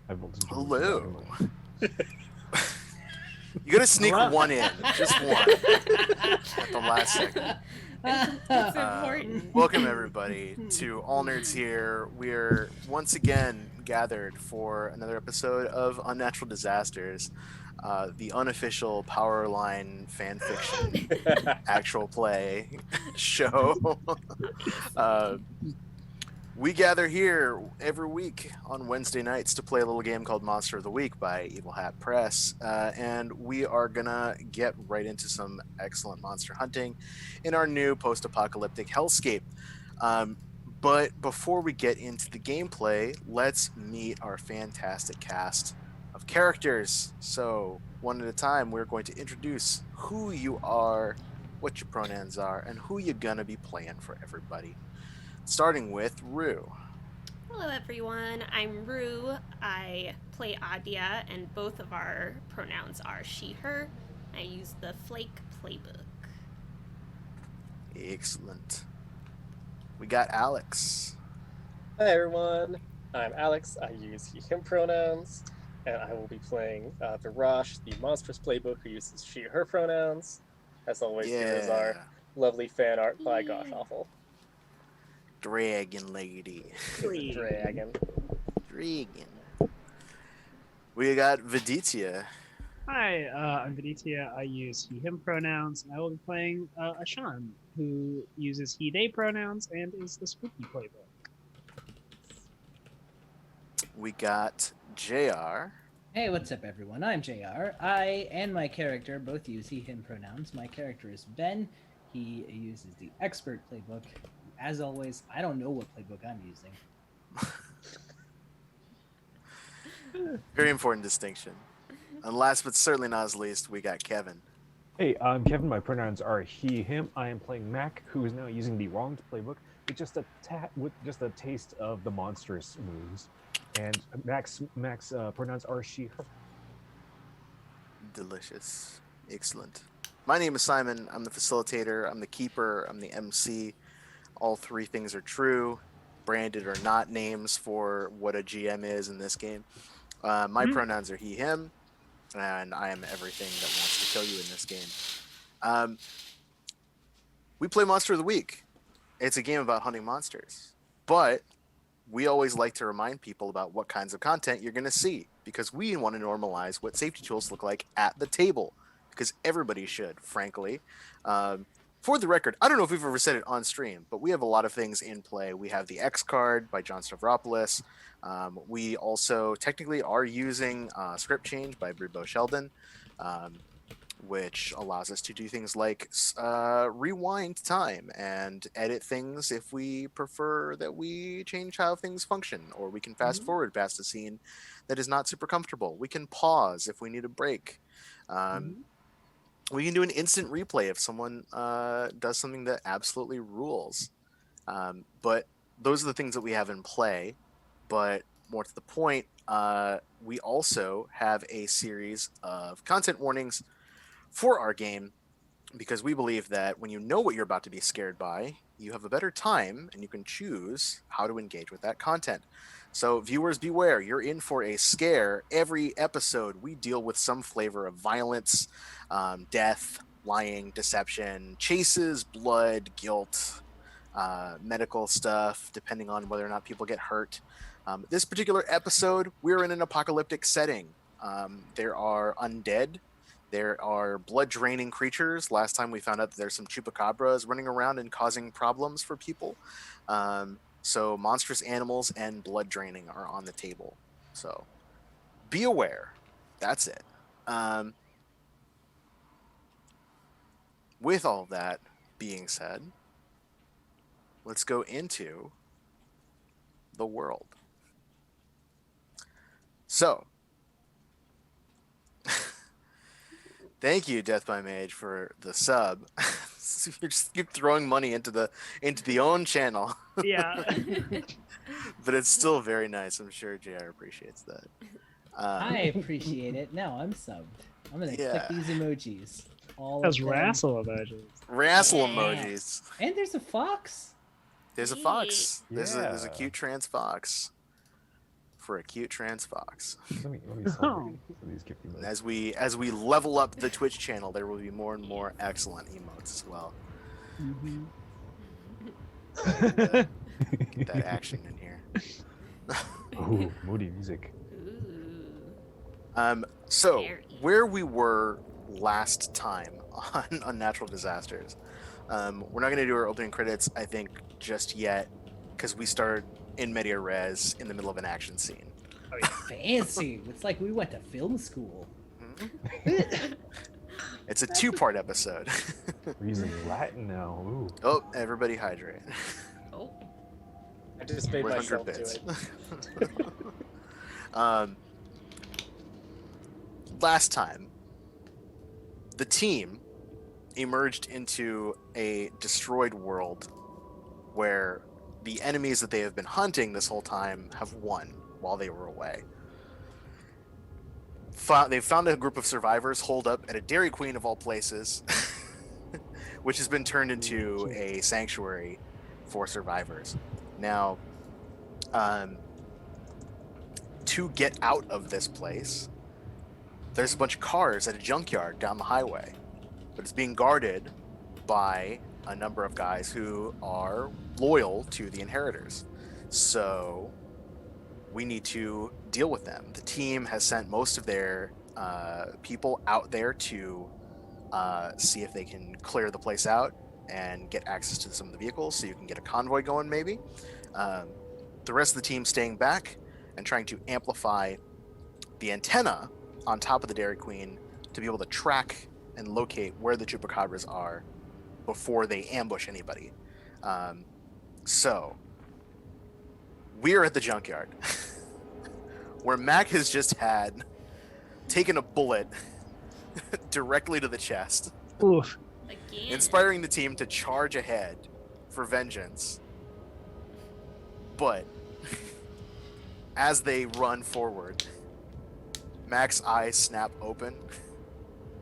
High voltage emoji Hello. watermelon. You gotta sneak Hello. one in, just one, at the last second. It's important. Welcome everybody to All Nerds Here. We're once again gathered for another episode of Unnatural Disasters, the unofficial Powerline fan fiction actual play show. uh, we gather here every week on Wednesday nights to play a little game called Monster of the Week by Evil Hat Press, and we are gonna get right into some excellent monster hunting in our new post-apocalyptic hellscape. Um, but before we get into the gameplay, let's meet our fantastic cast of characters. So, one at a time, we're going to introduce who you are, what your pronouns are, and who you're gonna be playing for everybody. Starting with Rue. Hello, everyone. I'm Rue. I play Adia, and both of our pronouns are she, her. I use the Flake playbook. Excellent. We got Alex. Hi everyone, I'm Alex. I use he, him pronouns, and I will be playing Virash, the monstrous playbook who uses she, her pronouns. As always, here is our lovely fan art by Gosh Awful. Dragon Lady. Dragon. We got Viditya. Hi, I'm Vanitia. I use he, him pronouns, and I will be playing Ashan, who uses he, they pronouns and is the spooky playbook. We got JR. Hey, what's up, everyone? I'm JR. I and my character both use he, him pronouns. My character is Ben. He uses the expert playbook. As always, I don't know what playbook I'm using. Very important distinction. And last but certainly not least, we got Kevin. Hey, I'm Kevin. My pronouns are he, him. I am playing Mac, who is now using the wronged playbook with just a taste of the monstrous moves. And Mac's pronouns are she, her. Delicious. Excellent. My name is Simon. I'm the facilitator. I'm the keeper. I'm the MC. All three things are true, branded or not names for what a GM is in this game. My pronouns are he, him, and I am everything that wants to kill you in this game. We play Monster of the Week. It's a game about hunting monsters, but we always like to remind people about what kinds of content you're going to see, because we want to normalize what safety tools look like at the table, because everybody should, frankly. For the record, I don't know if we've ever said it on stream, but we have a lot of things in play. We have the X card by John Stavropoulos. We also technically are using Script Change by Bribo Sheldon, which allows us to do things like rewind time and edit things if we prefer that we change how things function, or we can fast forward past a scene that is not super comfortable. We can pause if we need a break. We can do an instant replay if someone does something that absolutely rules. But those are the things that we have in play. But more to the point, we also have a series of content warnings for our game, because we believe that when you know what you're about to be scared by, you have a better time and you can choose how to engage with that content. So viewers beware, you're in for a scare. Every episode we deal with some flavor of violence, death, lying, deception, chases, blood, guilt, medical stuff, depending on whether or not people get hurt. This particular episode, we're in an apocalyptic setting. There are undead. There are blood-draining creatures. Last time we found out that there's some chupacabras running around and causing problems for people. So monstrous animals and blood draining are on the table. So be aware. That's it. With all that being said, let's go into the world. So, thank you, Death by Mage, for the sub. You just keep throwing money into the own channel. Yeah. But it's still very nice. I'm sure JR appreciates that. I appreciate it. Now I'm subbed. I'm gonna click these emojis. Those wrestle emojis. Wrestle Yeah. emojis. And there's a fox. There's a fox. Yeah. There's a cute trans fox. for a cute trans fox. Let me celebrate for these gifty And modes. as we level up the Twitch channel, there will be more and more excellent emotes as well. Mhm. Get that action in here. Ooh, moody music. Ooh. So Very. where we were last time on Unnatural Disasters, we're not going to do our opening credits, I think, just yet, because we started in media res in the middle of an action scene. Fancy. It's like we went to film school. It's a two-part episode. We're using Latin now. Ooh. Oh, everybody hydrate. Oh. I just made 100 myself do bits. it. Last time, the team emerged into a destroyed world where the enemies that they have been hunting this whole time have won while they were away. They've found a group of survivors holed up at a Dairy Queen of all places, which has been turned into a sanctuary for survivors. Now, to get out of this place, there's a bunch of cars at a junkyard down the highway, but it's being guarded by a number of guys who are loyal to the inheritors. So we need to deal with them. The team has sent most of their people out there to see if they can clear the place out and get access to some of the vehicles so you can get a convoy going maybe. The rest of the team staying back and trying to amplify the antenna on top of the Dairy Queen to be able to track and locate where the chupacabras are before they ambush anybody. So we are at the junkyard where Mac has just had taken a bullet directly to the chest, Oof. Again. inspiring the team to charge ahead for vengeance. But as they run forward, Mac's eyes snap open.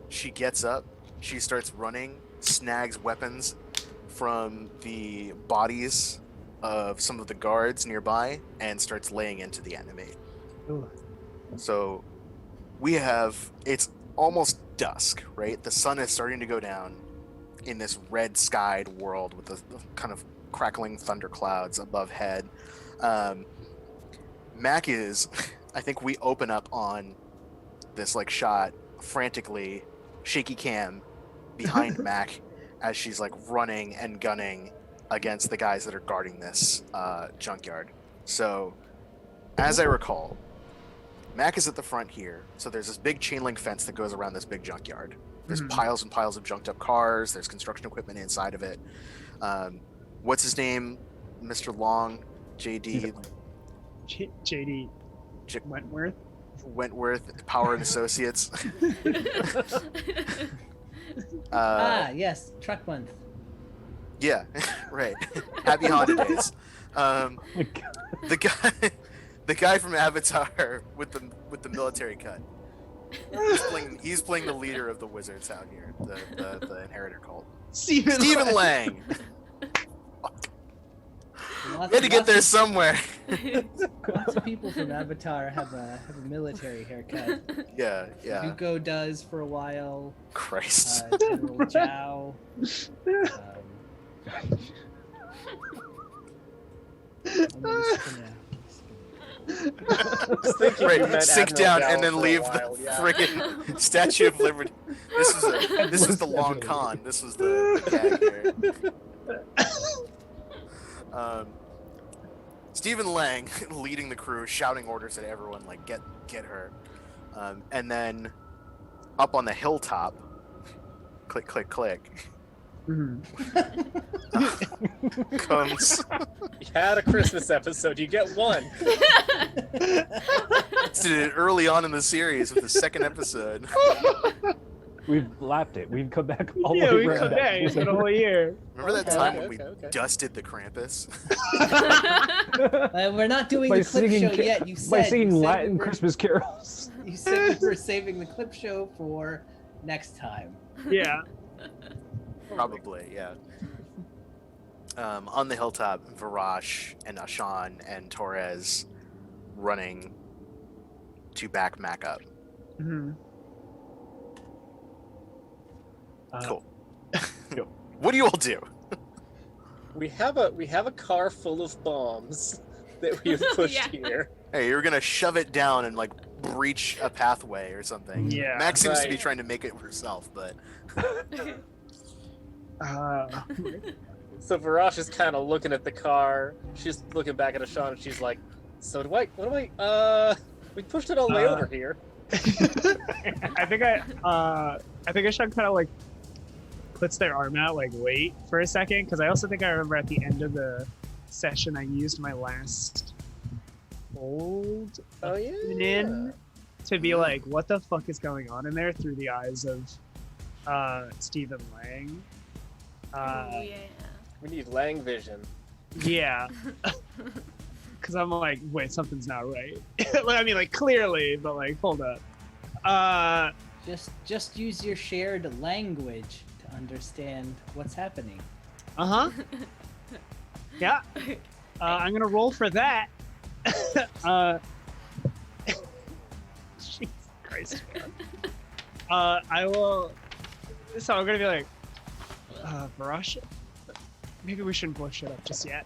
She gets up, she starts running, snags weapons from the bodies of some of the guards nearby, and starts laying into the enemy. Ooh. So we have, it's almost dusk, right? The sun is starting to go down in this red skied world with the kind of crackling thunderclouds above head. Mac is, I think we open up on this like shot frantically, shaky cam behind Mac as she's like running and gunning against the guys that are guarding this junkyard. So as I recall, Mac is at the front here. So there's this big chain link fence that goes around this big junkyard. There's piles and piles of junked up cars. There's construction equipment inside of it. What's his name? Mr. Long, JD. JD Wentworth. Wentworth, Power and Associates. Yes, Truck Month. Yeah, right. Happy Honda days. Oh my God. The guy from Avatar with the military cut. He's playing the leader of the wizards out here, the inheritor cult. Stephen Lang. We had to get there somewhere. Lots of people from Avatar have a military haircut. Yeah. Zuko does for a while. Christ. General Zhao. Right, sit down and then leave the friggin' Statue of Liberty. This is the long con. This was the gag here. Stephen Lang leading the crew, shouting orders at everyone like get her. And then up on the hilltop, click click click. Comes. You had a Christmas episode. You get one. Did it early on in the series with the second episode. We've lapped it. We've come back all the Yeah, way we around. come back. It's been a whole year. Remember that Okay, time okay, when we okay. dusted the Krampus? We're not doing By the clip singing show ca- yet. You By said singing you said Latin we were- Christmas carols. You said we were saving the clip show for next time. Yeah. Probably, yeah. On the hilltop, Varash and Ashan and Torres running to back Mac up. Mhm. Cool. Yep. What do you all do? We have a car full of bombs that we've pushed Yeah. here. Hey, you're gonna shove it down and like breach a pathway or something. Yeah. Mac seems to be Right. trying to make it herself, but So Varash is kind of looking at the car. She's looking back at Ashan, and she's like, "So what do I? We pushed it all the way over here." I think Ashan kind of like puts their arm out, like wait for a second, because I also think I remember at the end of the session I used my last hold Oh yeah. in to be like, what the fuck is going on in there through the eyes of Stephen Lang. Oh yeah. We need Lang vision. Yeah. Because I'm like, wait, something's not right. Like, I mean, like clearly, but like, hold up. Just use your shared language to understand what's happening. Yeah. I'm gonna roll for that. Jesus Christ, man. I will. So I'm gonna be like, Varash, maybe we shouldn't blow shit up just yet.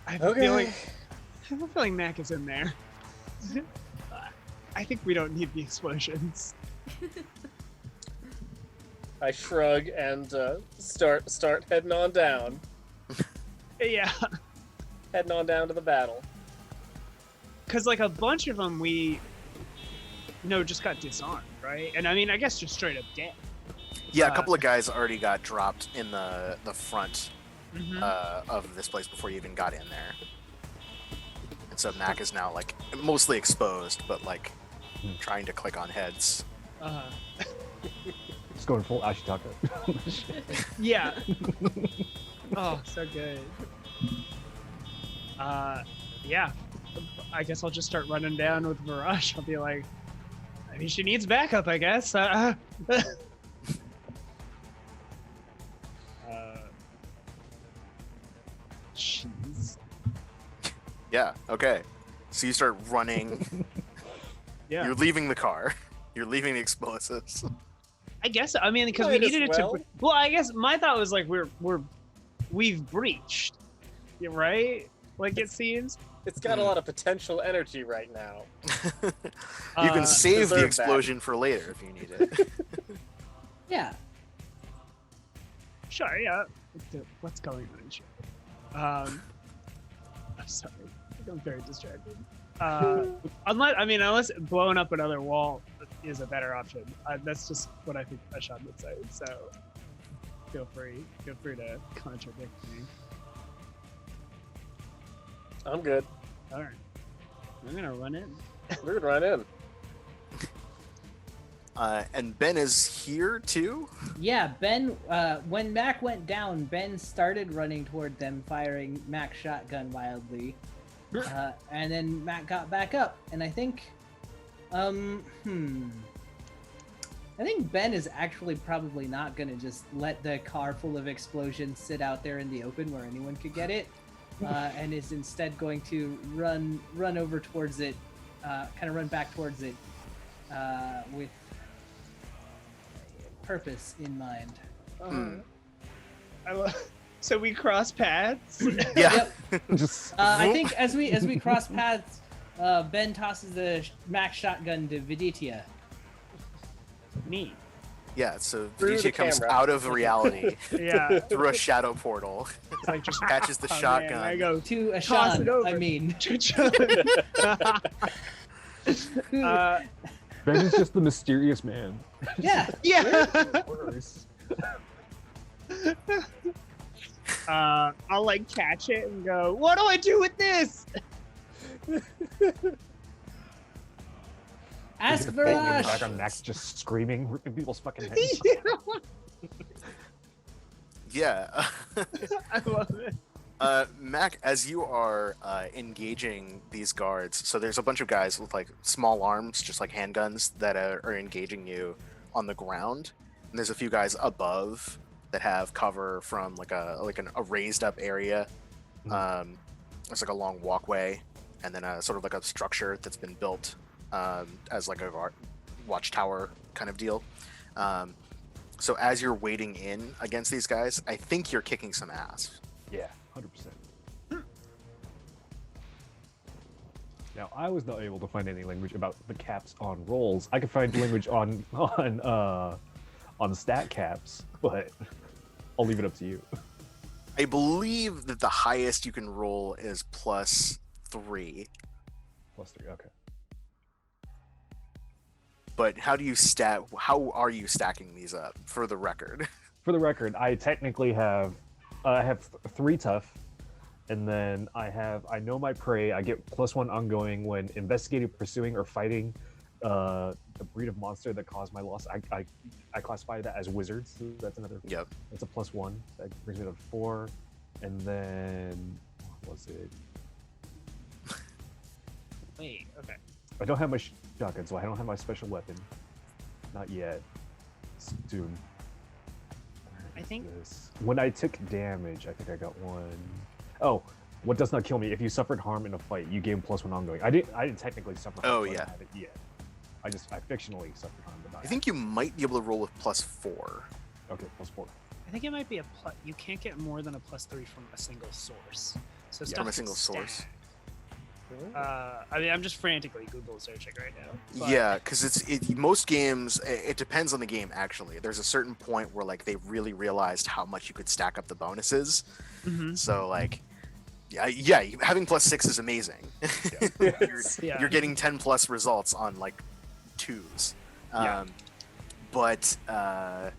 I have a feeling Mac is in there. I think we don't need the explosions. I shrug and start heading on down. Yeah. Heading on down to the battle. Because like a bunch of them just got disarmed, right? And I mean, I guess just straight up dead. yeah, a couple of guys already got dropped in the front Mhm. of this place before you even got in there. And so Mac is now like mostly exposed, but like trying to click on heads. Just going full Ashitaka. Yeah. Oh, so good. Yeah. I guess I'll just start running down with Varash. I'll be like, I mean, she needs backup, I guess. Jeez. Yeah, okay. So you start running. Yeah. You're leaving the car. You're leaving the explosives. I guess. I mean, because we Might as needed it well. to. Well, I guess my thought was like we've breached, yeah, right? Like it seems. It's got a lot of potential energy right now. You can save the deserve that. explosion for later if you need it. Yeah. Sure. Yeah. What's going on? Sure. I'm sorry. I'm very distracted. Unless blowing up another wall is a better option. That's just what I think Ashan would say. So feel free to contradict me. I'm good. All right, I'm gonna run in. We're gonna run in. And Ben is here too? Yeah, Ben, when Mac went down, Ben started running toward them, firing Mac's shotgun wildly. And then Mac got back up, and I think, I think Ben is actually probably not gonna just let the car full of explosions sit out there in the open where anyone could get it, and is instead going to run over towards it, kind of run back towards it, with purpose in mind. So we cross paths. Yeah. Just I think as we cross paths, Ben tosses the Mac shotgun to Viditia. Neat. Yeah, so Through the Viditia comes camera. out of reality Yeah. through a shadow portal, It's like just catches the oh, man, shotgun. I go. To Toss it over. Ashan, I mean. Ben is just the mysterious man. Yeah. Yeah. Worse. I'll like catch it and go, what do I do with this? Ask Just banging back Varash. on Max, just screaming, ripping people's fucking heads. Yeah. I love it. Mac, as you are engaging these guards, so there's a bunch of guys with like small arms, just like handguns, that are engaging you on the ground, and there's a few guys above that have cover from like a raised up area. There's like a long walkway and then a sort of like a structure that's been built as like a watchtower kind of deal. So as you're wading in against these guys, I think you're kicking some ass. Yeah, 100%. Now, I was not able to find any language about the caps on rolls. I could find language on stat caps, but I'll leave it up to you. I believe that the highest you can roll is +3. +3, okay. But how are you stacking these up, for the record? For the record, I technically have 3 tough, and then I know my prey. I get +1 ongoing when investigating, pursuing, or fighting the breed of monster that caused my loss. I classify that as wizards. So that's another. Yep. That's a +1. That brings me to 4, and then what was it? Wait, okay. I don't have my shotgun, so I don't have my special weapon. Not yet. Soon. I think When I took damage, I think I got 1. Oh, what does not kill me? If you suffered harm in a fight, you gain +1 ongoing. I didn't technically suffer harm. Oh, but yeah. I had it yet. I fictionally suffered harm, but not. I think you might be able to roll with +4. Okay, +4. I think it might be a plus. You can't get more than a +3 from a single source. So Yeah. stuff From a that's single source. stacked. I mean, I'm just frantically Google searching right now. but- Yeah, because most games, it depends on the game, actually. There's a certain point where, like, they really realized how much you could stack up the bonuses. Mhm. So, like, yeah, having +6 is amazing. Yeah. You're getting 10+ results on, like, 2s. Yeah. But I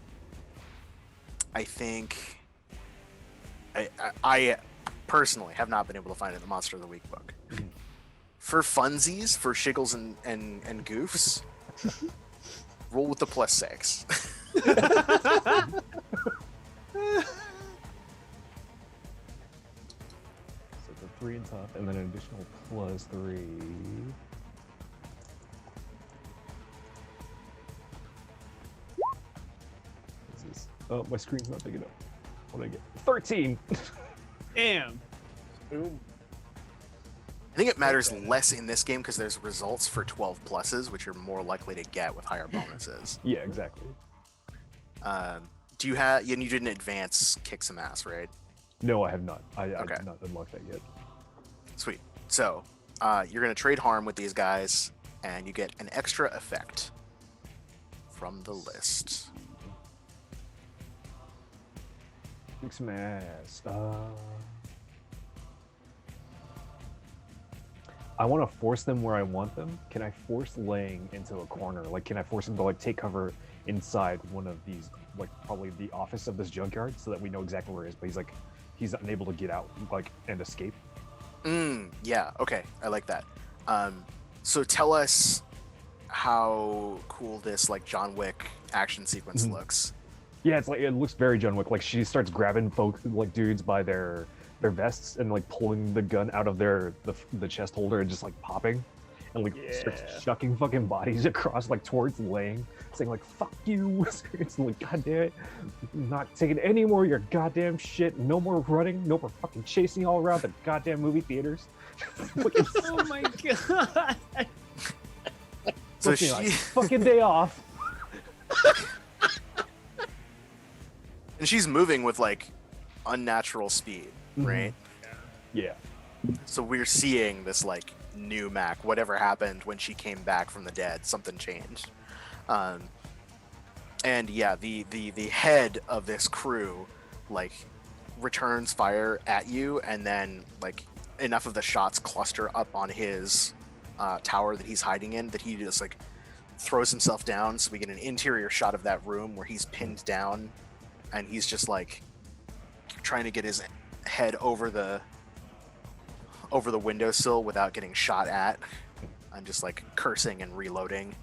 think I personally have not been able to find it in the Monster of the Week book. Mhm. For funsies, for shiggles and goofs, roll with the +6. So the 3 in tough, and then an additional +3. What's this? Oh, my screen's not big enough. What did I get? 13. Damn. Boom. I think it matters less in this game because there's results for 12 pluses, which you're more likely to get with higher bonuses. Yeah, exactly. Do you have? You didn't advance kick some ass, right? No, I have not. I Okay. did not unlock that yet. Sweet. So you're gonna trade harm with these guys, and you get an extra effect from the list. Kick some ass. I want to force them where I want them. Can I force Lang into a corner? Like, can I force him to like take cover inside one of these, like probably the office of this junkyard, so that we know exactly where he is, but he's unable to get out, like, and escape. Yeah. Okay. I like that. So tell us how cool this like John Wick action sequence Mhm. looks. Yeah, it's like it looks very John Wick. Like she starts grabbing folk, like dudes by their vests and like pulling the gun out of the chest holder and just like popping, and like starts Yeah. chucking fucking bodies across like towards Lang, saying like "fuck you." It's like, God damn it, I'm not taking any more of your goddamn shit. No more running. No more fucking chasing all around the goddamn movie theaters. Fucking Oh my god. So book me, like, fucking day off. and she's moving with like unnatural speed, Mhm. right? Yeah. So we're seeing this like new Mac. Whatever happened when she came back from the dead, something changed. And yeah, the head of this crew like returns fire at you, and then like enough of the shots cluster up on his tower that he's hiding in that he just like throws himself down. So we get an interior shot of that room where he's pinned down, and he's just like trying to get his head over the windowsill without getting shot at. I'm just like cursing and reloading.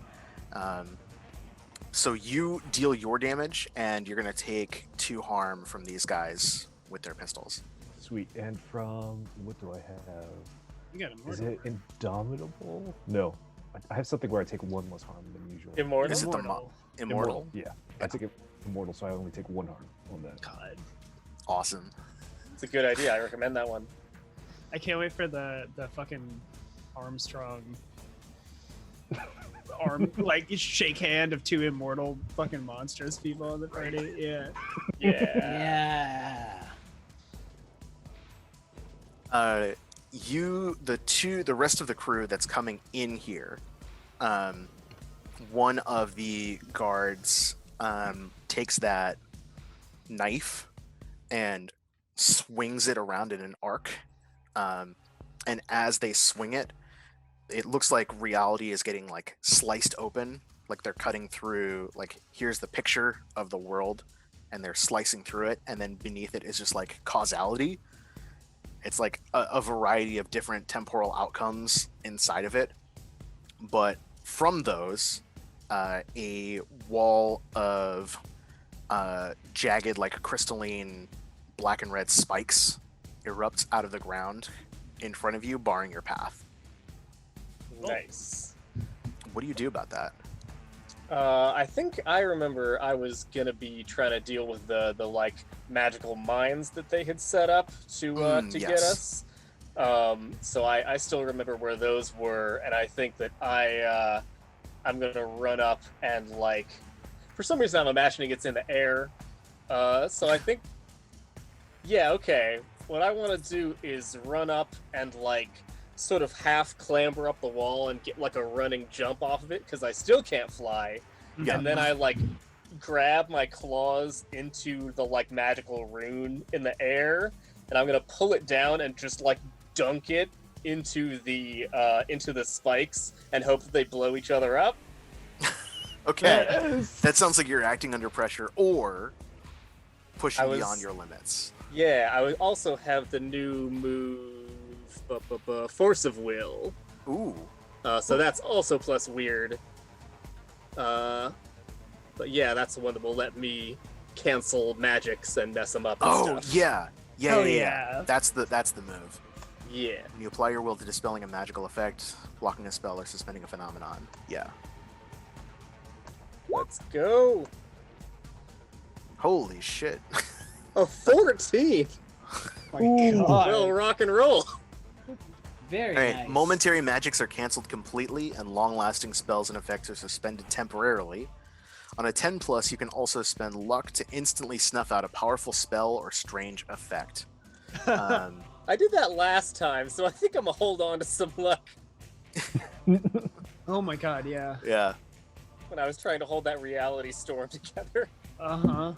So you deal your damage, and you're gonna take 2 harm from these guys with their pistols. Sweet. And from what do I have? You got a Is mortal. it Indomitable? No. I have something where I take 1 less harm than usual. Immortal. Is it the Immortal. Immortal? Yeah. I take it Immortal, so I only take 1 harm on that. God. Awesome. It's a good idea. I recommend that one. I can't wait for the fucking Armstrong like shake hand of two immortal fucking monstrous people in the party. Yeah. Yeah. Yeah. The rest of the crew that's coming in here, one of the guards takes that knife and swings it around in an arc, and as they swing it, it looks like reality is getting like sliced open, like they're cutting through, like here's the picture of the world and they're slicing through it, and then beneath it is just like causality. It's like a variety of different temporal outcomes inside of it, but from those, a wall of jagged, like crystalline black and red spikes erupts out of the ground in front of you, barring your path. Nice. What do you do about that? I think I remember I was gonna be trying to deal with the like magical mines that they had set up to Yes. get us. So I still remember where those were, and I think that I'm gonna run up and like, for some reason I'm imagining it's in the air. So I think, yeah, okay. What I want to do is run up and like sort of half clamber up the wall and get like a running jump off of it, because I still can't fly. Yeah. And then I like grab my claws into the like magical rune in the air, and I'm gonna pull it down and just like dunk it into the spikes and hope that they blow each other up. Okay, Yes. that sounds like you're acting under pressure or pushing I was- beyond your limits. Yeah, I would also have the new move, Force of Will. Ooh, So that's also plus weird. But yeah, that's the one that will let me cancel magics and mess them up and oh stuff. yeah, yeah, Hell yeah, yeah. That's the move. Yeah. When you apply your will to dispelling a magical effect, blocking a spell, or suspending a phenomenon. Yeah. Let's go. Holy shit. A 14. My God. Well, rock and roll. Very All right, nice. momentary magics are canceled completely, and long-lasting spells and effects are suspended temporarily. On a 10 plus, you can also spend luck to instantly snuff out a powerful spell or strange effect. I did that last time, so I think I'm gonna hold on to some luck Oh my God, yeah. Yeah. when I was trying to hold that reality storm together. Uh-huh.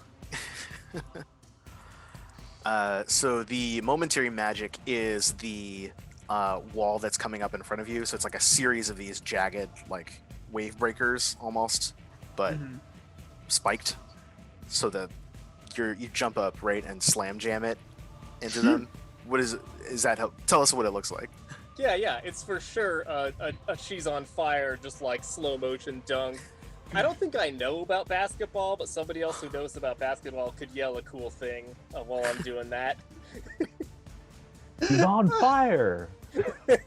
So the momentary magic is the wall that's coming up in front of you. So it's like a series of these jagged, like wave breakers almost, but Mhm. spiked, so that you jump up right and slam jam it into them. What is that? Tell us what it looks like. Yeah, it's for sure a she's on fire, just like slow motion dunk. I don't think I know about basketball, but somebody else who knows about basketball could yell a cool thing while I'm doing that. He's on fire.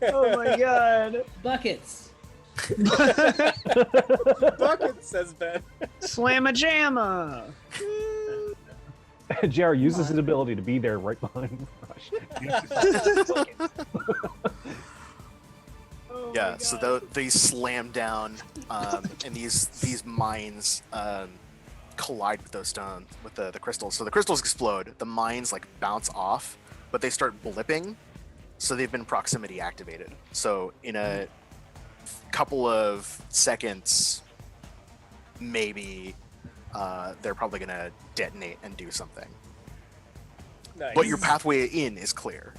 Oh my God. Buckets. Bucket, says Ben. Slamma-jamma. JR uses his ability to be there right behind Rush. Oh Yeah, my so God. they slam down, and these mines collide with those stones, with the crystals. So the crystals explode. The mines like bounce off, but they start blipping. So they've been proximity activated. So in a couple of seconds, maybe they're probably gonna detonate and do something. Nice. But your pathway in is clear.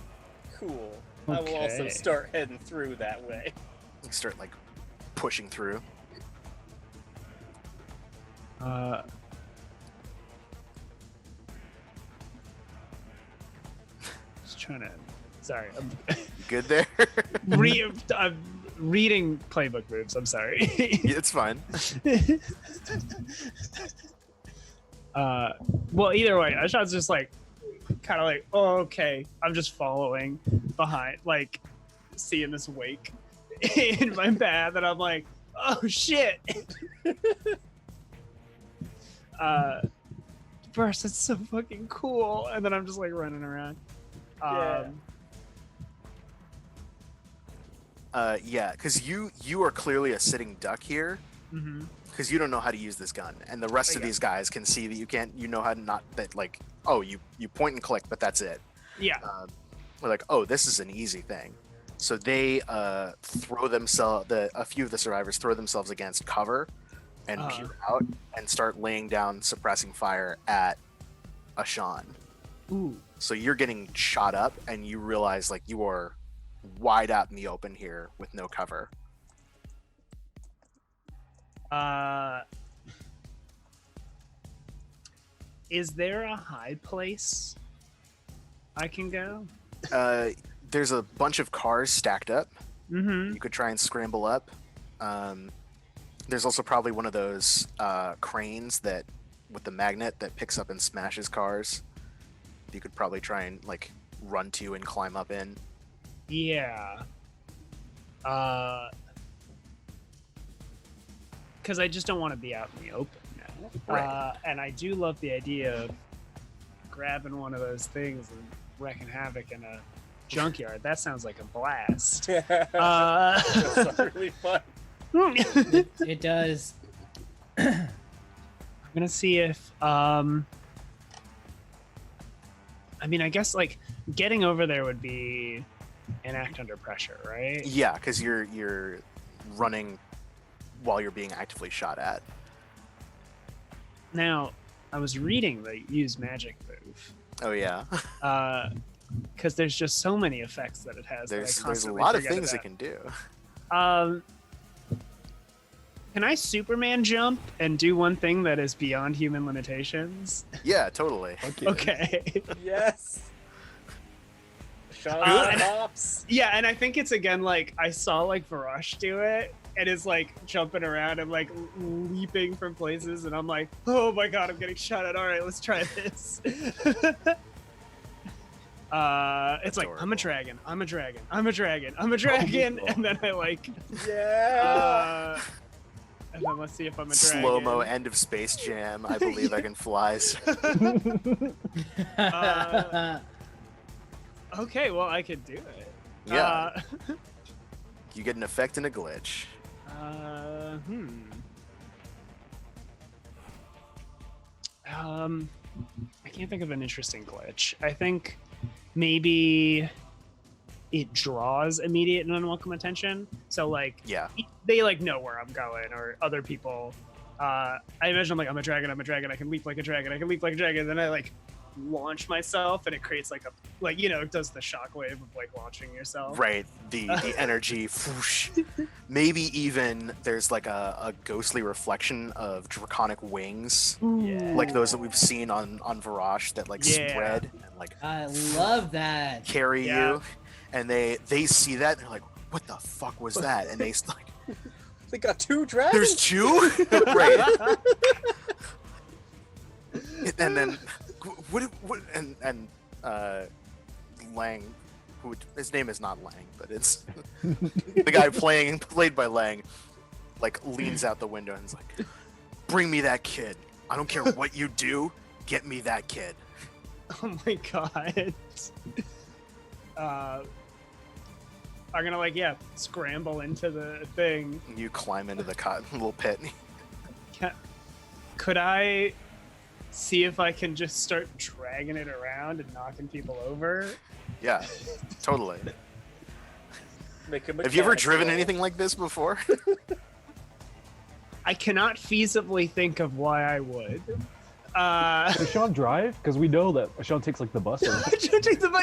Cool. I will also Okay. start heading through that way. You start like pushing through. Just trying to. Sorry, I'm You good there? I'm reading playbook moves. I'm sorry. It's fine. Well, either way, Ashad's just like, kind of like, oh, okay. I'm just following behind, like, seeing this wake in my path, and I'm like, oh shit. First, it's so fucking cool, and then I'm just like running around. Yeah. Yeah, because you are clearly a sitting duck here, Mm-hmm. because you don't know how to use this gun, and the rest of Yeah. these guys can see that you can't. You know how to not that like. Oh, you point and click, but that's it. Yeah. We're like, oh, this is an easy thing. So they throw themselves. A few of the survivors throw themselves against cover, and peer out and start laying down suppressing fire at Ashan. Ooh. So you're getting shot up, and you realize like you are wide out in the open here with no cover. Is there a high place I can go? There's a bunch of cars stacked up. Mm-hmm. You could try and scramble up. There's also probably one of those cranes that with the magnet that picks up and smashes cars. You could probably try and like run to and climb up in. Yeah. Because I just don't want to be out in the open now. Right. And I do love the idea of grabbing one of those things and wrecking havoc in a junkyard. That sounds like a blast. That sounds really fun. It does. I'm gonna see if I mean, I guess like getting over there would be an act under pressure, right? Yeah, because you're running while you're being actively shot at. Now, I was reading the use magic move Oh yeah. because there's just so many effects that it has. There's that I a constantly lot of forget things it about. can do. Can I Superman jump and do one thing that is beyond human limitations? Yeah, totally. Okay. Yes. Sean and- pops. Yeah, and I think it's again like I saw like Varash do it, and is like jumping around and like leaping from places, and I'm like, oh my god, I'm getting shot at. All right, let's try this. It's like I'm a Adorable. dragon, I'm a dragon, I'm a dragon, I'm a dragon, and then I like, Yeah. and then let's see if I'm a dragon. Slow mo end of Space Jam. I believe I can fly. Okay, well I could do it. Yeah. You get an effect and a glitch. I can't think of an interesting glitch. I think maybe it draws immediate and unwelcome attention. So like Yeah. they like know where I'm going, or other people. I imagine I'm a dragon, I can leap like a dragon, I can leap like a dragon. Then I like launch myself, and it creates like a it does the shockwave of like launching yourself. Right. The energy. Whoosh. Maybe even there's like a ghostly reflection of draconic wings, Yeah. like those that we've seen on Varash that like Yeah. spread and like I love that. carry Yeah. you, and they see that and they're like, what the fuck was that? And they like, They got two dragons. there's two. Right. And then what and Lang, who his name is not Lang, but it's the guy played by Lang, like leans out the window and is like, bring me that kid. I don't care what you do, get me that kid. Oh my god. I'm gonna scramble into the thing. And you climb into the cotton little pit. Could I see if I can just start dragging it around and knocking people over? Yeah, totally. Make a Have you ever mechanic driven roll. anything like this before? I cannot feasibly think of why I would. Does Sean drive? Because we know that Sean takes like the bus. Or...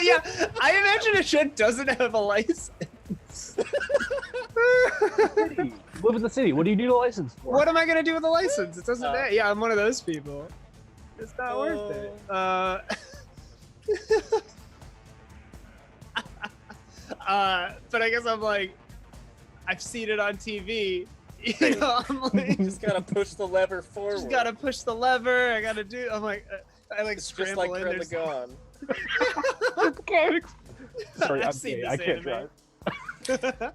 Yeah, I imagine Ashun doesn't have a license. You live in the city. What do you need a license for? What am I gonna do with a license? It doesn't. Uh, Yeah, I'm one of those people. It's not worth it. But I guess I'm like, I've seen it on TV. You know, I'm like, Just gotta push the lever forward. just gotta push the lever. I gotta do. I'm like, I like It's just scramble like in. Red There's- Lagoon. Sorry, I've I'm seen gay. this I can't anime. drive.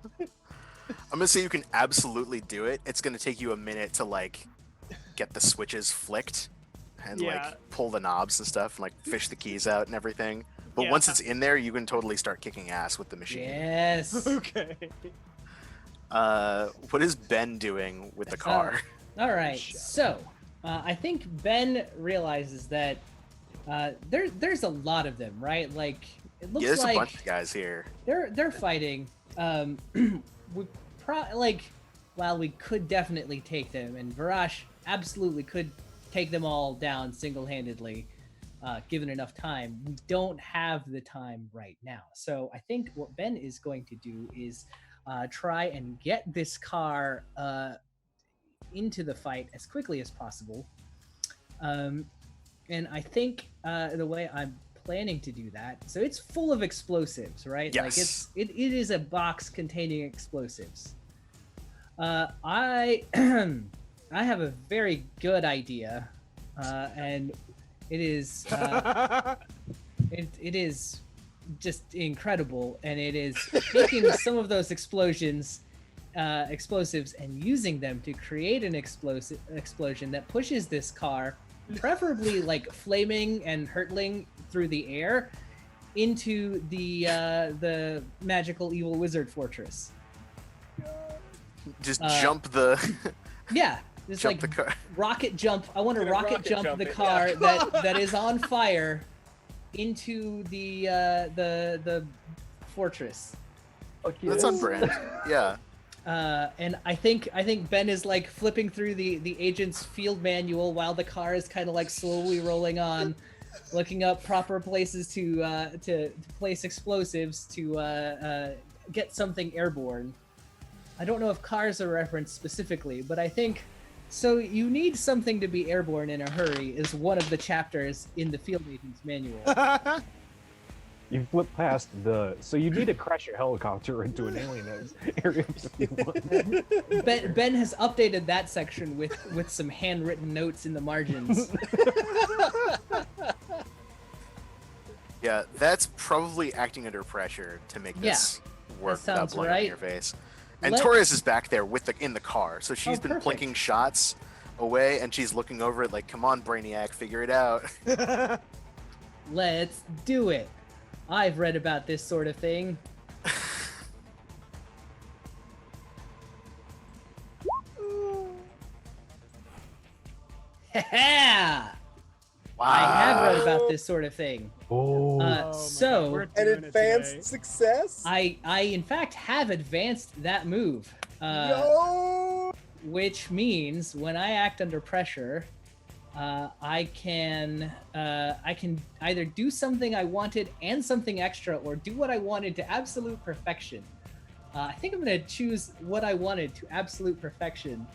I'm gonna say you can absolutely do it. It's gonna take you a minute to like get the switches flicked and Yeah. like pull the knobs and stuff and like fish the keys out and everything. But Yeah. once it's in there, you can totally start kicking ass with the machine. Yes. Okay. What is Ben doing with the car? All right, so I think Ben realizes that there's a lot of them, right? Like it looks There's like a bunch of guys here. they're fighting. We while we could definitely take them, and Varash absolutely could take them all down single-handedly, given enough time. We don't have the time right now. So I think what Ben is going to do is try and get this car into the fight as quickly as possible. And I think the way I'm planning to do that, so it's full of explosives, right? Yes. Like it is a box containing explosives. I I have a very good idea, and it is it is just incredible, and it is taking some of those explosives and using them to create an explosion that pushes this car, preferably like flaming and hurtling through the air, into the magical evil wizard fortress. Just jump the Yeah, just jump like the car. rocket jump. I want to Gonna rocket rocket jump jump the it, car yeah. that is on fire into the fortress. That's on brand. Yeah. And I think Ben is like flipping through the agent's field manual while the car is kind of like slowly rolling on, looking up proper places to place explosives to get something airborne. I don't know if cars are referenced specifically, but I think so. You need something to be airborne in a hurry is one of the chapters in the field agent's manual. You flip past so you need to crash your helicopter into an alien area 51. Ben has updated that section with some handwritten notes in the margins. Yeah, that's probably acting under pressure to make this work that without sounds blowing up right. in your face. And Let- Torres is back there in the car, so she's been perfect. plinking shots away, and she's looking over it like, "Come on, Brainiac, figure it out." Let's do it. I've read about this sort of thing. Ha! Wow. I have read about this sort of thing. Oh, my So- God, we're An doing it advanced today. success. I in fact have advanced that move. Yo! Which means when I act under pressure, I can either do something I wanted and something extra, or do what I wanted to absolute perfection. I think I'm gonna choose what I wanted to absolute perfection.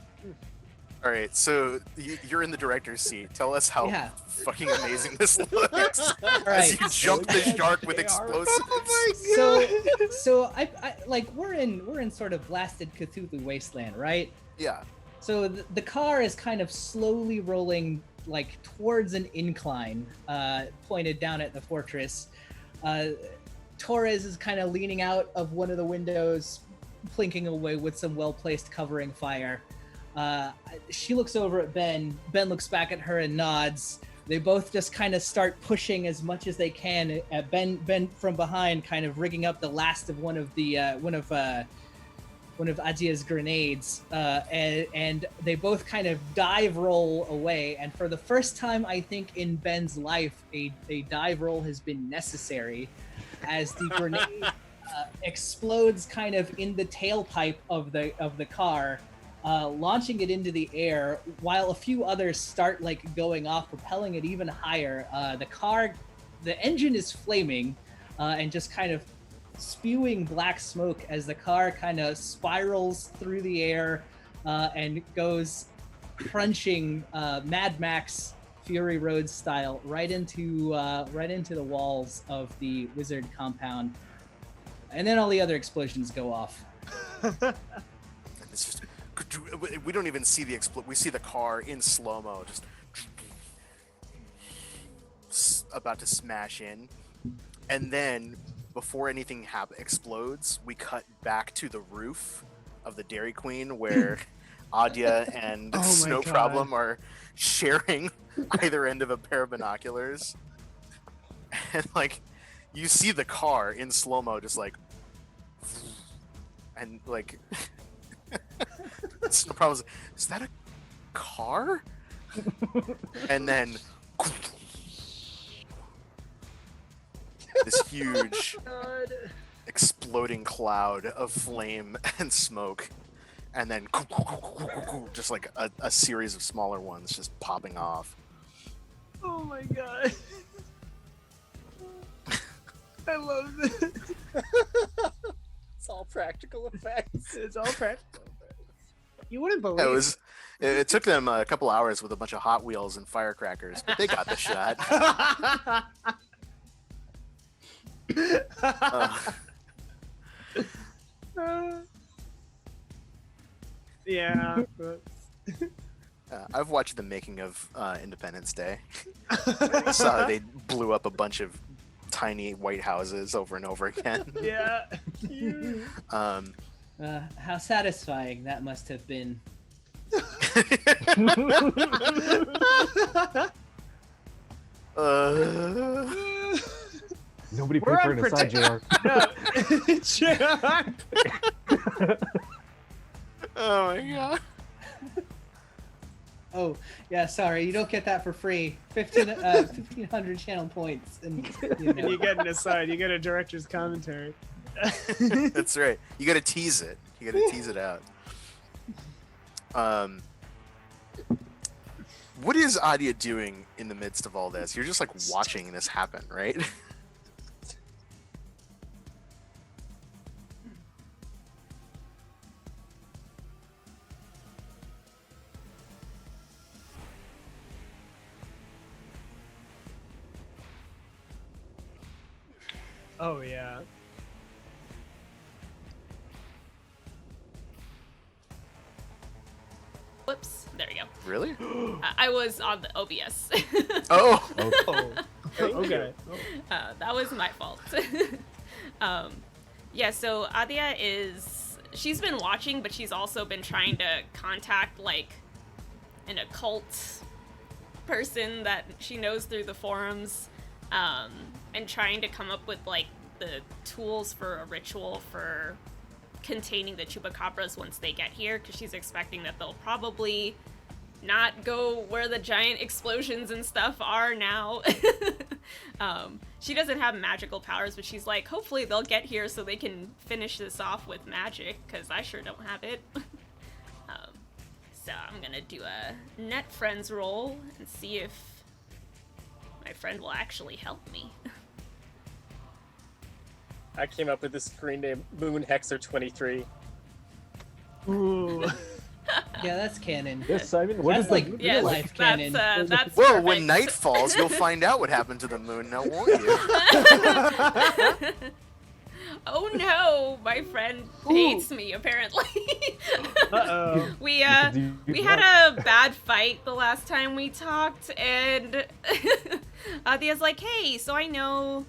All right, so you're in the director's seat. Tell us how Yeah. fucking amazing this looks. All As right. you jump the shark with explosives. So I like we're in sort of blasted Cthulhu wasteland, right? Yeah. So the car is kind of slowly rolling like towards an incline, pointed down at the fortress. Torres is kind of leaning out of one of the windows, plinking away with some well-placed covering fire. She looks over at Ben. Ben looks back at her and nods. They both just kind of start pushing as much as they can at Ben from behind, kind of rigging up the last of one of Adia's grenades, and they both kind of dive roll away. And for the first time, I think in Ben's life, a dive roll has been necessary, as the grenade explodes kind of in the tailpipe of the car, launching it into the air, while a few others start like going off, propelling it even higher. The engine is flaming, and just kind of spewing black smoke as the car kind of spirals through the air and goes crunching Mad Max Fury Road style right into the walls of the wizard compound, and then all the other explosions go off. It's just, we don't even see the we see the car in slow-mo just about to smash in, and then before anything explodes, we cut back to the roof of the Dairy Queen where Adia and Oh my Snow God. Problem are sharing either end of a pair of binoculars. And like you see the car in slow-mo just like, and like No problem. Is that a car? And then this huge God. exploding cloud of flame and smoke, and then just like a series of smaller ones just popping off. Oh my god. I love this. It's all practical effects. It's all practical. You wouldn't believe It took them a couple hours with a bunch of Hot Wheels and firecrackers, but they got the shot. Yeah. I've watched the making of Independence Day. I saw they blew up a bunch of tiny white houses over and over again. Yeah. How satisfying that must have been. Nobody We're paid for an aside, JR. Oh my god. Oh, yeah, sorry, you don't get that for free. 1,500 channel points. And And you get an aside, you get a director's commentary. That's right. You gotta tease it. You gotta tease it out. What is Adia doing in the midst of all this? You're just like watching this happen, right? Oh yeah. Whoops. There we go. Really? I was on the OBS. Oh. Oh. Okay. That was my fault. Yeah, so Adia she's been watching, but she's also been trying to contact, like, an occult person that she knows through the forums, and trying to come up with, like, the tools for a ritual for containing the chupacabras once they get here, because she's expecting that they'll probably not go where the giant explosions and stuff are now. She doesn't have magical powers, but she's like, hopefully they'll get here so they can finish this off with magic, because I sure don't have it. So I'm gonna do a net friends roll and see if my friend will actually help me. I came up with this screen name, Moon Hexer 23. Ooh. Yeah, that's canon. Yes, Simon. What That's is like the real life canon. That's Well, perfect. when night falls, you'll find out what happened to the moon. Now, won't you? Oh no, my friend hates me apparently. Uh-oh. We had a bad fight the last time we talked, and Adia's like, hey, so I know,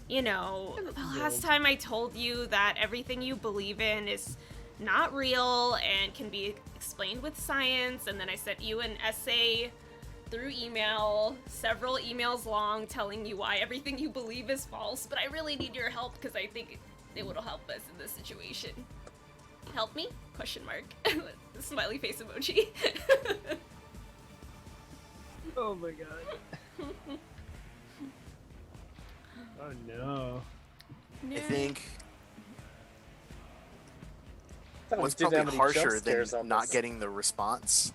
you know, the last time I told you that everything you believe in is not real and can be explained with science, and then I sent you an essay through email, several emails long, telling you why everything you believe is false, but I really need your help because I think it would help us in this situation. Help me? Question mark. Smiley face emoji. Oh my god. Oh no. I think Thought we what's didn't probably have any harsher jump scares than on not this. getting the response,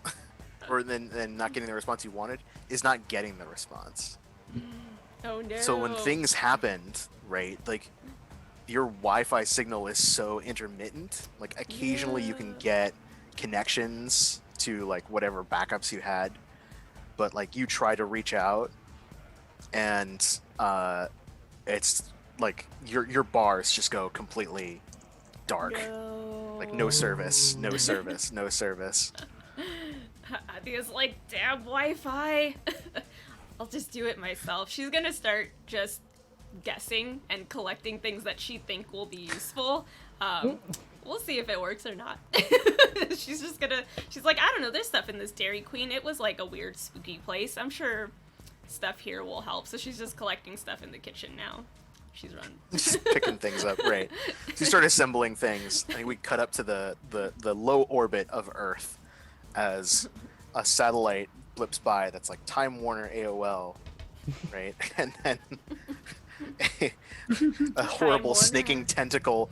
or than not getting the response you wanted, is not getting the response. Oh no. So when things happened, right, like your Wi-Fi signal is so intermittent. Like occasionally you can get connections to like whatever backups you had, but like you try to reach out, and it's like your bars just go completely dark. No. Like no service, no service, no service. Adia's like, damn Wi-Fi. I'll just do it myself. She's gonna start just guessing and collecting things that she think will be useful. We'll see if it works or not. She's like, I don't know, there's stuff in this Dairy Queen. It was like a weird spooky place. I'm sure stuff here will help. So she's just collecting stuff in the kitchen now. She's run. Just picking things up, right? So you start assembling things. I think we cut up to the low orbit of Earth as a satellite blips by that's like Time Warner AOL, right? And then a horrible Warner. snaking tentacle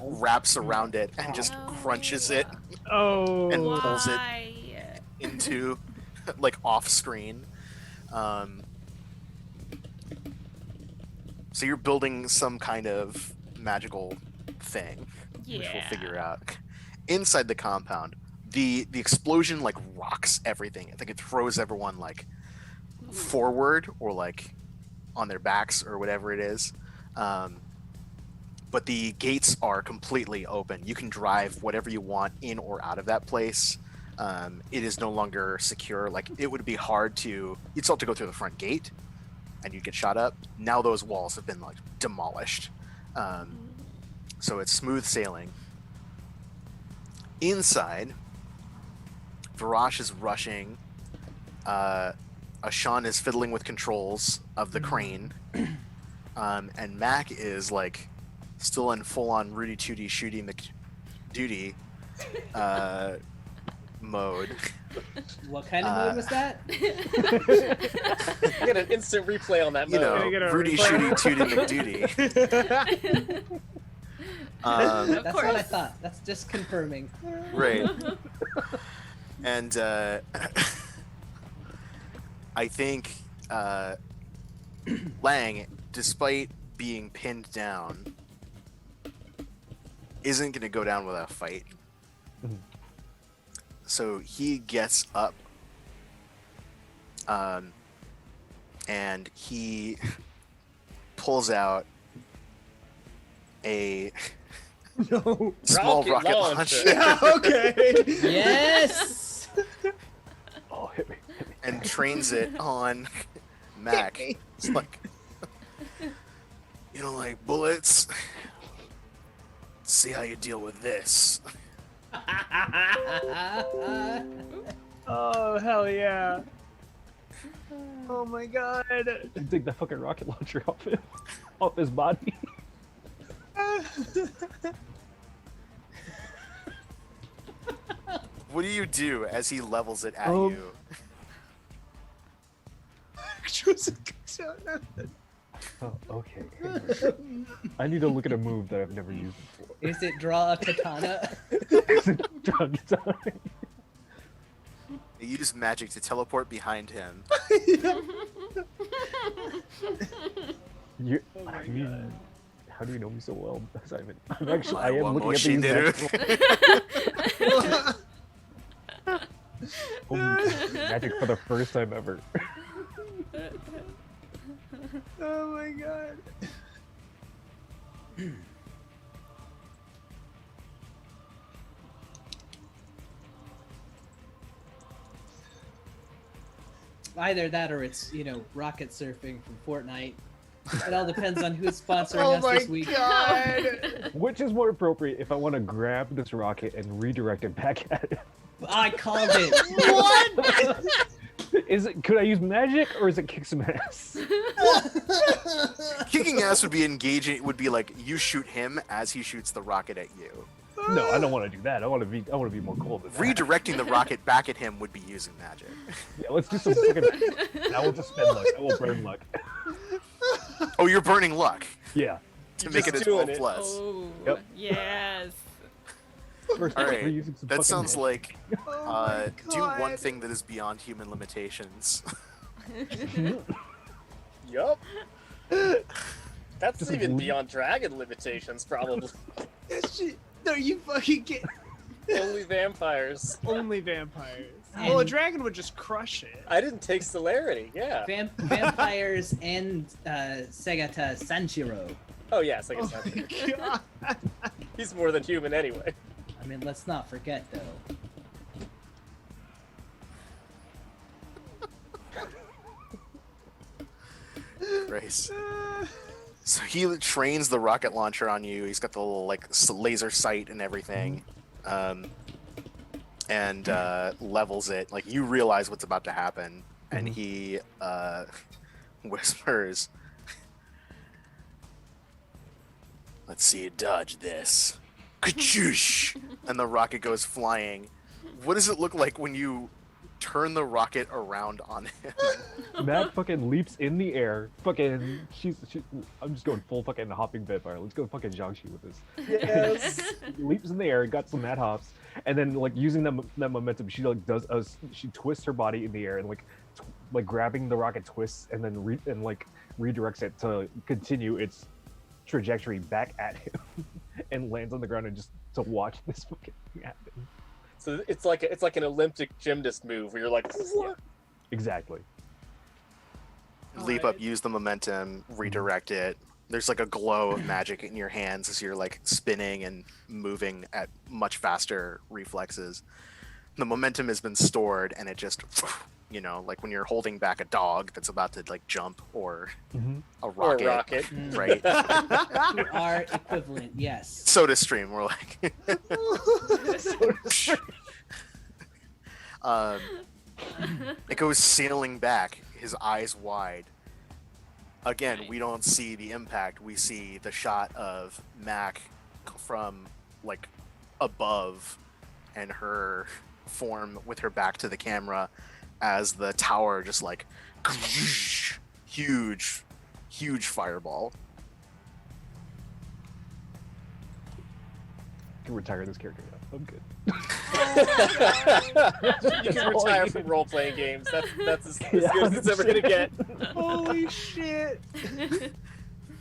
wraps around it and just crunches it Oh. and pulls it Why? into like off screen. So you're building some kind of magical thing, which we'll Yeah. figure out. Inside the compound, the explosion like rocks everything. I think it throws everyone like forward or like on their backs or whatever it is. But the gates are completely open. You can drive whatever you want in or out of that place. It is no longer secure. Like it would be hard to. You'd still have to go through the front gate, and you'd get shot up. Now those walls have been like demolished, so it's smooth sailing. Inside, Varash is rushing. Ashan is fiddling with controls of the crane, and Mac is like still in full-on Rudy Tooty Shooty McDuty mode. What kind of mode was that? I get an instant replay on that You mode. know, get a Rudy replay? Shooty Tooty McDuty. Of That's what I course. thought. That's just confirming. Right. And I think Lang, despite being pinned down, isn't going to go down without a fight. Mhm. So he gets up, and he pulls out a No. small Rocket rocket launcher. launcher Yeah, okay. Yes. Oh, hit me. and trains it on Mac. It's like, you don't like bullets? See how you deal with this. Oh, hell yeah. Oh my god. Take that fucking rocket launcher off his body. What do you do as he levels it at Um, you? Oh, okay. I need to look at a move that I've never used before. Is it draw a katana? Drug time. They use magic to teleport behind him. You, Oh my I mean, God. how do you know me so well, Simon? I'm actually, I Like, am what looking more at she these did. magical- magic for the first time ever. Oh my god. Either that or it's, rocket surfing from Fortnite. It all depends on who's sponsoring Oh us my this week. god. Which is more appropriate if I want to grab this rocket and redirect it back at it? I called it. Is it? Could I use magic or is it kick some ass? Kicking ass would be engaging. Would be like you shoot him as he shoots the rocket at you. No, I don't want to do that. I want to be more cool than that. Redirecting the rocket back at him would be using magic. Yeah, let's do some fucking. I will just spend luck. I will burn luck. Oh, you're burning luck Yeah. to You're make it a just doing 12 it. plus. Oh, Yep. yes. First, All we're right, using some that fucking sounds magic. like Oh my do one God. thing that is beyond human limitations. Yup. That's Just even like- beyond dragon limitations, probably. That shit. No, you fucking get Only vampires. only vampires. And- Well, a dragon would just crush it. I didn't take celerity, yeah. Vampires and Segata Sanshiro. Oh, yes, I Oh guess my god. he's more than human anyway. I mean, let's not forget, though. Grace. So he trains the rocket launcher on you. He's got the little like laser sight and everything, and levels it. Like you realize what's about to happen, and he whispers, Let's see you dodge this. Ka-choosh! And the rocket goes flying. What does it look like when you turn the rocket around on him? Matt fucking leaps in the air. Fucking, I'm just going full fucking hopping vampire. Let's go fucking Jiangxi with this. Yes. He leaps in the air, got some mad hops, and then like using that momentum, she like she twists her body in the air and like grabbing the rocket twists and then redirects it to continue its trajectory back at him and lands on the ground and just to watch this fucking thing happen. So it's like an Olympic gymnast move where you're like, Yeah, exactly. Leap up, use the momentum, redirect it. There's like a glow of magic in your hands as you're like spinning and moving at much faster reflexes. The momentum has been stored and it just, you know, like when you're holding back a dog that's about to like jump or a rocket. or a rocket. Right? You are equivalent, yes. Soda stream, we're like. It goes sailing back, his eyes wide. Again, we don't see the impact. We see the shot of Mac from like above and her form with her back to the camera as the tower just like huge fireball. I can retire this character now. I'm good. You can retire from role-playing games. That's as good as it's ever gonna get. Holy shit!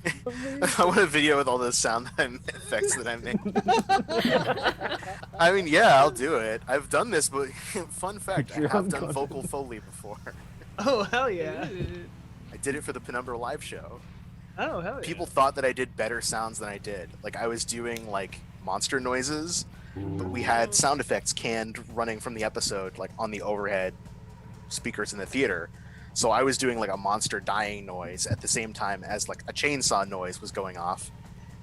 I want a video with all the sound effects that I made. I mean, yeah, I'll do it. I've done this, but fun fact, I have done vocal foley before. Oh hell yeah! I did it for the Penumbra live show. Oh hell yeah! People thought that I did better sounds than I did. Like I was doing like monster noises, but we had sound effects canned running from the episode, like on the overhead speakers in the theater. So I was doing like a monster dying noise at the same time as like a chainsaw noise was going off.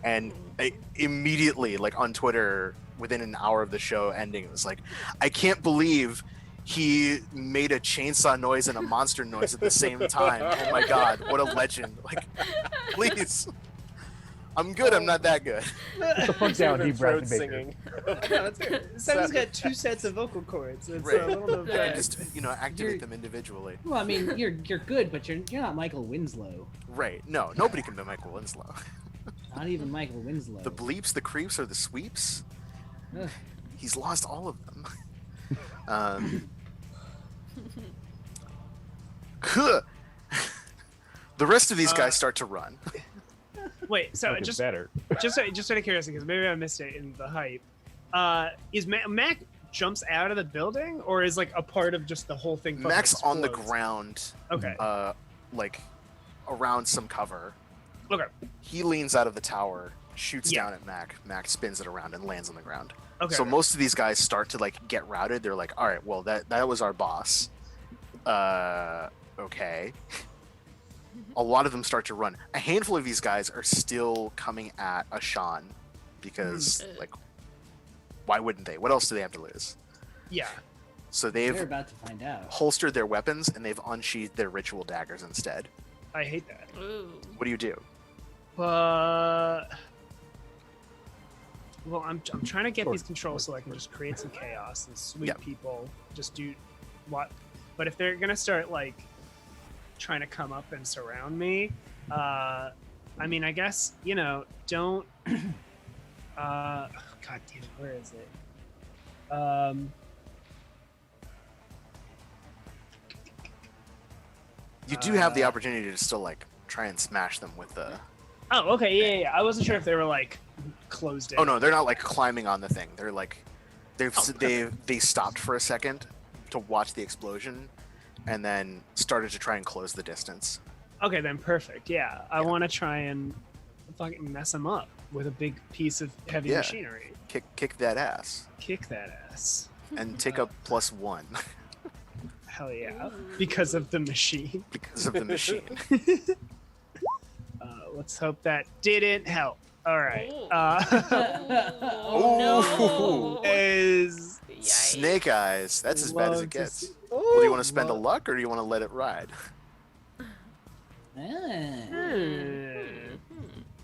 And I immediately, like on Twitter, within an hour of the show ending, it was like, I can't believe he made a chainsaw noise and a monster noise at the same time. Oh my god, what a legend. Like, please. I'm good, I'm not that good. Get the fuck down, deep breath, Throat and Baker. singing. Someone's got 2 sets of vocal cords. It's Right. a little bit bad. Just, you know, activate them individually. Well, I mean, you're good, but you're not Michael Winslow. Right. No, nobody can be Michael Winslow. Not even Michael Winslow. The bleeps, the creeps, or the sweeps? Ugh. He's lost all of them. The rest of these guys start to run. Wait, so Fucking just better. just out of curiosity, because maybe I missed it in the hype. Is Mac jumps out of the building, or is like a part of just the whole thing? fucking Max on the explodes? ground, Okay. like around some cover. Okay. He leans out of the tower, shoots Yeah. down at Mac. Mac spins it around and lands on the ground. Okay. So most of these guys start to like get routed. They're like, all right, well that was our boss. Okay. A lot of them start to run. A handful of these guys are still coming at Ashan because like why wouldn't they? What else do they have to lose? Yeah. So They're they've about to find out. holstered their weapons and they've unsheathed their ritual daggers instead. I hate that. Ooh. What do you do? Well, I'm trying to get Sure. these controls so I can just create some chaos and sweep Yep. people. Just do what? But if they're gonna start like trying to come up and surround me, I mean, I guess don't. God damn it, where is it? You do have the opportunity to still like try and smash them with the. Oh, okay, yeah. I wasn't sure if they were like closed in. Oh no, they're not like climbing on the thing. They're like, Oh, they stopped for a second to watch the explosion, and then started to try and close the distance. Okay, then perfect. Yeah, I want to try and fucking mess them up with a big piece of heavy Yeah. machinery. Kick that ass, Kick that ass. and take a +1 Hell yeah, because of the machine. because of the machine. Let's hope that didn't help. All right. Oh, no. Is Yikes. Snake eyes. That's as bad as Love it to gets. see- Well, do you want to spend a luck or do you want to let it ride?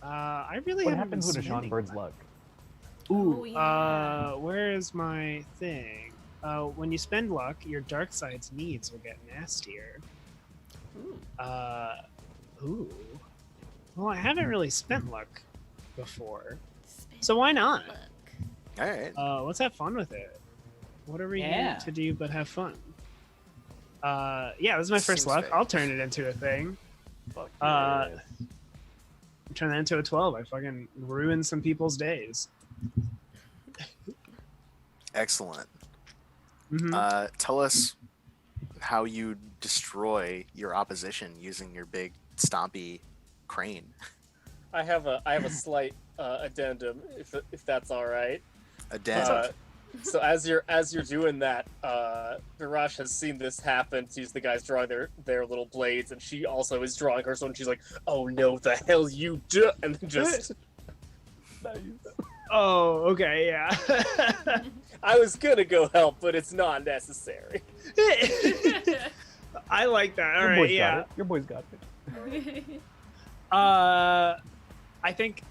Ah. I really What haven't been happens when Ashan spending burns much. luck? Ooh, Oh, yeah. where is my thing? When you spend luck, your dark side's needs will get nastier. Ooh. Ooh. Well, I haven't really spent luck before, Spend so why not? luck. All right. Let's have fun with it. What are we here Yeah. to do but have fun? Yeah, this is my first Seems luck. fair. I'll turn it into a thing. Fuck Uh, yes. Turn that into a 12. I fucking ruined some people's days. Excellent. Mhm. Tell us how you destroy your opposition using your big stompy crane. I have a slight addendum, if that's all right. Addendum. So as you're doing that, Virash has seen this happen. Sees the guys drawing their little blades, and she also is drawing hers. And she's like, "Oh no, the hell you do!" And then just, Oh, okay, yeah. I was gonna go help, but it's not necessary. I like that. All Your right, boy's yeah. got it. Your boy's got it. I think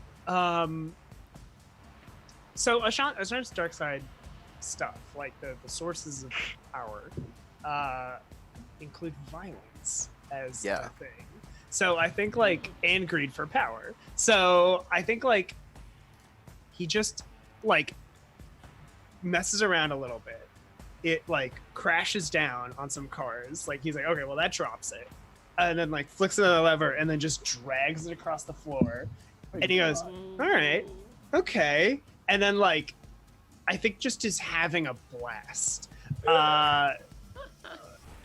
so Ashan's dark side stuff, like the sources of power, include violence as Yeah. a thing. So I think like and greed for power. So I think like he just like messes around a little bit. It like crashes down on some cars. Like he's like, okay, well that drops it. And then like flicks another lever and then just drags it across the floor. And he goes, all right, okay. And then like, I think just is having a blast.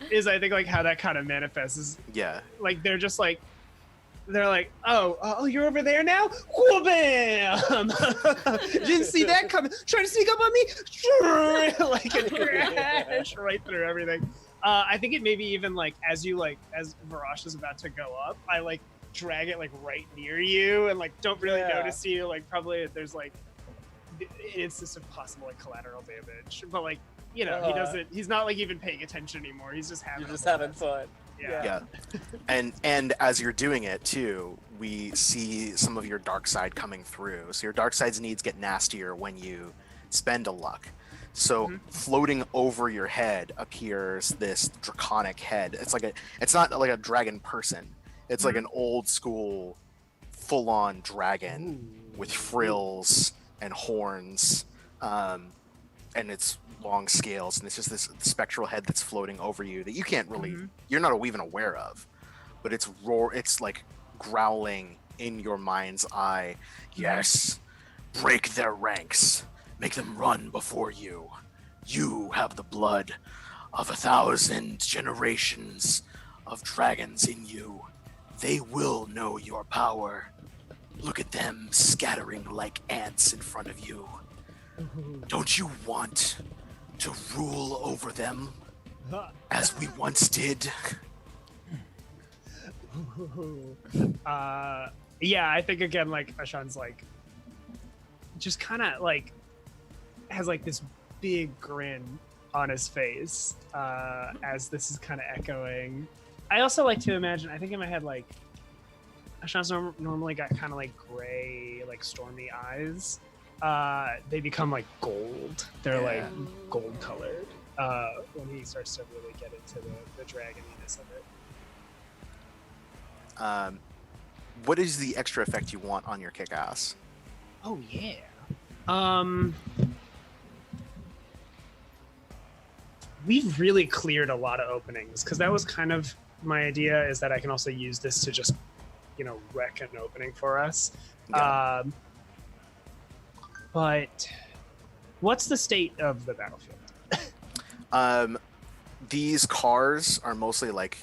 Is I think like how that kind of manifests is Yeah. like they're just like oh you're over there now. Whoa, bam! Didn't see that coming. Trying to sneak up on me. Like a crash right through everything. I think it maybe even like as Virash is about to go up, I like drag it like right near you and like don't really Yeah. notice you. Like probably there's like an instance of possible like collateral damage, but like he doesn't. He's not like even paying attention anymore. He's just having. You're just a having blast. fun. Yeah. Yeah. And as you're doing it too, we see some of your dark side coming through. So your dark side's needs get nastier when you spend a luck. So floating over your head appears this draconic head. It's not like a dragon person. It's like an old school full-on dragon with frills and horns. And it's long scales, and it's just this spectral head that's floating over you that you can't really you're not even aware of, but it's like growling in your mind's eye. Yes, break their ranks, make them run before you. You have the blood of 1,000 generations of dragons in you. They will know your power. Look at them scattering like ants in front of you. Don't you want to rule over them as we once did? Yeah, I think again like Ashan's like just kind of like has like this big grin on his face as this is kind of echoing. I also like to imagine, I think in my head, like Ashan's normally got kind of like gray, like stormy eyes. They become like gold. They're like gold colored when he starts to really get into the dragoniness of it. What is the extra effect you want on your kick-ass? Oh yeah. We've really cleared a lot of openings because that was kind of my idea, is that I can also use this to just, wreck an opening for us. Yeah. But what's the state of the battlefield? These cars are mostly like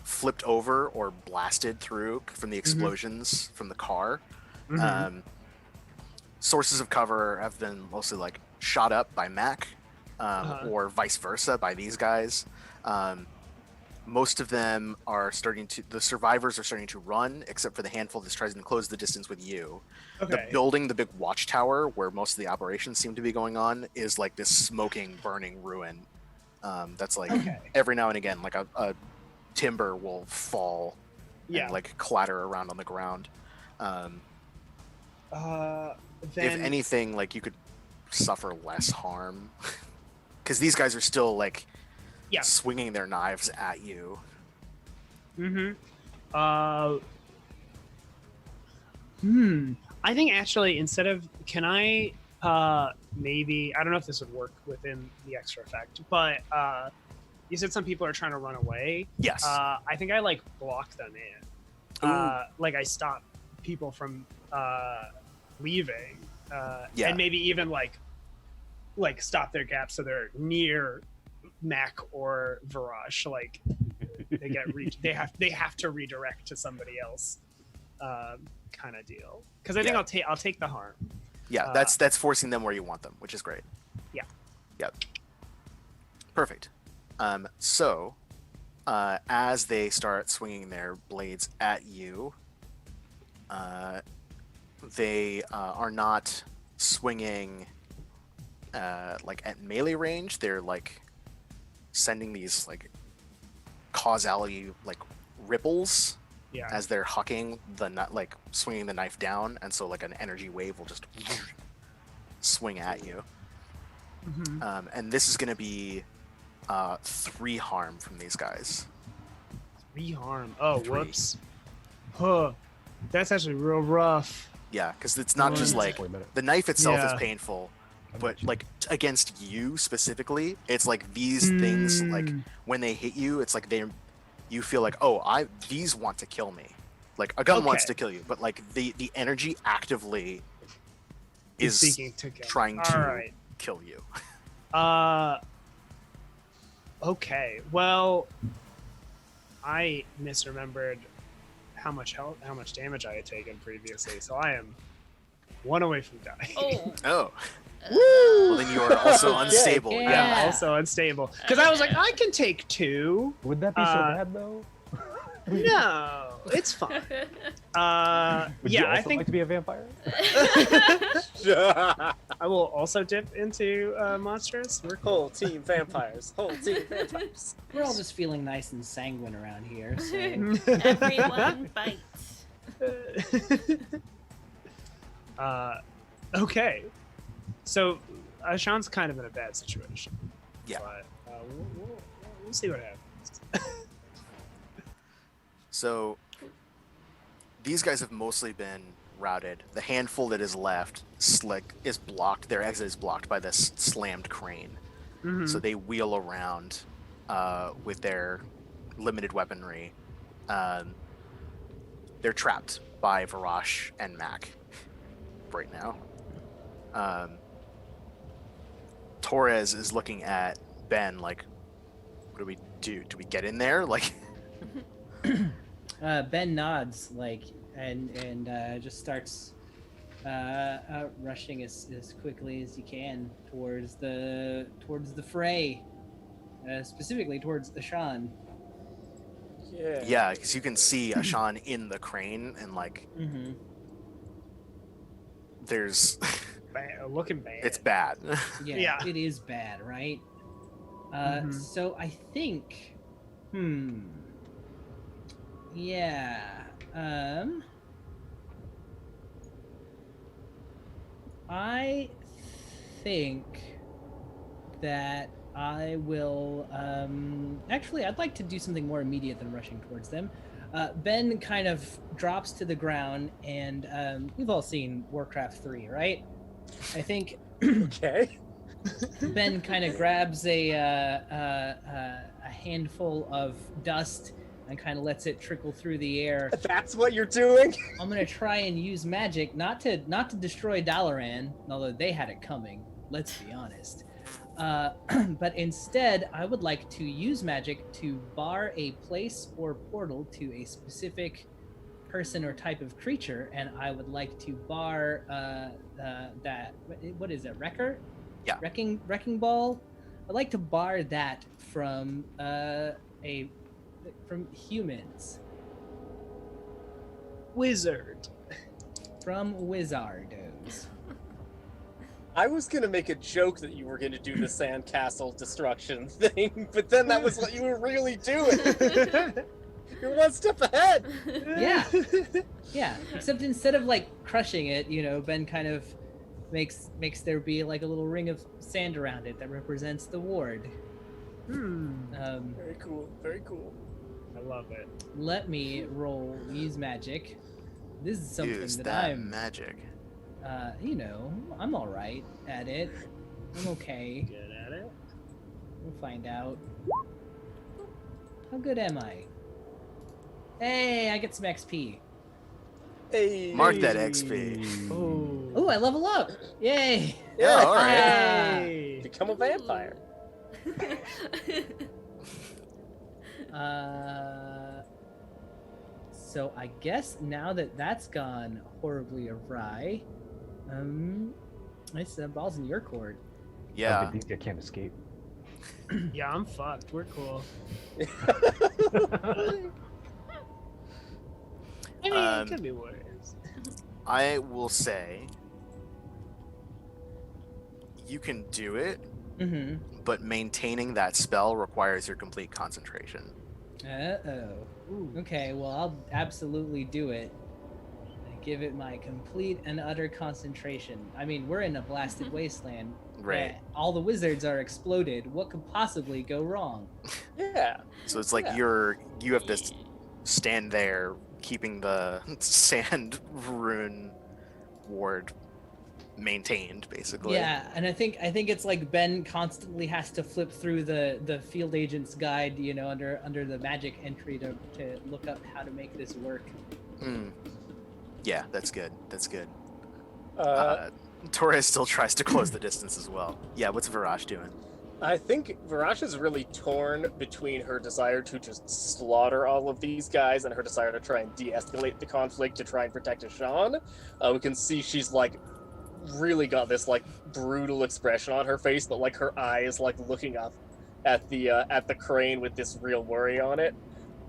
flipped over or blasted through from the explosions from the car. Sources of cover have been mostly like shot up by Mac, or vice versa by these guys. Most of them are the survivors are starting to run, except for the handful that's trying to close the distance with you. Okay. The building, the big watchtower where most of the operations seem to be going on, is like this smoking, burning ruin. That's like every now and again, like a timber will fall and like clatter around on the ground. Then If anything, like you could suffer less harm, because these guys are still like Yeah. swinging their knives at you. I think actually instead of can I maybe I don't know if this would work within the extra effect, but you said some people are trying to run away. Yes. I think I like block them in. Like I stop people from leaving. Yeah. And maybe even like stop their gap so they're near Mac or Varash. Like they get they have to redirect to somebody else, kind of deal. Because I think I'll take the harm. Yeah, that's forcing them where you want them, which is great. Yeah. Yep. Perfect. So, as they start swinging their blades at you, they are not swinging like at melee range. They're like sending these like causality like ripples as they're hucking like swinging the knife down, and so like an energy wave will just swing at you. And this is going to be 3 harm from these guys. 3 harm. Oh, 3. Whoops. Huh. That's actually real rough. Yeah, because it's not just like the knife itself is painful, but like against you specifically, it's like these things like when they hit you, it's like you feel like, oh, these want to kill me. Like a gun wants to kill you, but like the energy actively is seeking to kill. Trying to kill you. Okay. Well, I misremembered how much damage I had taken previously, so I am 1 away from dying. Oh. Well, then you are also unstable. Yeah, also unstable. Because I was like, I can take 2. Would that be so bad though? No, it's fine. Would you also like to be a vampire? I will also dip into monstrous. We're whole team vampires. Whole team vampires. We're all just feeling nice and sanguine around here. So. Everyone bites. Okay. So Sean's kind of in a bad situation. Yeah. But we'll see what happens. So these guys have mostly been routed. The handful that is left is blocked. Their exit is blocked by this slammed crane. So they wheel around with their limited weaponry. They're trapped by Varash and Mac right now. Torres is looking at Ben like, what do we do? Do we get in there? Like Ben nods like and just starts rushing as quickly as he can towards the fray, specifically towards Ashan. Yeah, because you can see Ashan in the crane, and like there's looking bad. It's bad. Yeah, it is bad, right? So I think yeah. I think that I will actually I'd like to do something more immediate than rushing towards them. Ben kind of drops to the ground, and we've all seen Warcraft 3, right? I think Okay. Ben kind of grabs a handful of dust and kind of lets it trickle through the air. That's what you're doing? I'm gonna try and use magic, not to destroy Dalaran, although they had it coming. Let's be honest. But instead, I would like to use magic to bar a place or portal to a specific person or type of creature, and I would like to bar that. What is it? Wrecker? Yeah. Wrecking ball. I'd like to bar that from from humans. Wizard. From wizardos. I was gonna make a joke that you were gonna do the sandcastle destruction thing, but then that was what you were really doing. You're one step ahead. Yeah. Yeah. Except instead of like crushing it, Ben kind of makes there be like a little ring of sand around it that represents the ward. Very cool. Very cool. I love it. Let me use magic. This is something Use that that I'm magic. I'm all right at it. I'm okay. Good at it. We'll find out. How good am I? Hey, I get some XP. Hey. Mark that XP. Oh, I level up! Yay! Yeah, all right. Hey. Become a vampire. So I guess now that that's gone horribly awry, it's balls in your court. Yeah. These guys can't escape. Yeah, I'm fucked. We're cool. I mean, it could be worse. I will say you can do it, Mm-hmm. but maintaining that spell requires your complete concentration. Uh-oh. Okay, well, I'll absolutely do it. I give it my complete and utter concentration. I mean, we're in a blasted wasteland. Right. All the wizards are exploded. What could possibly go wrong? Yeah. So it's like Yeah. you have to stand there keeping the sand rune ward maintained, basically. Yeah, and I think it's like Ben constantly has to flip through the field agent's guide, under the magic entry to look up how to make this work. Yeah, that's good. That's good. Torres still tries to close the distance as well. Yeah, what's Varash doing? I think Varash is really torn between her desire to just slaughter all of these guys and her desire to try and de-escalate the conflict to try and protect Ashan. We can see she's like really got this like brutal expression on her face, but like her eye is like looking up at the crane with this real worry on it.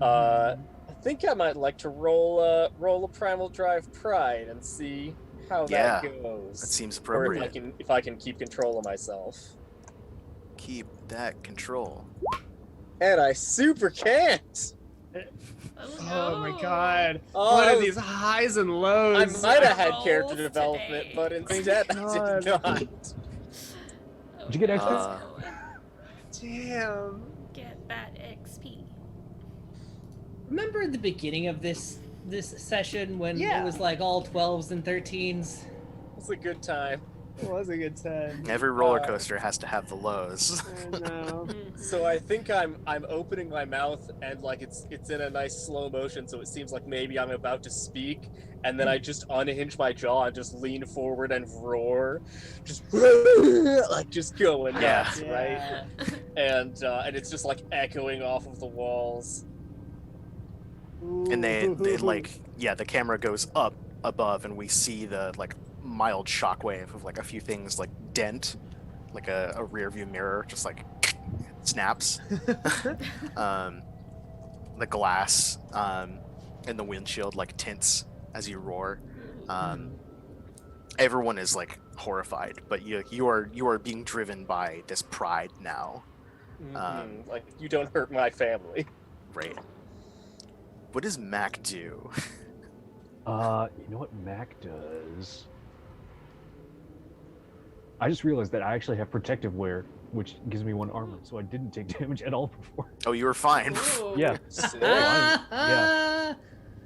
I think I might like to roll a primal drive pride and see how that goes. That seems Or appropriate. if I can keep control of myself. Keep that control. And I super can't. Oh my god. Oh, What I are was- these highs and I lows? might have had Rolls character today. development, but instead I God. did not. Did you get XP? Damn. Get that XP. Remember the beginning of this session when Yeah. it was like all 12s and 13s? It's a good time. It was a good time. Every roller coaster has to have the lows. I know. So I think I'm opening my mouth and like it's in a nice slow motion, so it seems like maybe I'm about to speak, and then I just unhinge my jaw and just lean forward and roar, just like just going nuts, right? And it's just like echoing off of the walls. And they like, yeah, the camera goes up above and we see the like mild shockwave of like a few things like dent, like a rear view mirror just like snaps. The glass and the windshield like tints as you roar. Everyone is like horrified, but you are being driven by this pride now. Like you don't hurt my family. Right. What does Mac do? You know what Mac does? I just realized that I actually have protective wear, which gives me 1 armor, so I didn't take damage at all before. Oh, you were fine. Ooh. Yeah. Sick. Yeah.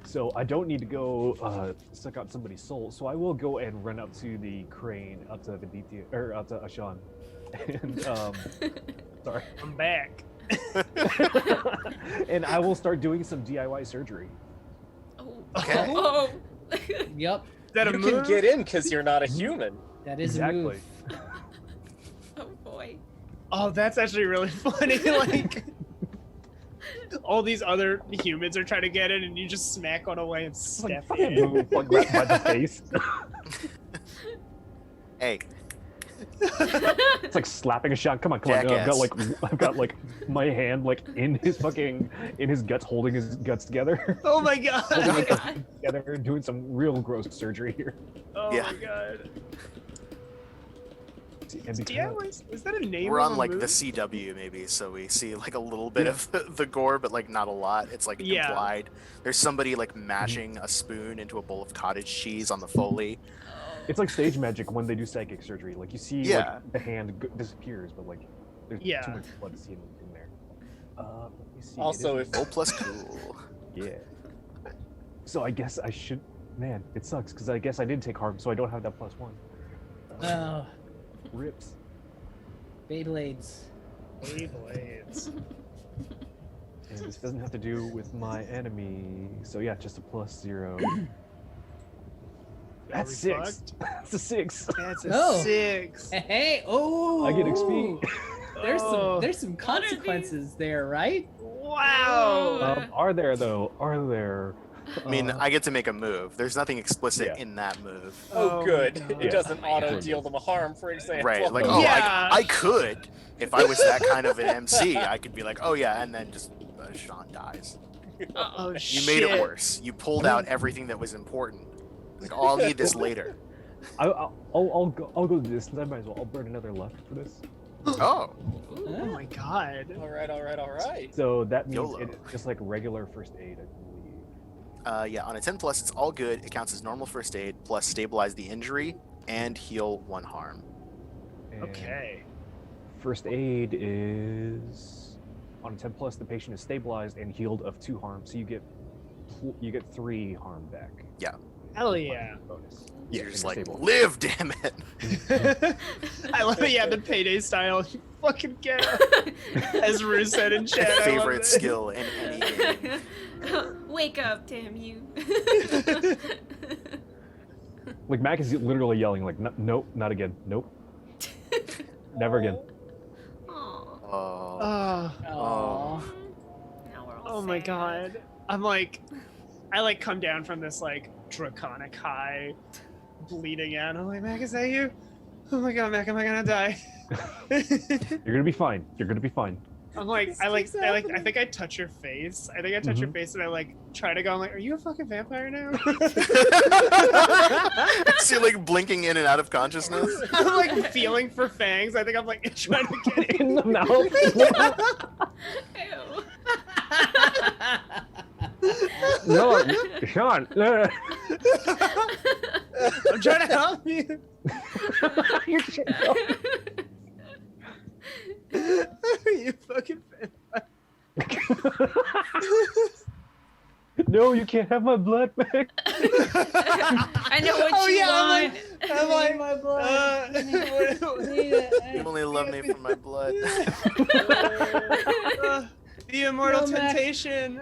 So I don't need to go suck out somebody's soul. So I will go and run up to the crane, up to Viditya, or up to Ashan, and sorry, I'm back. and I will start doing some DIY surgery. Oh. Okay. Oh. Yep, Is that a You move? can get in because you're not a human. that is a Exactly. move. Oh boy. Oh, that's actually really funny. Like, all these other humans are trying to get in, and you just smack one away and step Fucking in. move, like right by the face. Hey, It's like slapping a shot. Come on. Jackass. I've got like my hand like in his guts, holding his guts together, Oh my god. Oh my god. together, doing some real gross surgery here. Oh Yeah. my god. See, and Yeah, because is that a name? We're of on a like the movie? CW maybe, so we see like a little bit Yeah. of the gore, but like not a lot. It's like Yeah. implied. There's somebody like mashing a spoon into a bowl of cottage cheese on the Foley. it's like stage magic when they do psychic surgery. Like you see, Yeah. like the hand disappears, but like there's Yeah. too much blood to see in there. Let me see. Also, it is if- Roll plus cool. yeah. So I guess I should. Man, it sucks because I guess I did take harm, so I don't have that +1. Oh, Rips. Beyblades. Beyblades. And this doesn't have to do with my enemy. So yeah, just a +0. That's we 6. fucked? That's a 6. That's a Oh. 6. Hey, oh! I get XP. There's some consequences there, right? Wow. Are there though? Are there? I mean, I get to make a move. There's nothing explicit Yeah. in that move. Oh, Oh good. my God. It doesn't Yeah. auto deal them a harm, for example. Right, like, Oh, Yeah. I could. If I was that kind of an MC, I could be like, oh yeah, and then just Sean dies. Oh, You shit. made it worse. You pulled out everything that was important. Like, oh, I'll need this later. I'll go the distance. I might as well. I'll burn another luck for this. Oh, Oh my god. All right. So that means YOLO. it's just like regular first aid, I believe. yeah, on a 10 plus, it's all good. It counts as normal first aid, plus stabilize the injury and heal 1 harm. And Okay. First aid is on a 10 plus. The patient is stabilized and healed of 2 harm, so you get 3 harm back. Hell yeah. Bonus. You're just and like, stable. live, damn it. I love it. Yeah, the payday style. You fucking get as Rue said in My chat. I love favorite it. skill in any game. Wake up, damn you. Like Mac is literally yelling, like, nope, not again, nope, never again. Aw. Oh, Oh, Aww. Now we're all oh my sad. god. I like come down from this like draconic high, bleeding out. I'm like, Mac, is that you? Oh my god, Mac, am I gonna die? You're gonna be fine. You're gonna be fine. I'm like, This I keeps think I touch your face. I think I touch your face and I like try to go. I'm like, are you a fucking vampire now? so you're like blinking in and out of consciousness. I'm like feeling for fangs. I think I'm like trying to get it. In the mouth. Ew. No, Sean. I'm trying to help you. You fucking vampire. No, you can't have my blood back. I know what Oh, you yeah, I'm want. like- I'm like, my blood. uh, You only love me for my blood. The immortal No, Mac. temptation.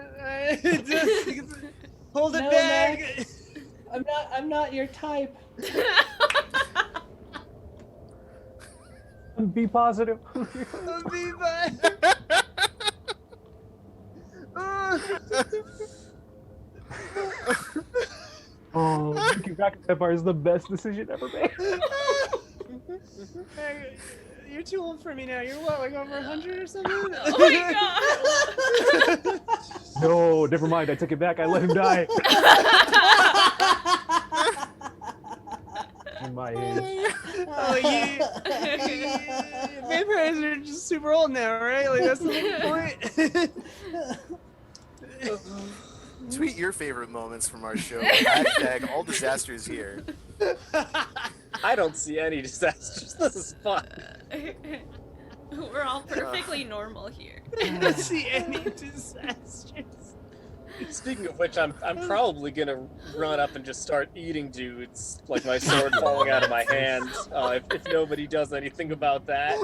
Hold it No, back. I'm not your type. Be positive. I'll be back. Oh, looking back at Vampire is the best decision ever made. Hey, you're too old for me now. You're what, like over 100 or something? Oh my god. No, never mind. I took it back. I let him die. In my age. Oh, vampires are just super old now, right? Like that's the point. Tweet your favorite moments from our show. Hashtag all disasters here. I don't see any disasters. This is fun. We're all perfectly normal here. I don't see any disasters. Speaking of which, I'm probably gonna run up and just start eating dudes, like my sword falling out of my hand. If nobody does anything about that.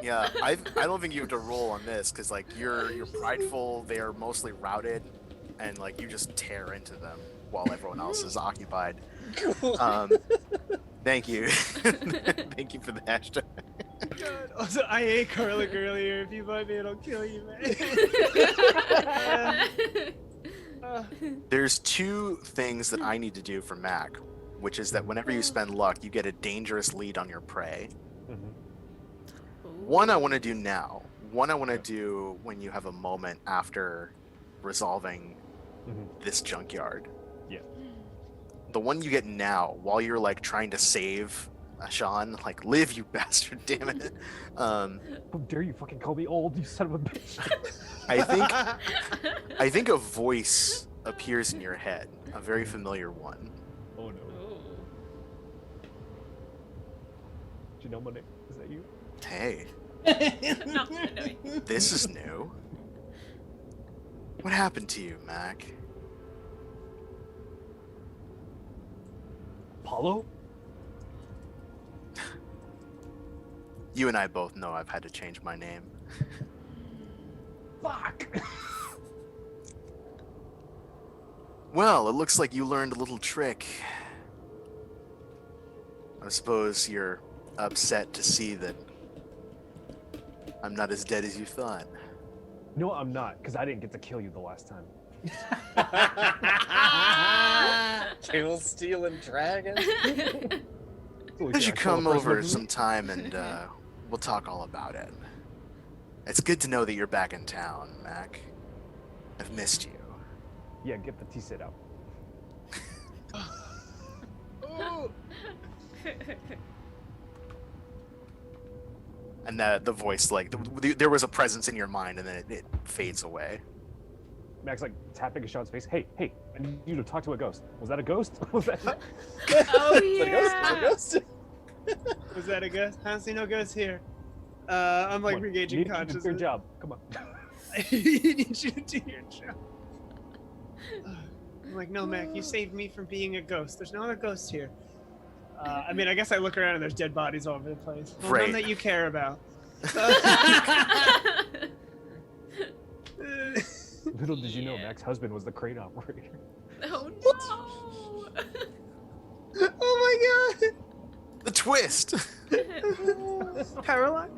Yeah, I don't think you have to roll on this because like you're prideful. They are mostly routed, and like you just tear into them while everyone else is occupied. Thank you, thank you for the hashtag. God. Also, I ate garlic earlier. If you bite me, it'll kill you, man. There's 2 things that I need to do for Mac, which is that whenever you spend luck, you get a dangerous lead on your prey. One I want to do now. One I want to do when you have a moment after resolving this junkyard. Yeah. The one you get now, while you're like trying to save Sean. Like, live, you bastard! Damn it. How dare you fucking call me old, you son of a bitch! I think a voice appears in your head, a very familiar one. Oh no. Ooh. Do you know my name? Is that you? Hey, No, no. this is new. What happened to you, Mac? Apollo? You and I both know I've had to change my name. Fuck! Well, it looks like you learned a little trick. I suppose you're upset to see that I'm not as dead as you thought. No, I'm not, because I didn't get to kill you the last time. Kill, steal, and dragon. So, Why don't you I kill come the person over with me? sometime and we'll talk all about it. It's good to know that you're back in town, Mac. I've missed you. Yeah, get the T-sit out. And the voice, like, there was a presence in your mind, and then it fades away. Max like tapping a Sean's face. Hey, I need you to talk to a ghost. Was that a ghost? Was that? Oh The ghost, the yeah. ghost. Was that a ghost? I don't see no ghosts here. I'm like Come on, regaging need you to do consciousness. your job. Come on. I need you to do your job. I'm like, no, Mac, you saved me from being a ghost. There's no other ghosts here. I mean, I guess I look around and there's dead bodies all over the place. Well, Right. none that you care about. Little did you know, Yeah. Max's husband was the crane operator. Oh no. Oh my The twist! god! Caroline?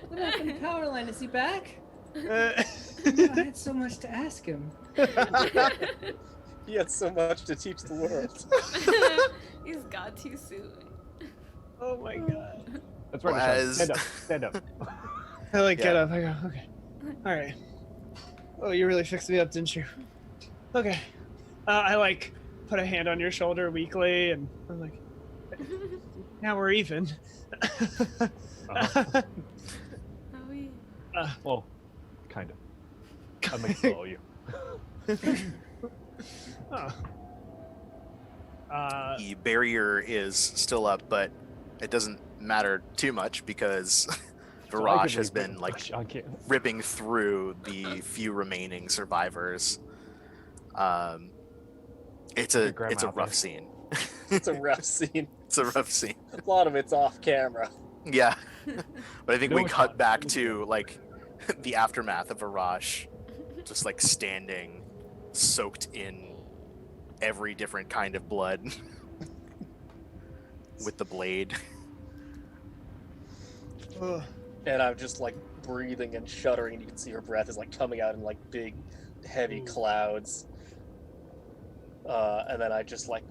What happened to Powerline? Is he back? Uh, I had so much to ask him. He had so much to teach the world. He's got too soon. oh my god. That's right, Well, Sean. as- Stand up. I like get Yeah. up. I go, okay. Alright. Oh, you really fixed me up, didn't you? Okay. I like put a hand on your shoulder weakly and I'm like, now we're even. Uh-huh. Oh yeah. Well, kind of. I might follow you. Oh. The barrier is still up, but it doesn't matter too much because So I Varash can has leave, been but like Sean can't. ripping through the few remaining survivors. It's Your a grandma out rough there. scene. It's a rough scene. It's a rough scene. A lot of it's off camera. Yeah, but I think No, we it's cut not. back to like the aftermath of Varash, just like standing, soaked in every different kind of blood, with the blade. Ugh. And I'm just like breathing and shuddering, and you can see her breath is like coming out in like big, heavy Ooh. clouds. And then I just like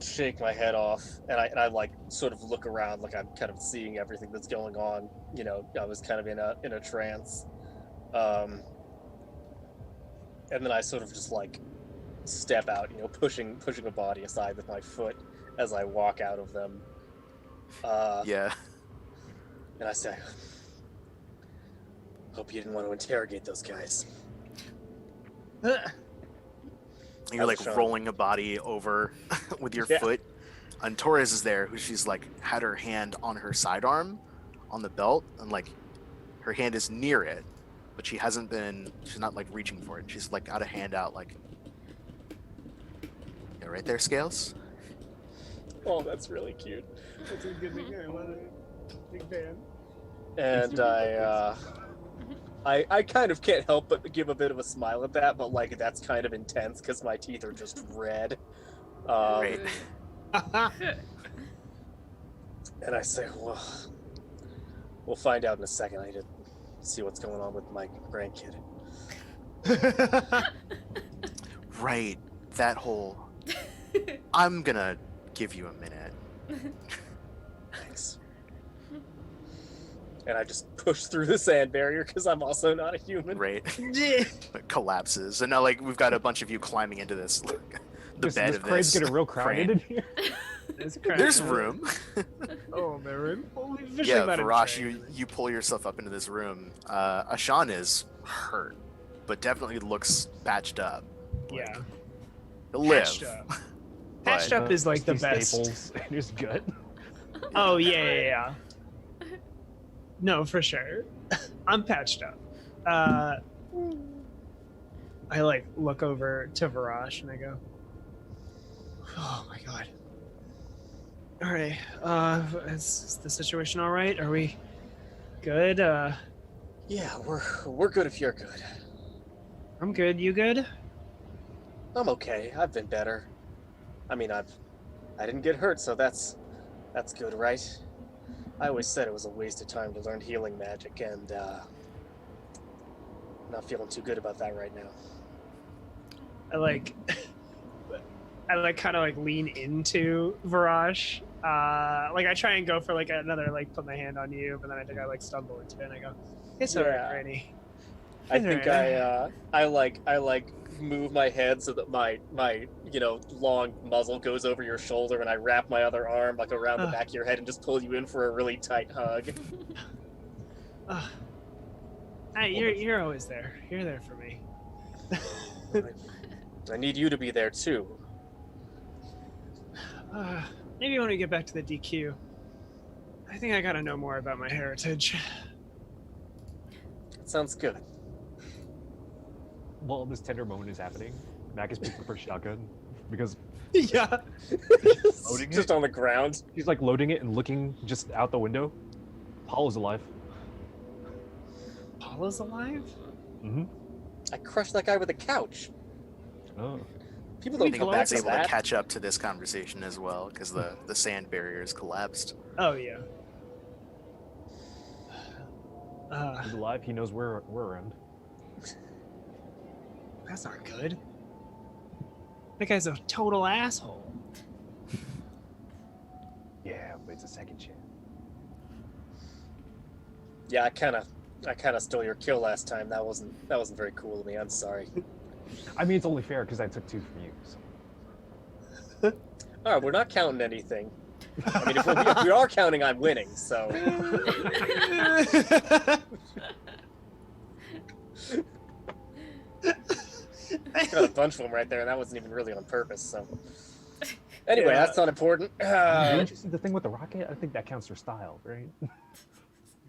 shake my head off, and I like sort of look around, like I'm kind of seeing everything that's going on. You know, I was kind of in a trance. And then I sort of just like step out, you know, pushing a body aside with my foot as I walk out of them. Yeah, And I say, hope you didn't want to interrogate those guys. you're like Sean. rolling a body over with your Yeah. foot. And Torres is there, who she's like had her hand on her sidearm, on the belt, and like her hand is near it, but she's not like reaching for it. She's like got a hand out, like, yeah, right there, Scales. Oh, that's really cute. That's a good thing. I love it. Big fan. And I kind of can't help but give a bit of a smile at that, but like that's kind of intense because my teeth are just red. Right. And I say, well, we'll find out in a second. I need to see what's going on with my grandkid. Right, that whole. I'm gonna give you a minute. Thanks. And I just push through the sand barrier because I'm also not a human. Right, Yeah. it collapses, and now like we've got a bunch of you climbing into this this bed of crane's this getting real crowded in crane. here. There's room. Oh, my room. Well, we've officially Yeah, about a Varash, train. you pull yourself up into this room. Ashan is hurt, but definitely looks patched up. Like, Yeah. he'll live. Patched up. but- Patched up is like the Rusty best. Staples in his gut. Oh yeah. No, for sure. I'm patched up. I like look over to Varash and I go, "Oh my god. All right. Is the situation all right? Are we good? Yeah, we're good if you're good. I'm good. You good? I'm okay. I've been better. I mean, I didn't get hurt, so that's good, right? I always said it was a waste of time to learn healing magic, and not feeling too good about that right now. I like kind of like lean into Varash. Like I try and go for like another like put my hand on you, but then I think I like stumble into it and I go, "It's alright, Yeah. Granny." I It's think alright. I like move my head so that my long muzzle goes over your shoulder, and I wrap my other arm like around the back of your head and just pull you in for a really tight hug. Hey, you're always there. You're there for me. I need you to be there too. Maybe when we get back to the DQ. I think I gotta know more about my heritage. That sounds good. While this tender moment is happening, Mac is picking up her shotgun because Yeah. Loading Just it? on the ground. she's like loading it and looking just out the window. Paul is alive. Paula's alive? Mm-hmm. I crushed that guy with a couch. Oh. People I don't think think Mac's that's able to that. catch up to this conversation as well because the sand barrier is collapsed. Oh yeah. He's alive. He knows we're around. That's not good. That guy's a total asshole. Yeah, but it's a second chance. Yeah, I kind of stole your kill last time. That wasn't very cool of me. I'm sorry. I mean, it's only fair because I took 2 from you. So. All right, we're not counting anything. I mean, if we are counting, I'm winning. So got a bunch of them right there, and that wasn't even really on purpose. So anyway, Yeah. that's not important. Didn't you see the thing with the rocket? I think that counts for style, right?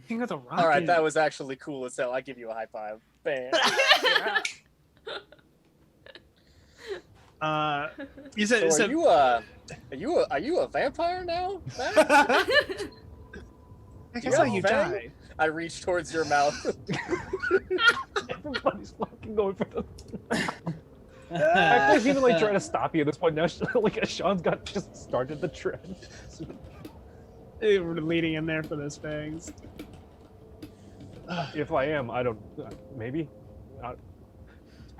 King of the Rock. All right, that was actually cool as hell. I give you a high five. Bam. You said So so. are you a vampire now? Matt? I guess you how got you fang? die. I reach towards your mouth. Everybody's fucking going for the. Actually, even like trying to stop you at this point now. Like Sean's got just started the trend. We're leading in there for those fangs. If I am, I don't. Maybe.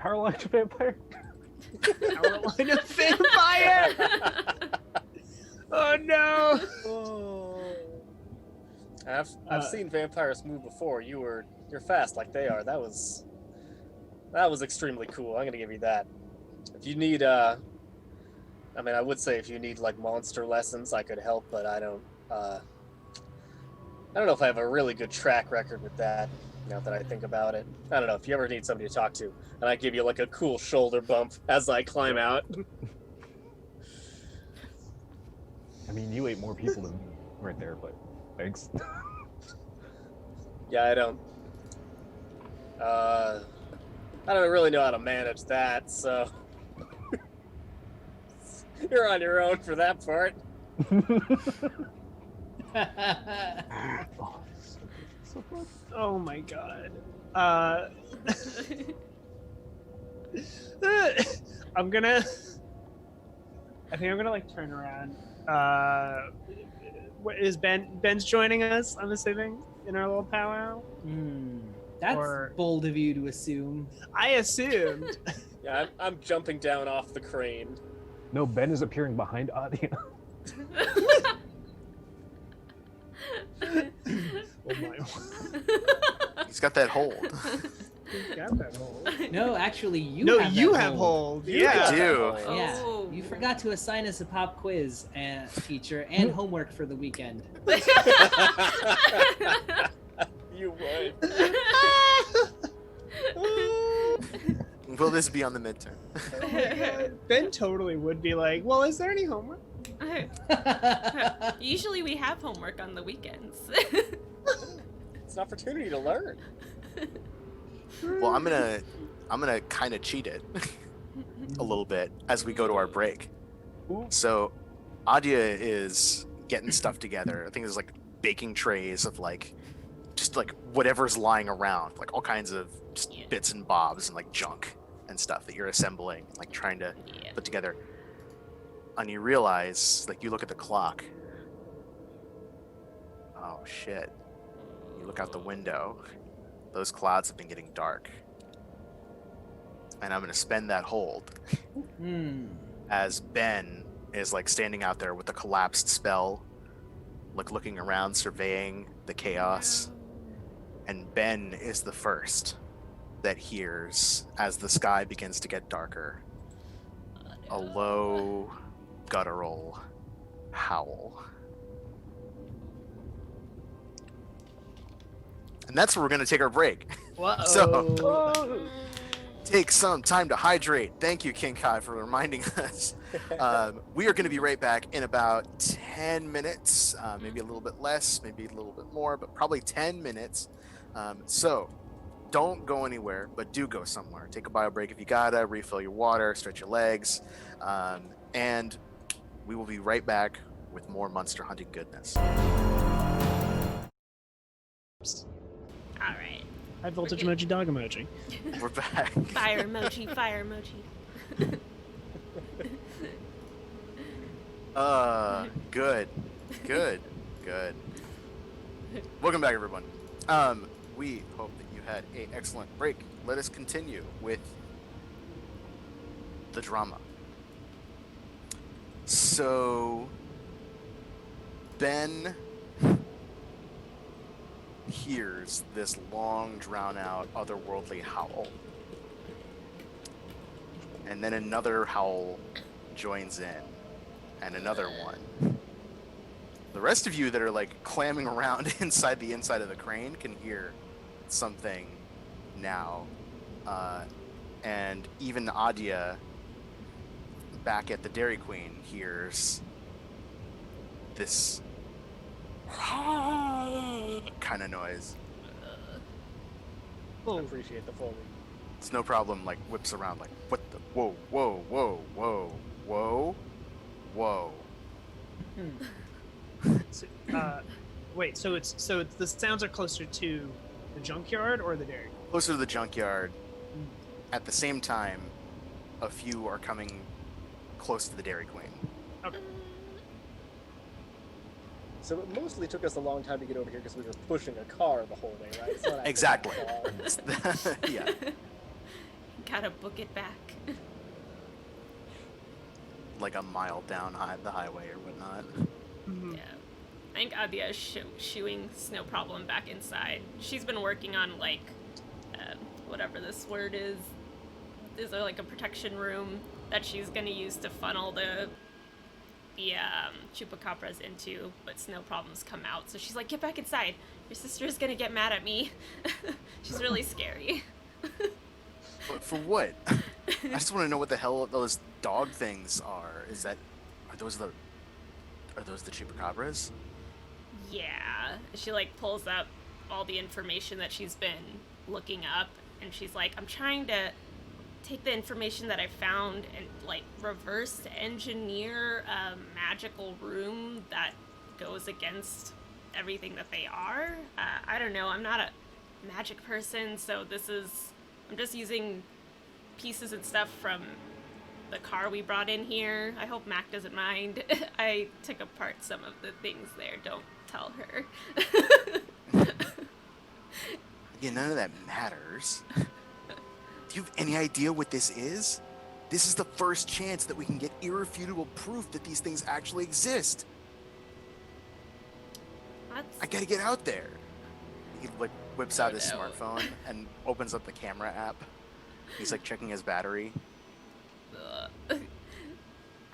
Powerline vampire. Caroline a vampire! Oh no! I've seen vampires move before. You're fast like they are. That was extremely cool. I'm gonna give you that. If you need I mean, I would say if you need like monster lessons, I could help, but I don't know if I have a really good track record with that. Now that I think about it, I don't know. If you ever need somebody to talk to, and I give you like a cool shoulder bump as I climb out. I mean, you ate more people than me right there, but thanks. Yeah, I don't really know how to manage that, so you're on your own for that part. Oh, so fun. Oh my god. I'm gonna. I think I'm gonna like turn around. What is Ben's joining us? I'm assuming in our little powwow. That's Or- bold of you to assume. I assumed. Yeah, I'm jumping down off the crane. No, Ben is appearing behind Adia. Oh my. He's got that hold. Who's got that hold? No, actually, you No, have you that have hold. You Yeah. got I that do. hold. Yeah, Oh. you forgot to assign us a pop quiz, teacher, and homework for the weekend. You would. Will this be on the midterm? Oh my God. Ben totally would be like, well, is there any homework? Usually we have homework on the weekends. It's an opportunity to learn. Well, I'm gonna kind of cheat it a little bit as we go to our break. So, Adia is getting stuff together. I think there's like baking trays of like just like whatever's lying around, like all kinds of just Yeah. bits and bobs and like junk and stuff that you're assembling, like trying to Yeah. put together. And you realize, like, you look at the clock. Oh shit! You look out the window. Those clouds have been getting dark. And I'm gonna spend that hold as Ben is like standing out there with the collapsed spell, like looking around, surveying the chaos. And Ben is the first that hears, as the sky begins to get darker, a low, guttural howl. And that's where we're gonna take our break. So take some time to hydrate. Thank you, King Kai, for reminding us. We are going to be right back in about 10 minutes, maybe a little bit less, maybe a little bit more, but probably 10 minutes. So don't go anywhere, but do go somewhere. Take a bio break if you gotta, refill your water, stretch your legs, and we will be right back with more monster hunting goodness. All right. High voltage emoji, dog emoji. We're back. Fire emoji, fire emoji. Good. Welcome back, everyone. We hope that you had an excellent break. Let us continue with the drama. So, Ben hears this long, drawn-out, otherworldly howl. And then another howl joins in, and another one. The rest of you that are like clamming around inside of the crane can hear something now. And even Adia back at the Dairy Queen hears this kind of noise. I appreciate the foaming. It's no problem, like whips around like, what the, whoa, whoa, whoa, whoa, whoa, whoa. So, wait, so it's the sounds are closer to the junkyard or the dairy? Closer to the junkyard. At the same time, a few are coming close to the Dairy Queen. Okay. So it mostly took us a long time to get over here because we were pushing a car the whole way, right? It's not actually Exactly. a car. Yeah. Gotta book it back. Like a mile down the highway or whatnot. Mhm. Yeah. I think Adia is shooing Snow Problem back inside. She's been working on, like, whatever this word is. Is there, like, a protection room that she's gonna use to funnel the chupacabras into, but Snow Problem's come out. So she's like, get back inside. Your sister's gonna get mad at me. She's really scary. But for what? I just want to know what the hell those dog things are. Are those the chupacabras? Yeah. She, like, pulls up all the information that she's been looking up, and she's like, I'm trying to take the information that I found and, like, reverse engineer a magical room that goes against everything that they are. I don't know. I'm not a magic person, so I'm just using pieces and stuff from the car we brought in here. I hope Mac doesn't mind. I took apart some of the things there. Don't tell her. Yeah, none of that matters. Do you have any idea what this is? This is the first chance that we can get irrefutable proof that these things actually exist. I gotta get out there. He like whips Oh, out his no. smartphone and opens up the camera app. He's like checking his battery.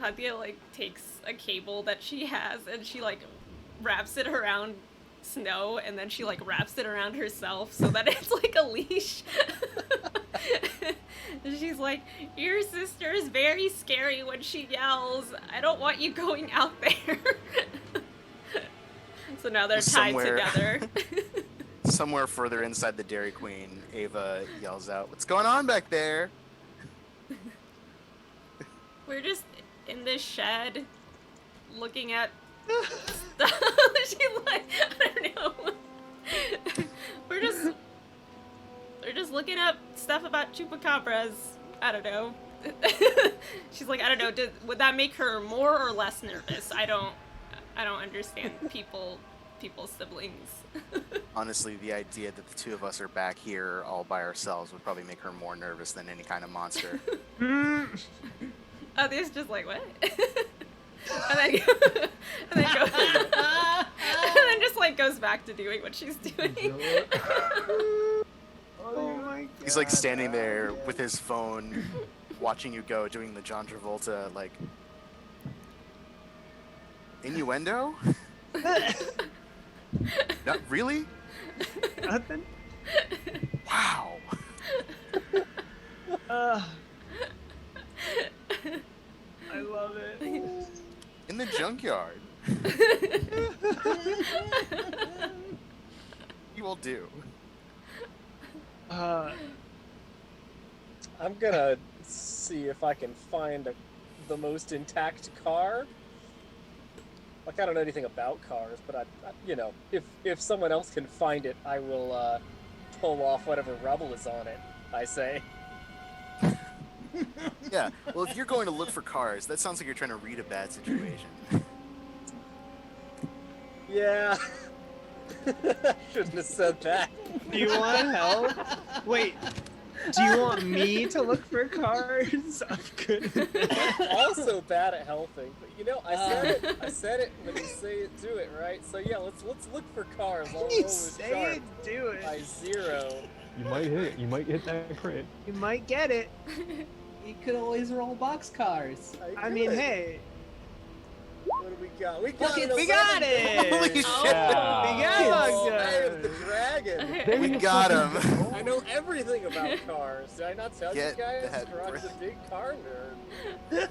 Hadia like takes a cable that she has and she like wraps it around Snow and then she like wraps it around herself so that it's like a leash. And she's like, your sister is very scary when she yells. I don't want you going out there. So now they're tied together. Somewhere further inside the Dairy Queen, Ava yells out, "What's going on back there?" We're just in this shed looking at stuff. She's like, I don't know. We're just looking up stuff about chupacabras. I don't know. She's like, I don't know. Would that make her more or less nervous? I don't understand people's siblings. Honestly, the idea that the two of us are back here all by ourselves would probably make her more nervous than any kind of monster. Oh, there's just like, what? and then just like goes back to doing what she's doing. Oh my god. He's like standing there with his phone, watching you go, doing the John Travolta, like, innuendo? Not really? Nothing? Wow. I love it. In the junkyard. You will do. I'm gonna see if I can find the most intact car. Like, I don't know anything about cars, but I you know, if someone else can find it, I will pull off whatever rubble is on it, I say. Yeah, well, if you're going to look for cars, that sounds like you're trying to read a bad situation. Yeah. Shouldn't have said that. Do you want help? Wait, do you want me to look for cars? I'm good. Also bad at helping, but you know, I said it when you say it, do it, right? So yeah, let's look for cars. I'll roll You with say sharp. it, do it. I 0. You might hit it. You might hit that crit. You might get it. You could always roll boxcars. I mean, could. hey, What do we got? We got it! we got it. Holy shit! Oh. We got Oh, I it. am the dragon. There We you got fucking him. go. I know everything about cars. Did I not tell Get you guys? that Garage is a breath. big car nerd.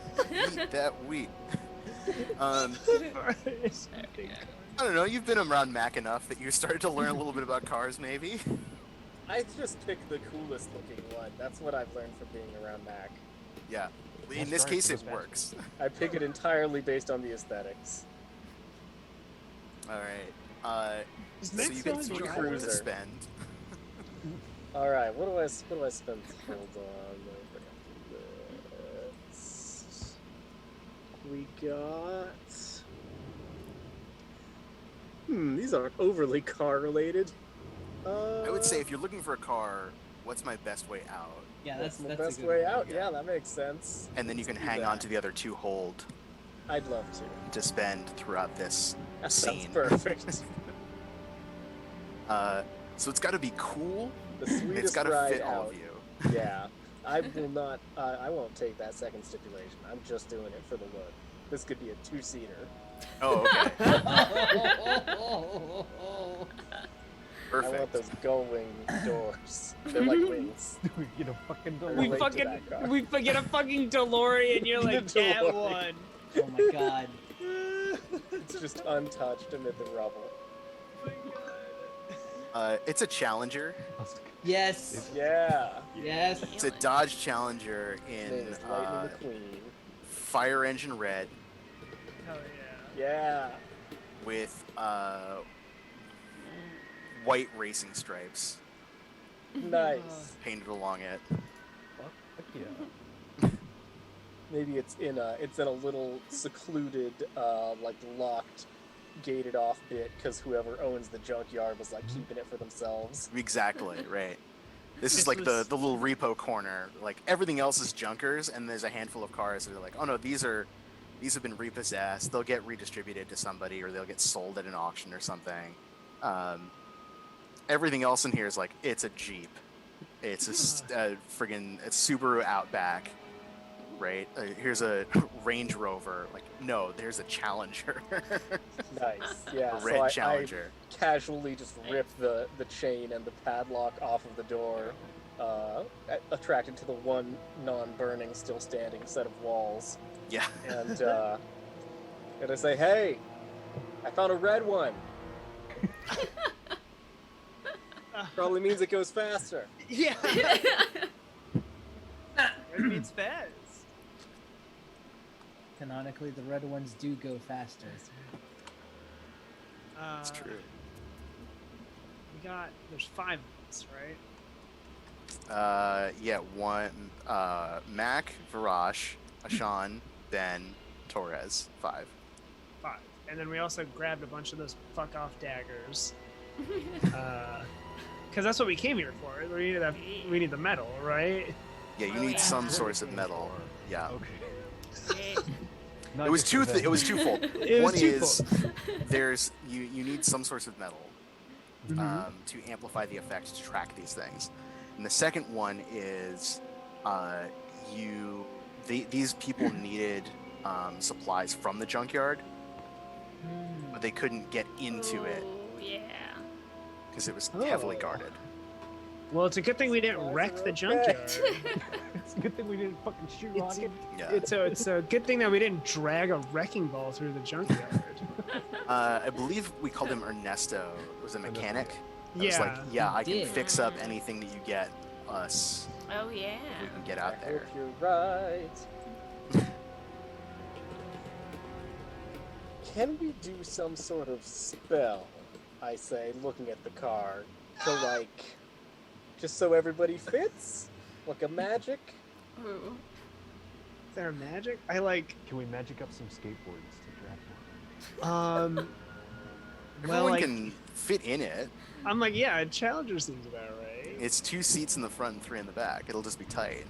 Eat that wheat. I don't know, you've been around Mac enough that you started to learn a little bit about cars, maybe? I just picked the coolest looking one. That's what I've learned from being around Mac. Yeah. In That's this right, case, it it was magic. works. I pick it entirely based on the aesthetics. Alright. Is So Max you still get a 3 driver? gold to Cruiser. spend. All right, what do I spend? Hold on. Let me bring up this. We got. These aren't overly car related. I would say if you're looking for a car, what's my best way out? Yeah, that's the a best good way one. out. Yeah, that makes sense. And then you can Let's do hang that. on to the other 2 hold I'd love to. to spend throughout this That sounds scene. perfect. So it's got to be cool. The And it's sweetest got to ride fit all out. of you. Yeah, I will not. I won't take that second stipulation. I'm just doing it for the look. This could be a 2-seater. Oh, okay. I want Perfect. those gull-wing doors. They're like wings. We get a fucking We We relate delay. to fucking that car. we get a fucking DeLorean. You're like, The get DeLorean. one. Oh my god. It's just untouched amid the rubble. It's a Challenger. Yes. Yeah. Yes. It's a Dodge Challenger Name in is Lightning McQueen. fire engine red Hell yeah. Yeah. with white racing stripes Nice. painted along it. Fuck yeah. Maybe it's in a little secluded, like locked, gated off bit because whoever owns the junkyard was like keeping it for themselves. Exactly, right. This This is like was- the little repo corner. Like everything else is junkers, and there's a handful of cars that are like, oh no, these have been repossessed. They'll get redistributed to somebody, or they'll get sold at an auction or something. Everything else in here is like, it's a Jeep. It's a friggin' Subaru Outback, right? Here's a Range Rover. Like, no, there's a Challenger. Nice. Yeah. A red I Challenger. casually just rip the chain and the padlock off of the door, attracted to the one non-burning, still standing set of walls. Yeah. And I say, "Hey, I found a red one. Probably means it goes faster." Yeah. Red means fast. Canonically, the red ones do go faster. That's true. There's 5 of us, right? Yeah, one, Mac, Varash, Ashan, Ben, Torres, 5. 5. And then we also grabbed a bunch of those fuck off daggers. Because that's what we came here for. We need the metal, right? Yeah, you Oh, need yeah. some source of metal. Yeah. Okay. It was twofold. It was One is twofold. you need some source of metal Mhm. to amplify the effect to track these things, and the second one is these people needed supplies from the junkyard, but they couldn't get into it Oh, yeah. because it was heavily Oh. guarded. Well, it's a good thing we didn't wreck the junkyard. It's a good thing we didn't fucking shoot rocket. Yeah. It's a good thing that we didn't drag a wrecking ball through the junkyard. I believe we called him Ernesto. It was a mechanic. That was like, Yeah. I can Did. fix up anything that you get us. Oh, yeah. We can get I out there. hope you're right. Can we do some sort of spell? I say, looking at the car, to like, just so everybody fits, like a magic. Ooh. Is there magic? I like. Can we magic up some skateboards to draft one? Everyone Well, like, can fit in it. I'm like, yeah, a Challenger seems about right. It's 2 seats in the front and 3 in the back. It'll just be tight.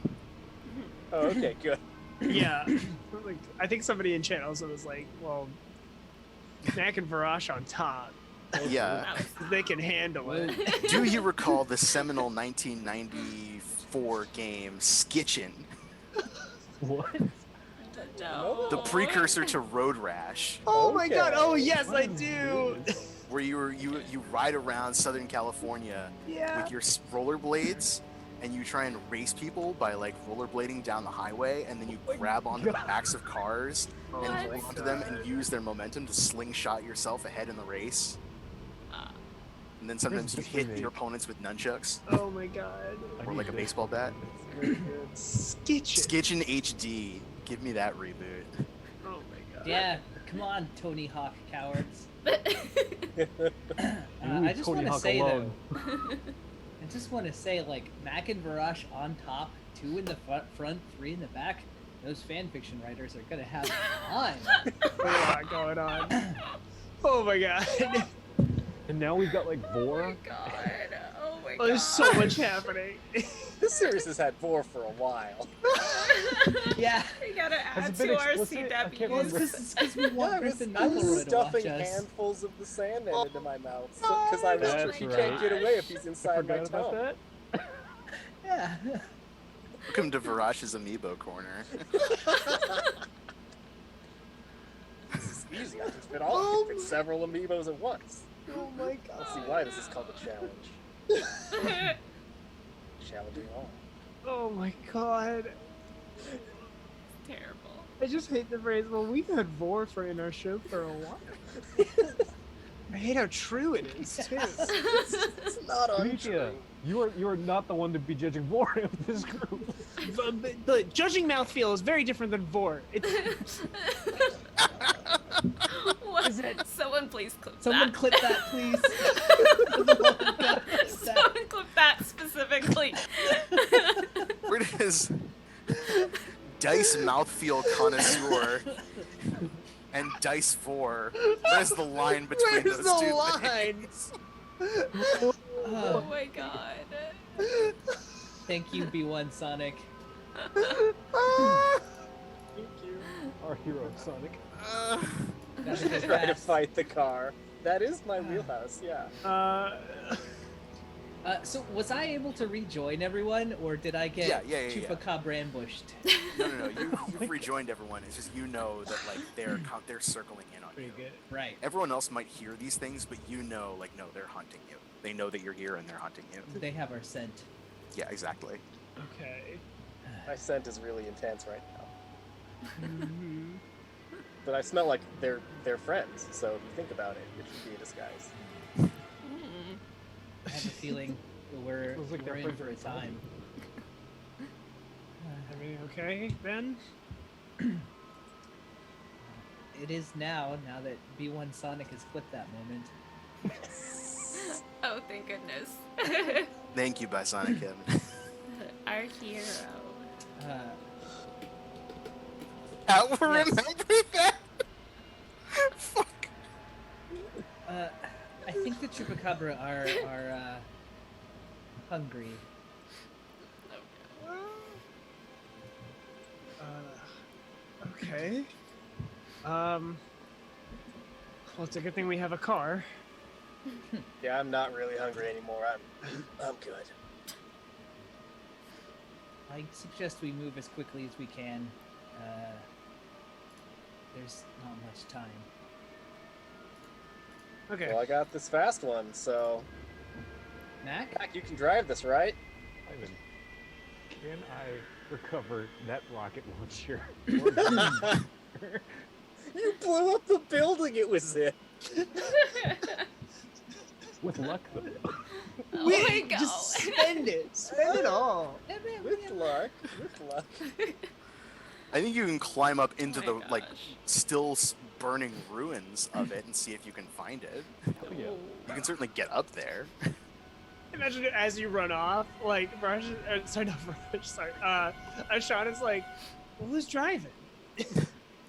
Oh, okay, good. Yeah. Like, I think somebody in chat also was like, well, Mac and Varash on top. Yeah. That was- They can handle it. Do you recall the seminal 1994 game Skitchin? What? No. The precursor to Road Rash, Oh my god! Okay. Oh yes, I do. where you ride around Southern California Yeah. with your rollerblades, and you try and race people by like rollerblading down the highway, and then you grab onto the backs of cars and What? hold onto them and use their momentum to slingshot yourself ahead in the race. And then sometimes you Where's this hit remake? your opponents with nunchucks Oh my god. I or need like a this. baseball bat. Very good. Skitchin. Skitchin HD, give me that reboot. Oh my god. Yeah, come on, Tony Hawk cowards. Ooh, I just Tony want to Hawk say alone. though, I just want to say like Mac and Varash on top, 2 in the front, 3 in the back. Those fan fiction writers are gonna have fun. There's a lot going on. Oh my god. And now we've got like Vor. God. Oh my god. Oh, there's so much happening. This series has had Vor for a while. Yeah. We gotta Has add it been to our explicit? I can't Well, it's remember. because we want I was Griffin McElroy to watch stuffing us. handfuls of the Sandman into my mouth because I was That's he right. can't get away if he's I inside my forgot about tongue. that. Yeah. Welcome to Varash's Amiibo Corner. This is easy. I can fit several amiibos at once. Oh my god. Let's see why this is called a challenge. Challenging all. Oh my god. Terrible. I just hate the phrase, well, we've had Vor for in our show for a while. I hate how true it is, too. It's not Alicia, untrue. you are not the one to be judging Vor of this group. But judging mouthfeel is very different than Vor. It's, What? Someone please clip Someone that. clip that, please. Someone clip that specifically. Where does Dice Mouthfeel Connoisseur and Dice 4? Where's the line between where's those the two line? things? Oh my god. Thank you, B1 Sonic. Thank you. Our hero, Sonic. Gotta go Try to fast. fight the car. That is my wheelhouse, yeah. So was I able to rejoin everyone, or did I get Yeah. Chupacabra ambushed? No. You've rejoined everyone. It's just you know that like they're circling in on you. Pretty good. Right. Everyone else might hear these things, but you know, like, no, they're hunting you. They know that you're here and they're hunting you. They have our scent. Yeah, exactly. Okay. My scent is really intense right now. Mhm. But I smell like they're friends, so if you think about it, it should be a disguise. Mm. I have a feeling we're Feels like we're they're in friends for a with somebody. time. Everything okay, Ben? It is now that B1 Sonic has clipped that moment. Oh, thank goodness. Thank you, by Sonic Kevin. Our hero. I will Yes. remember that. Fuck. I think the Chupacabra are hungry. Okay. Well, it's a good thing we have a car. Yeah, I'm not really hungry anymore. I'm good. I suggest we move as quickly as we can. There's not much time. Okay. Well, I got this fast one, so Mac? Mac, you can drive this, right? Ivan, can I recover that rocket launcher? You blew up the building it was in. With luck, though. Oh my god. Just spend it. Spend it all. With luck. With luck. I think you can climb up into Oh the my like gosh. still burning ruins of it and see if you can find it. Hell yeah. You can certainly get up there. Imagine it as you run off, like Rush. Sorry, not Rush. Sorry. Ashawn is like, well, who's driving?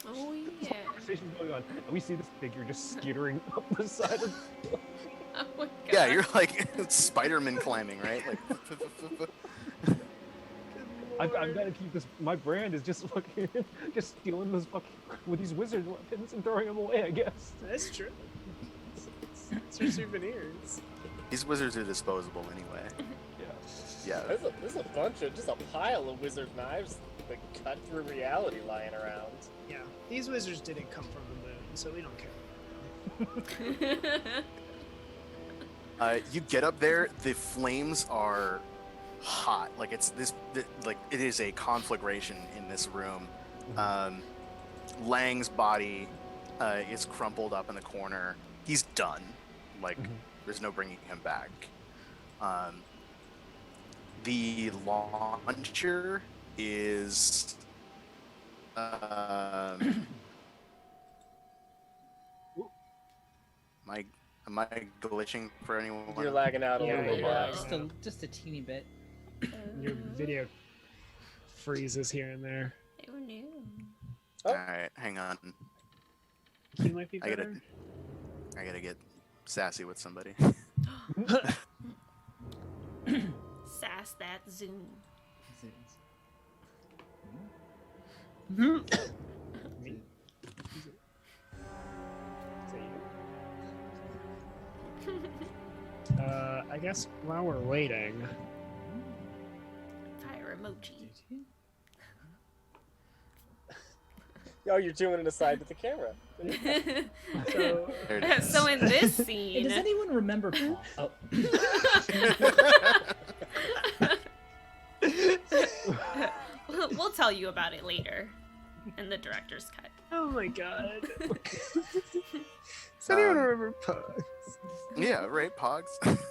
Oh yeah. Conversation going on, and we see this figure just skittering up the side of. Oh my god. Yeah, you're like Spider-Man climbing, right? Like. I've got to keep this. My brand is just fucking, just stealing those fucking with these wizard weapons and throwing them away. I guess. That's true. It's your souvenirs. These wizards are disposable anyway. Yeah. Yeah. There's a bunch of, just a pile of wizard knives that cut through reality lying around. Yeah, these wizards didn't come from the moon, so we don't care. You get up there, the flames are hot. Like like it is a conflagration in this room. Lang's body is crumpled up in the corner. He's done. Like there's no bringing him back. The launcher is am I glitching for anyone? You're lagging out a Yeah, little bit. yeah. Just a teeny bit. Your video freezes here and there. Oh no. Oh. All right, hang on. He might be I better. gotta get sassy with somebody. Sass that Zoom. Me? I guess while we're waiting, Fire emoji. Oh, you're doing it aside with the camera. so There it is. So in this Hey, scene, does anyone remember Paul? Oh, we'll tell you about it later in the director's cut. oh my god. Does anyone remember Pugs? Yeah, right, Pogs.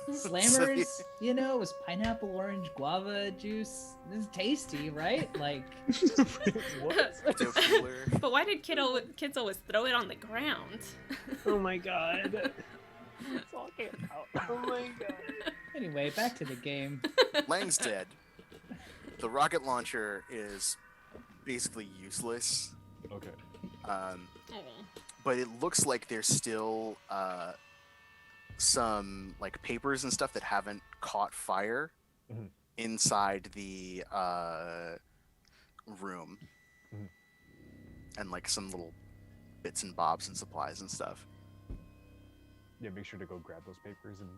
Slammers, you know, it was pineapple, orange, guava juice. This is tasty, right? Like, Still cooler. But why did kids always throw it on the ground? Oh my god. Oh my god. anyway, back to the game. Lang's dead. The rocket launcher is basically useless. Okay. Oh. But it looks like there's still some like papers and stuff that haven't caught fire Mhm. inside the room, and like some little bits and bobs and supplies and stuff. Yeah, make sure to go grab those papers and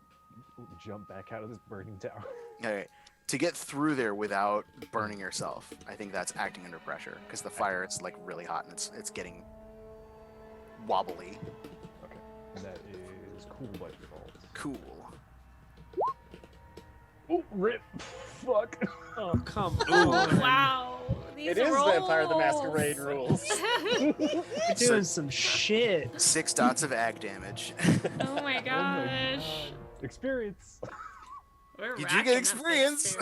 jump back out of this burning tower. All right. To get through there without burning yourself, I think that's acting under pressure because the fire, it's like really hot and it's getting wobbly. Okay. And that is cool by default. Cool. Oh, rip. Fuck. Oh, come Oh, on. wow. These It is rolls. Vampire the Masquerade rules. You're doing some shit. 6 dots of ag damage. Oh my Oh gosh. my God. Experience. We're You do racking get up experience.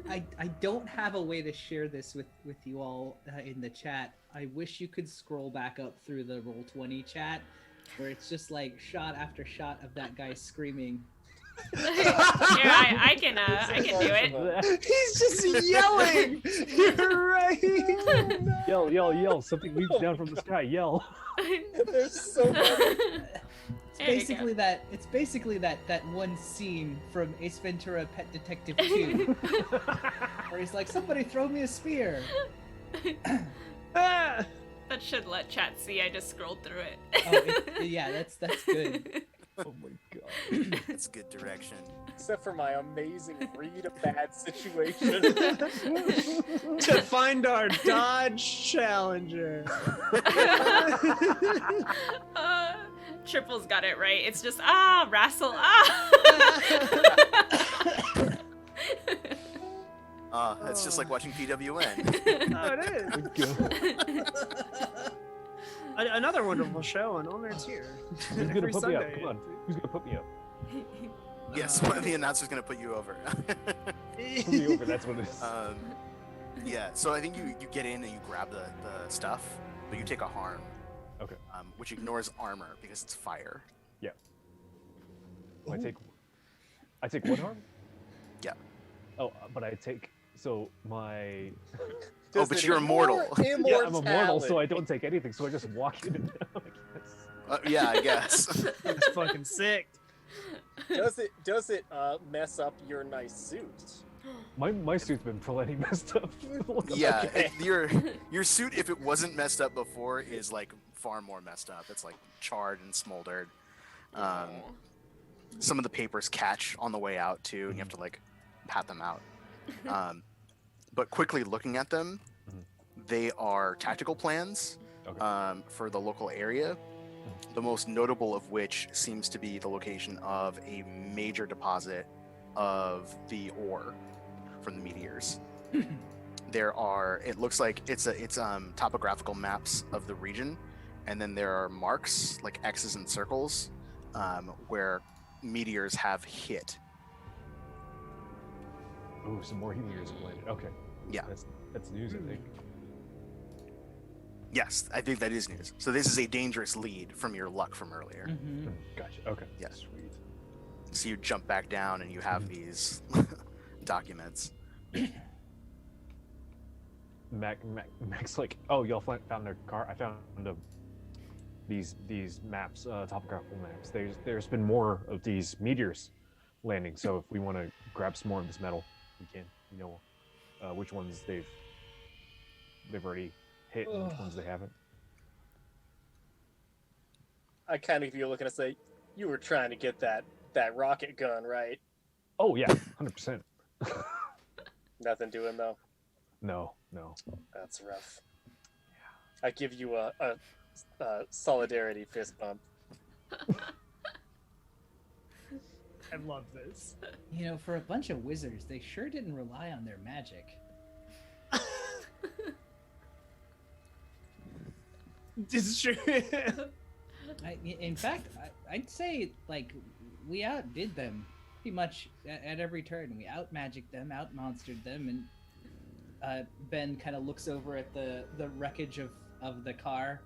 I don't have a way to share this with you all in the chat. I wish you could scroll back up through the Roll20 chat, where it's just like shot after shot of that guy screaming. Yeah, I can do it. He's just yelling. You're right. Yell. Something leaps down from the sky. Yell. There's so many. It's basically that one scene from Ace Ventura: Pet Detective 2, where he's like, "Somebody throw me a spear." Ah. That should let chat see. I just scrolled through it. Oh, yeah, that's good. Oh my God. That's good direction. Except for my amazing read a bad situation. To find our Dodge Challenger. Triple's got it right. It's just wrestle. It's just like watching PWN. Oh, it is. Another wonderful show on All Nerds Here. Who's gonna Every put me up? Sunday. Come on. Who's gonna put me up? Yes, one of the announcers going to put you over. Put me over. That's what it is. Yeah, so I think you get in and you grab the stuff, but you take a harm. Okay. Which ignores armor because it's fire. Yeah. I take one harm? Yeah. Oh, but I take my. Oh, but you're immortal. Yeah, I'm immortal, so I don't take anything. So I just walk in and down. I guess. Yeah, I guess. That's fucking sick. Does it mess up your nice suit? My suit's been plenty messed up. Yeah, Okay. your suit, if it wasn't messed up before, is like far more messed up. It's like charred and smoldered. Some of the papers catch on the way out too, and you have to like pat them out. But quickly looking at them, they are tactical plans for the local area. The most notable of which seems to be the location of a major deposit of the ore from the meteors. It looks like it's topographical maps of the region, and then there are marks like X's and circles where meteors have hit. Ooh, some more meteors have landed. Okay. Yeah. That's news, I think. Yes, I think that is news. So this is a dangerous lead from your luck from earlier. Mm-hmm. Gotcha. Okay. Yeah. Sweet. So you jump back down and you have these documents. Mac's like, oh, y'all found their car. I found these maps, topographical maps. There's been more of these meteors landing. So if we want to grab some more of this metal, we can. You know, which ones they've already hit and which ones they haven't. I kind of feel looking to say, you were trying to get that rocket gun, right? Oh yeah, 100%. Nothing doing though. No. That's rough. I give you a solidarity fist bump. I love this. You know, for a bunch of wizards, they sure didn't rely on their magic. It's true. In fact, I'd say like we outdid them pretty much at every turn. We out-magicked them, out-monstered them, and Ben kind of looks over at the wreckage of the car.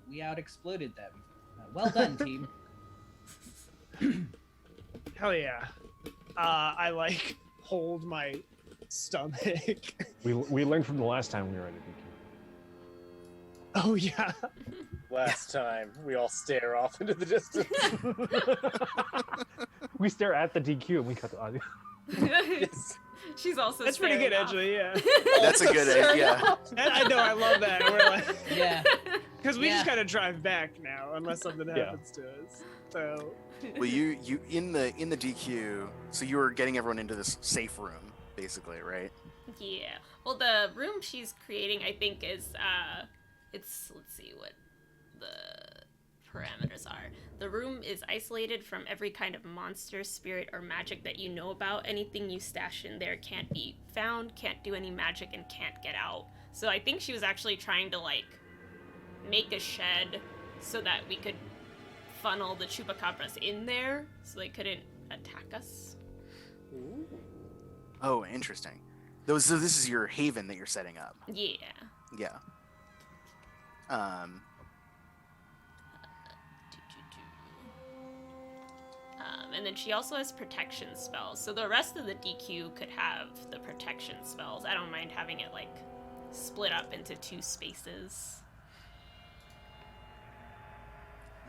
We out-exploded them. Well done, team. Hell yeah. I like hold my stomach. We learned from the last time we were at a DQ. Oh yeah. Last time, we all stare off into the distance. We stare at the DQ and we cut the audio. Yes. She's also That's pretty staring good, off. actually. Yeah. That's a good idea. And I know. I love that. We're like, Yeah. Because we just Yeah. gotta drive back now, unless something happens to us. So Well, you in the DQ. So you were getting everyone into this safe room, basically, right? Yeah. Well, the room she's creating, I think, is let's see what the parameters are. The room is isolated from every kind of monster, spirit, or magic that you know about. Anything you stash in there can't be found, can't do any magic, and can't get out. So I think she was actually trying to like make a shed so that we could funnel the chupacabras in there so they couldn't attack us. Ooh. Oh, interesting. So this is your haven that you're setting up. Yeah. Yeah. And then she also has protection spells. So the rest of the DQ could have the protection spells. I don't mind having it like split up into 2 spaces.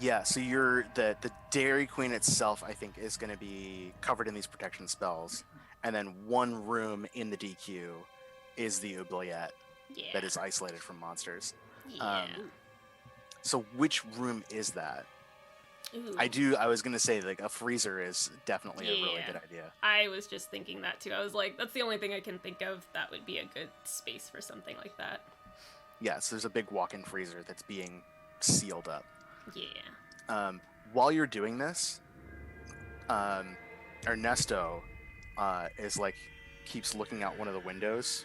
Yeah, so you're the Dairy Queen itself, I think, is going to be covered in these protection spells, and then one room in the DQ is the oubliette Yeah. that is isolated from monsters. Yeah. So which room is that? Ooh. I was going to say like a freezer is definitely a really Yeah. good idea. I was just thinking that too. I was like, that's the only thing I can think of that would be a good space for something like that. Yeah, so there's a big walk-in freezer that's being sealed up. Yeah. While you're doing this, Ernesto is like keeps looking out one of the windows,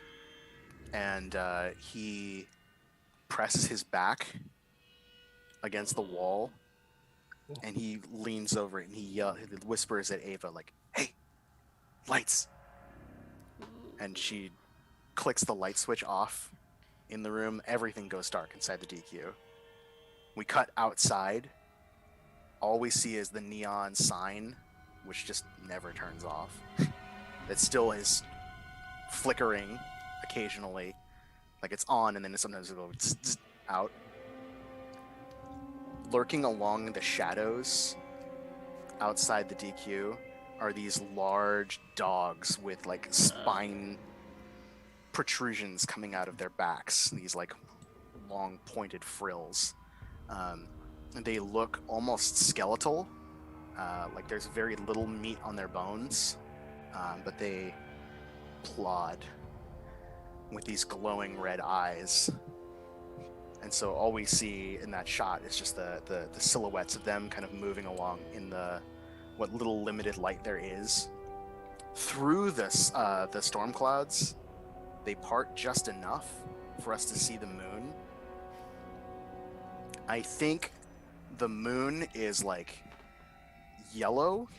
and he presses his back against the wall, and he leans over it and he whispers at Ava like, "Hey, lights!" Ooh. And she clicks the light switch off in the room. Everything goes dark inside the DQ. We cut outside. All we see is the neon sign, which just never turns off. That still is flickering occasionally. Like it's on and then sometimes it'll go zzz, zzz, out. Lurking along the shadows outside the DQ are these large dogs with like spine protrusions coming out of their backs. These like long pointed frills. They look almost skeletal, like there's very little meat on their bones, but they plod with these glowing red eyes. And so all we see in that shot is just the silhouettes of them kind of moving along in what little limited light there is. Through this, the storm clouds, they part just enough for us to see the moon. I think the moon is like yellow,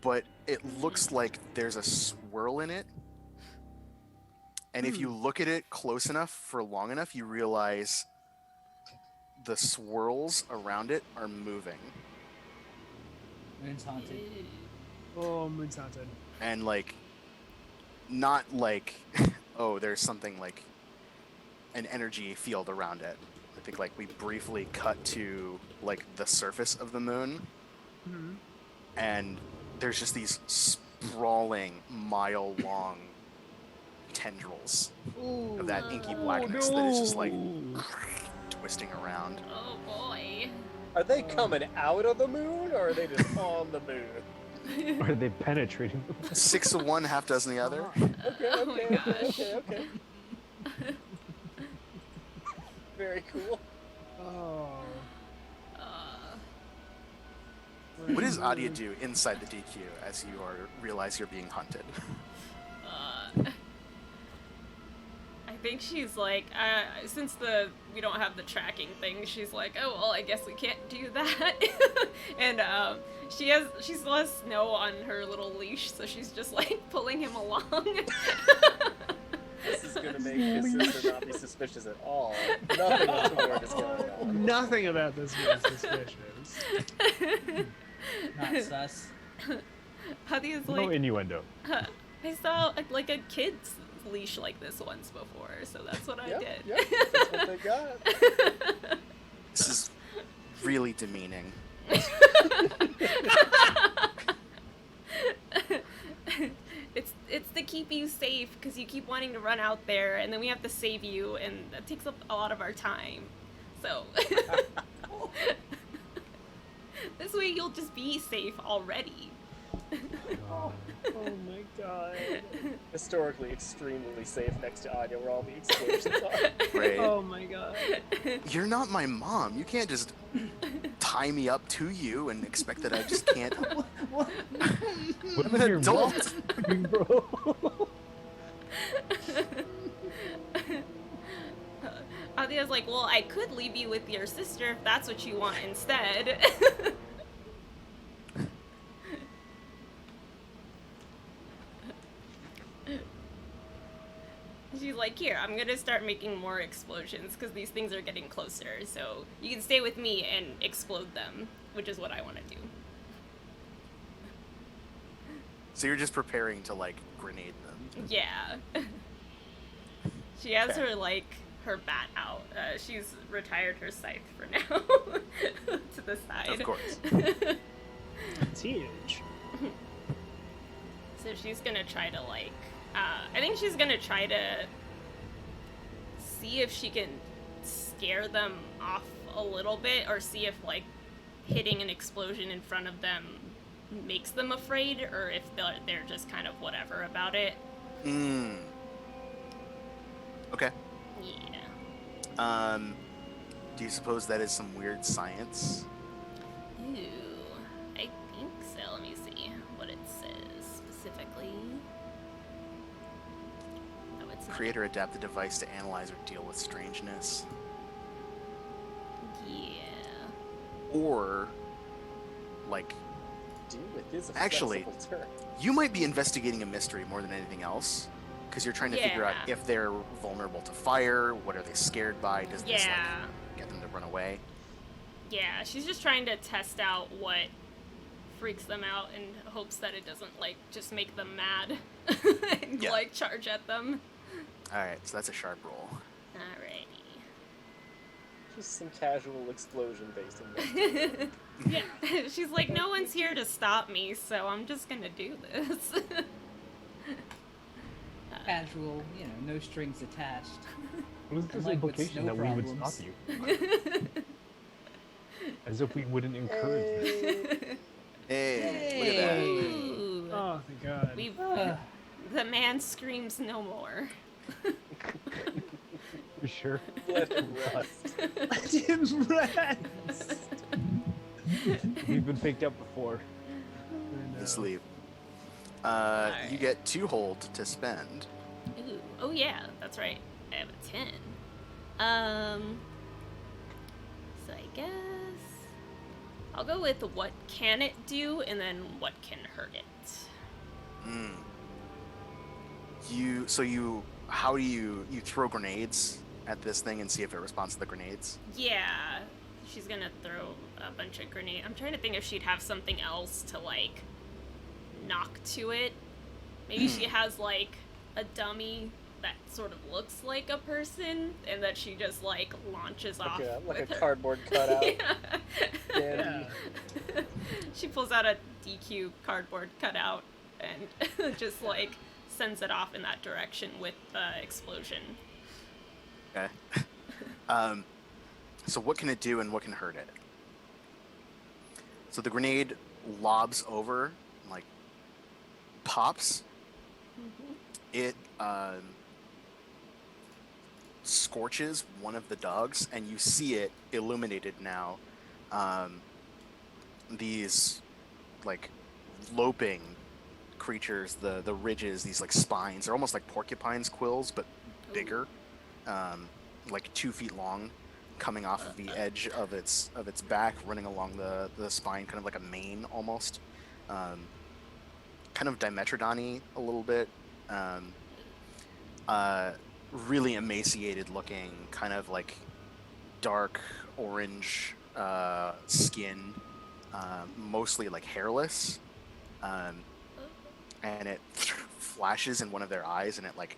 but it looks like there's a swirl in it. And if you look at it close enough for long enough, you realize the swirls around it are moving. Moon's haunted. oh, Moon's haunted. And like, not like, oh, there's something like an energy field around it. I think like we briefly cut to like the surface of the moon, and there's just these sprawling, mile-long tendrils of that inky blackness that is just like twisting around. Oh boy. Are they coming out of the moon, or are they just on the moon? Or are they penetrating? 6 of one, half dozen the other. Okay, Oh my okay, gosh. okay. Very cool. Oh. What does Adia do inside the DQ as you realize you're being hunted? I think she's like, since we don't have the tracking thing, she's like, oh well, I guess we can't do that. And she still has Snow on her little leash, so she's just like pulling him along. This is gonna make his sister not be suspicious at all. Nothing untoward is going on. Nothing about this is suspicious. Not sus. Hadia's No like, innuendo. I saw like a kid's leash like this once before, so that's what I did. Yep, that's what they got. This is really demeaning. It's the keep you safe because you keep wanting to run out there, and then we have to save you, and that takes up a lot of our time. So this way you'll just be safe already. Oh my god. Historically extremely safe next to Anya where all the explosions are. Right. Oh my god. You're not my mom. You can't just tie me up to you and expect that I just can't. What? What I'm an your adult. mouth, bro? Adia's like, well, I could leave you with your sister if that's what you want instead. She's like, here, I'm gonna start making more explosions because these things are getting closer, so you can stay with me and explode them, which is what I want to do. So you're just preparing to like grenade them. Yeah. She has Okay. her, like, her bat out. She's retired her scythe for now. To the side. Of course. It's huge. So she's gonna try to, like, I think she's gonna try to see if she can scare them off a little bit, or see if, like, hitting an explosion in front of them makes them afraid, or if they're just kind of whatever about it. Okay. Yeah. Do you suppose that is some weird science? Ooh, I think so. Let me see what it says specifically. Oh, it's not. Create or adapt the device to analyze or deal with strangeness. Yeah. Or, like, Deal with is a Actually- flexible term. you might be investigating a mystery more than anything else. Because you're trying to figure out Yeah. if they're vulnerable to fire, what are they scared by, does this like, Yeah. get them to run away? Yeah, she's just trying to test out what freaks them out in hopes that it doesn't, like, just make them mad and, Yeah. like, charge at them. Alright, so that's a sharp roll. Alrighty. Just some casual explosion based on Yeah, she's like, no one's here to stop me, so I'm just gonna do this. Casual, no strings attached. What was this Like with implication snow that we would problems. stop you? As if we wouldn't encourage this. Hey, look at that. Ooh. Oh thank god. We've, Ugh. the man screams no more. For sure. Let him rest. Let him rest. We've been faked out before. To sleep. You Alright. get 2 hold to spend. Ooh. Oh yeah, that's right. I have a 10. So I guess I'll go with what can it do and then what can hurt it. How do you throw grenades at this thing and see if it responds to the grenades? Yeah, she's gonna throw a bunch of grenades. I'm trying to think if she'd have something else to, like, knock to it. Maybe she has, like, a dummy that sort of looks like a person and that she just, like, launches off Like a with her. cardboard cutout. Yeah. Dandy. She pulls out a DQ cardboard cutout and just, like, sends it off in that direction with the explosion. Okay. So what can it do and what can hurt it? So the grenade lobs over, like, pops. It scorches one of the dogs, and you see it illuminated now. These, like, loping creatures, the ridges, these, like, spines, they're almost like porcupine's quills, but bigger, like 2 feet long, coming off of the edge of its back, running along the spine, kind of like a mane almost. Kind of Dimetrodon-y a little bit. Really emaciated looking, kind of like dark orange skin, mostly like hairless. And it flashes in one of their eyes, and it like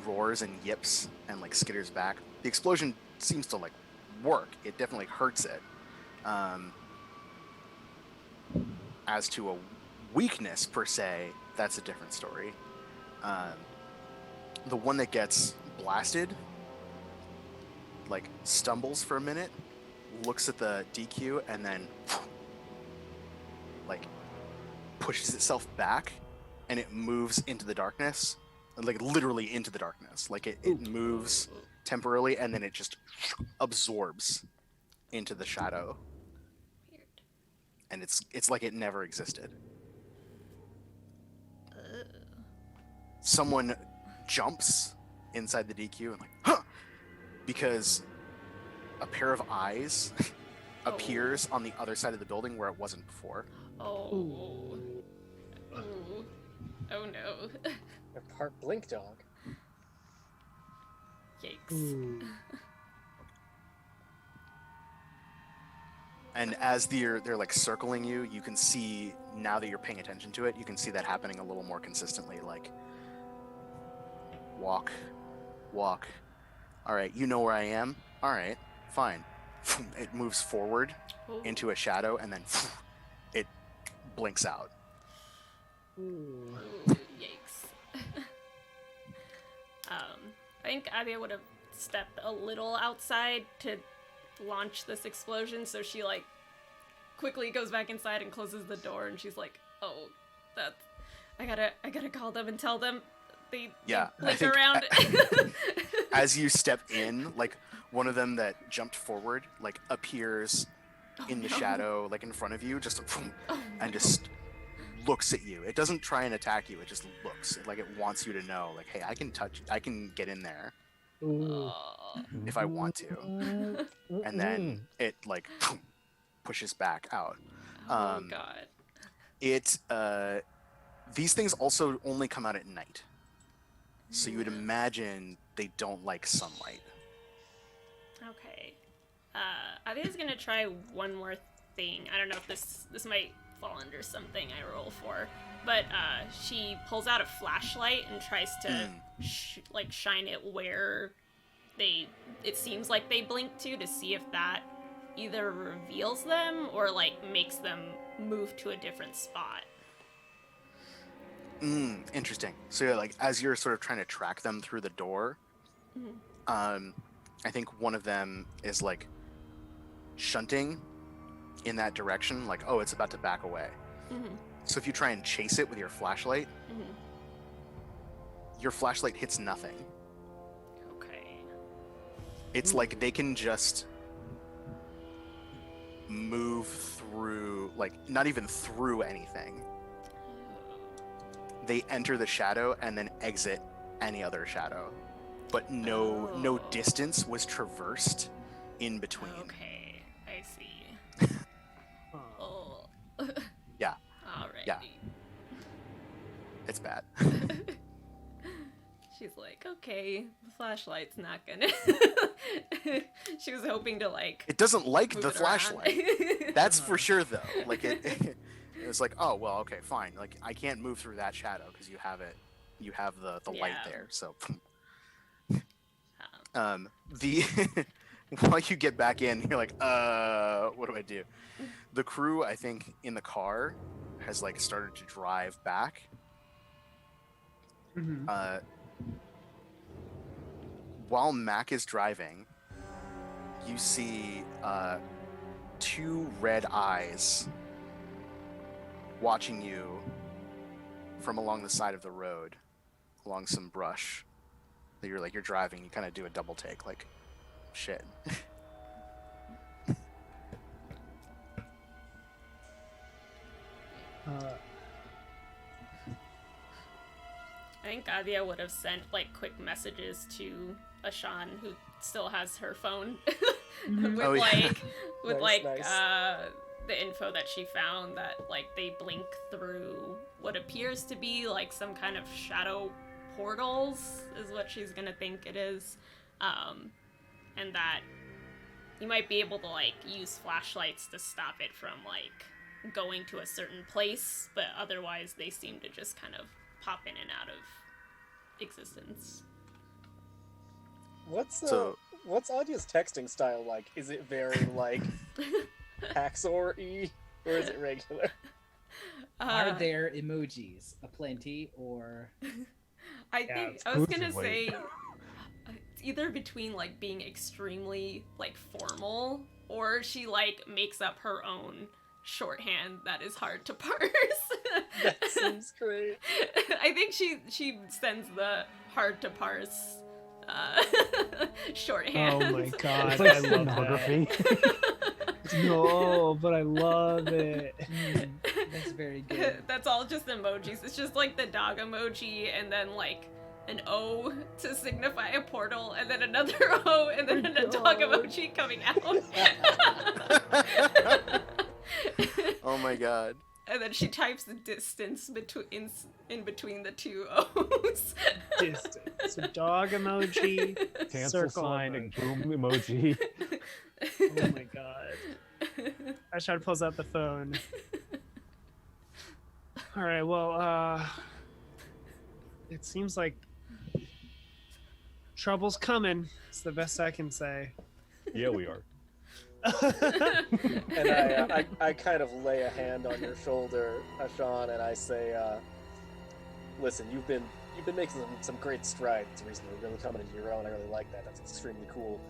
roars and yips and like skitters back. The explosion seems to like work. It definitely hurts it. As to a weakness per se, that's a different story. The one that gets blasted, like, stumbles for a minute, looks at the DQ, and then, like, pushes itself back, and it moves into the darkness, like, literally into the darkness. Like, it moves temporarily, and then it just absorbs into the shadow. Weird. And it's like it never existed. Someone jumps inside the DQ and like, huh! Because a pair of eyes appears on the other side of the building where it wasn't before. Oh. Ooh. Oh no. A part blink dog. Yikes. And as they're like circling you, you can see, now that you're paying attention to it, you can see that happening a little more consistently. Like, walk. All right, you know where I am? All right, fine. It moves forward into a shadow, and then it blinks out. Ooh, yikes. I think Abia would have stepped a little outside to launch this explosion, so she like quickly goes back inside and closes the door, and she's like, "Oh, that I gotta call them and tell them they blink around." As you step in, like, one of them that jumped forward like appears in the shadow, like in front of you, just and just looks at you. It doesn't try and attack you. It just looks like it wants you to know, like, hey, I can get in there if I want to. And then it like pushes back out. Oh god. These things also only come out at night, so you would imagine they don't like sunlight. Okay. Abia's gonna try one more thing. I don't know if this might fall under something I roll for, but she pulls out a flashlight and tries to shine it where it seems like they blink to see if that either reveals them or like makes them move to a different spot. Interesting. So yeah, like, as you're sort of trying to track them through the door, I think one of them is like shunting in that direction, like, oh, it's about to back away. So if you try and chase it with your flashlight, your flashlight hits nothing. Okay. It's like they can just move through, like, not even through anything. They enter the shadow and then exit any other shadow, but no distance was traversed in between. Okay, I see. Oh. Yeah. Alright. Yeah. It's bad. She's like, okay, the flashlight's not gonna. She was hoping to like. It doesn't like move the it around. flashlight. That's for sure, though. Like it was like, oh well, okay, fine. Like, I can't move through that shadow because you have it. You have the light there. So. The while you get back in, you're like, what do I do? The crew, I think, in the car has like started to drive back. While Mac is driving, you see two red eyes watching you from along the side of the road, along some brush. That you're driving, you kind of do a double take, like, shit. I think Adia would have sent like quick messages to Ashan, who still has her phone, with Nice. The info that she found that like they blink through what appears to be like some kind of shadow portals, is what she's gonna think it is, and that you might be able to like use flashlights to stop it from like going to a certain place, but otherwise they seem to just kind of pop in and out of existence. What's So- what's Adia's texting style like? Is it very like Haxor-y, or is it regular? Are there emojis aplenty, or? I think I was gonna exclusively. say it's either between like being extremely like formal, or she like makes up her own shorthand that is hard to parse. That seems great. I think she sends the hard to parse shorthand. Oh my god, It's like I love stenography. that. No, but I love it. That's very good. That's all just emojis. It's just like the dog emoji and then like an O to signify a portal and then another O and then a dog emoji coming out. Oh my god. And then she types the distance in between the two O's. Distance. So dog emoji, Cancel circle sign and emoji. boom emoji. Oh my god. Ashad pulls out the phone. All right, well, it seems like trouble's coming. It's the best I can say. Yeah, we are. And I kind of lay a hand on your shoulder, Ashan, and I say, listen, you've been making some great strides recently, really coming into your own. I really like that. That's extremely cool.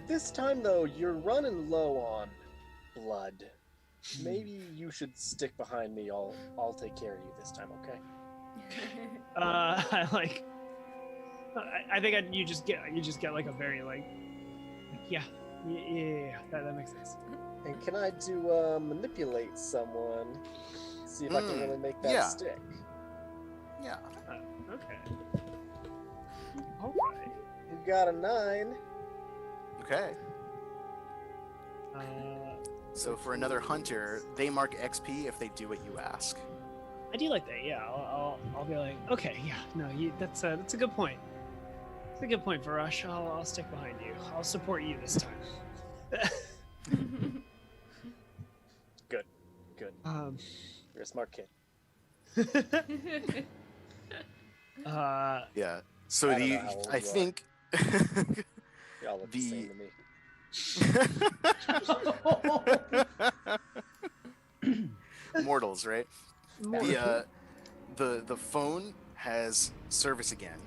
This time, though, you're running low on blood. Maybe you should stick behind me. I'll take care of you this time, okay? I think you just get like a very yeah, that makes sense. And can I do manipulate someone? See if I can really make that yeah. stick. Yeah. Okay. All right. You got a 9. Okay. So for another hunter, they mark XP if they do what you ask. I do like that. Yeah, I'll be like, okay, yeah, no, that's a good point. It's a good point, Varash. I'll stick behind you. I'll support you this time. Good. You're a smart kid. Yeah. So I don't know how old I you are. think Y'all look the same to me. Mortals, right? The phone has service again.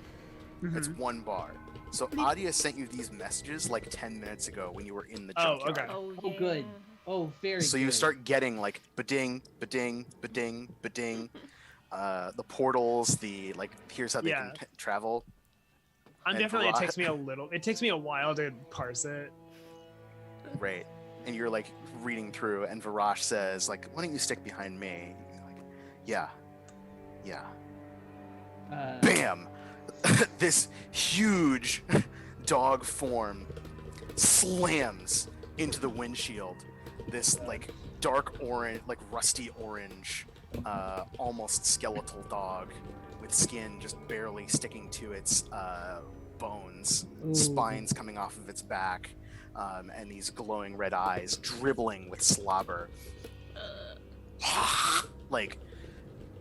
It's Mhm. 1 bar. So Adia sent you these messages like 10 minutes ago when you were in the Oh, junkyard. okay. Oh, Oh, good. Oh, very So good. you start getting like ba-ding, ba-ding, ba-ding, ba-ding. The portals, the here's how they Yeah. can travel. I'm And definitely. It Vara- takes me a while to parse it. Right. And you're like reading through, and Varash says, like, why don't you stick behind me? And you're like, yeah. Bam! This huge dog form slams into the windshield. This dark orange, rusty orange, almost skeletal dog with skin just barely sticking to its bones, Ooh. spines coming off of its back, and these glowing red eyes dribbling with slobber.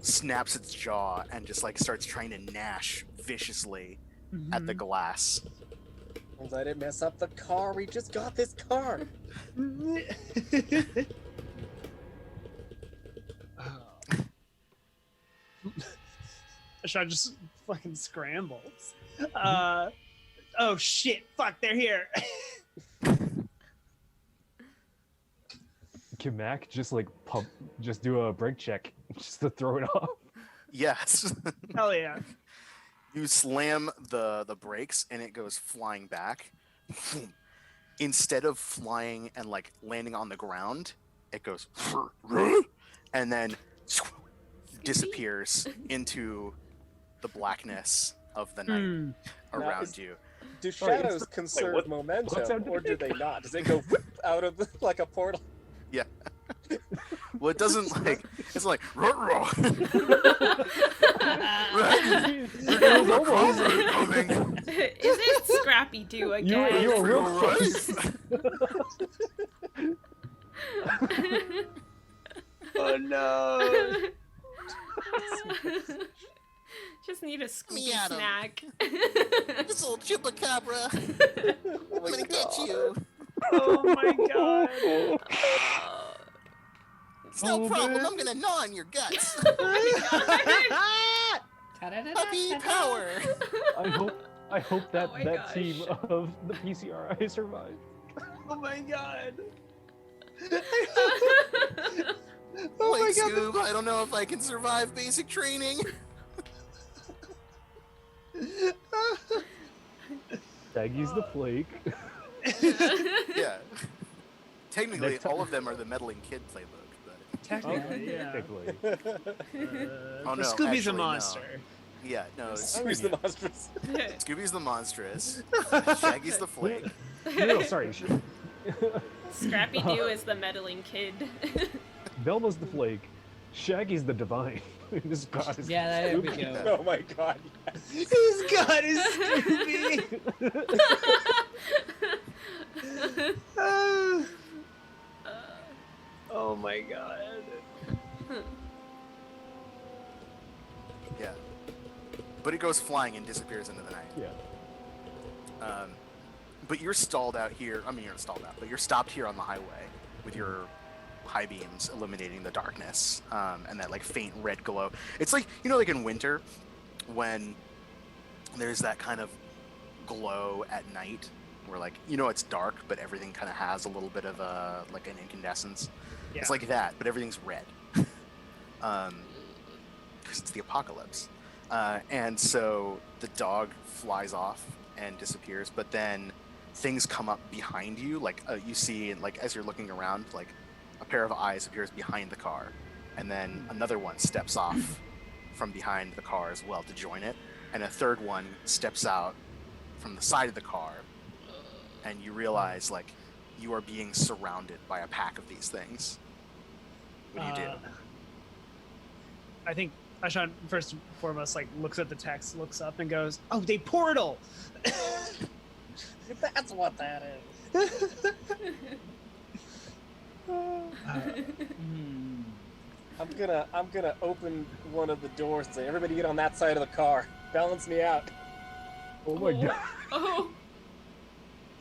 Snaps its jaw and just starts trying to gnash viciously at the glass. Don't let it mess up the car. We just got this car. Ashad just fucking scrambles. Oh shit! Fuck! They're here. Can Mac just just do a brake check just to throw it off? Yes. Hell yeah! You slam the brakes and it goes flying back. Instead of flying and landing on the ground, it goes and then disappears into the blackness of the night around you. Do Sorry, shadows conserve what's momentum, that or do they not? Does it go whoop out of like a portal? Yeah. Well, it doesn't it's like ruh-roh. Coming. Is it Scrappy Doo again? You were real Right? close. Oh no! Just need a squeaky Me at 'em. snack. This old chupacabra. Oh I'm my gonna get God. you. Oh my god! Oh, It's no Oh, problem. man. I'm gonna gnaw on your guts. Puppy power. I hope that Oh my that gosh. team of the PCRI survived. Oh my god. Oh my god. Scoob, I don't know if I can survive basic training. Shaggy's the flake. Yeah. Technically, Next time- all of them are the meddling kid playbook, but Technically, yeah. Technically. Oh, no, Scooby's actually, a no. monster. yeah, no, Who's the monstrous? Scooby's the monstrous. Shaggy's the flake. No, sorry. Scrappy Doo is the meddling kid. Velma's the flake. Shaggy's the divine. This god is Yeah, there we stupid. go. Oh my god. His god is Scooby. Oh my god. Yeah. But it goes flying and disappears into the night. Yeah. But you're stalled out here. I mean, you're not stalled out, but you're stopped here on the highway with your high beams illuminating the darkness and that like faint red glow. It's like, you know, like in winter when there's that kind of glow at night where like, you know, it's dark, but everything kind of has a little bit of a like an incandescence. Yeah. It's like that, but everything's red. Because it's the apocalypse. And so the dog flies off and disappears, but then things come up behind you. Like you see, like as you're looking around, like a pair of eyes appears behind the car, and then another one steps off from behind the car as well to join it, and a third one steps out from the side of the car, and you realize like you are being surrounded by a pack of these things. What do you do? I think Ashan first and foremost like looks at the text, looks up, and goes, "Oh, they portal." That's what that is. I'm gonna open one of the doors and say, "Everybody get on that side of the car. Balance me out." Oh my god. Oh.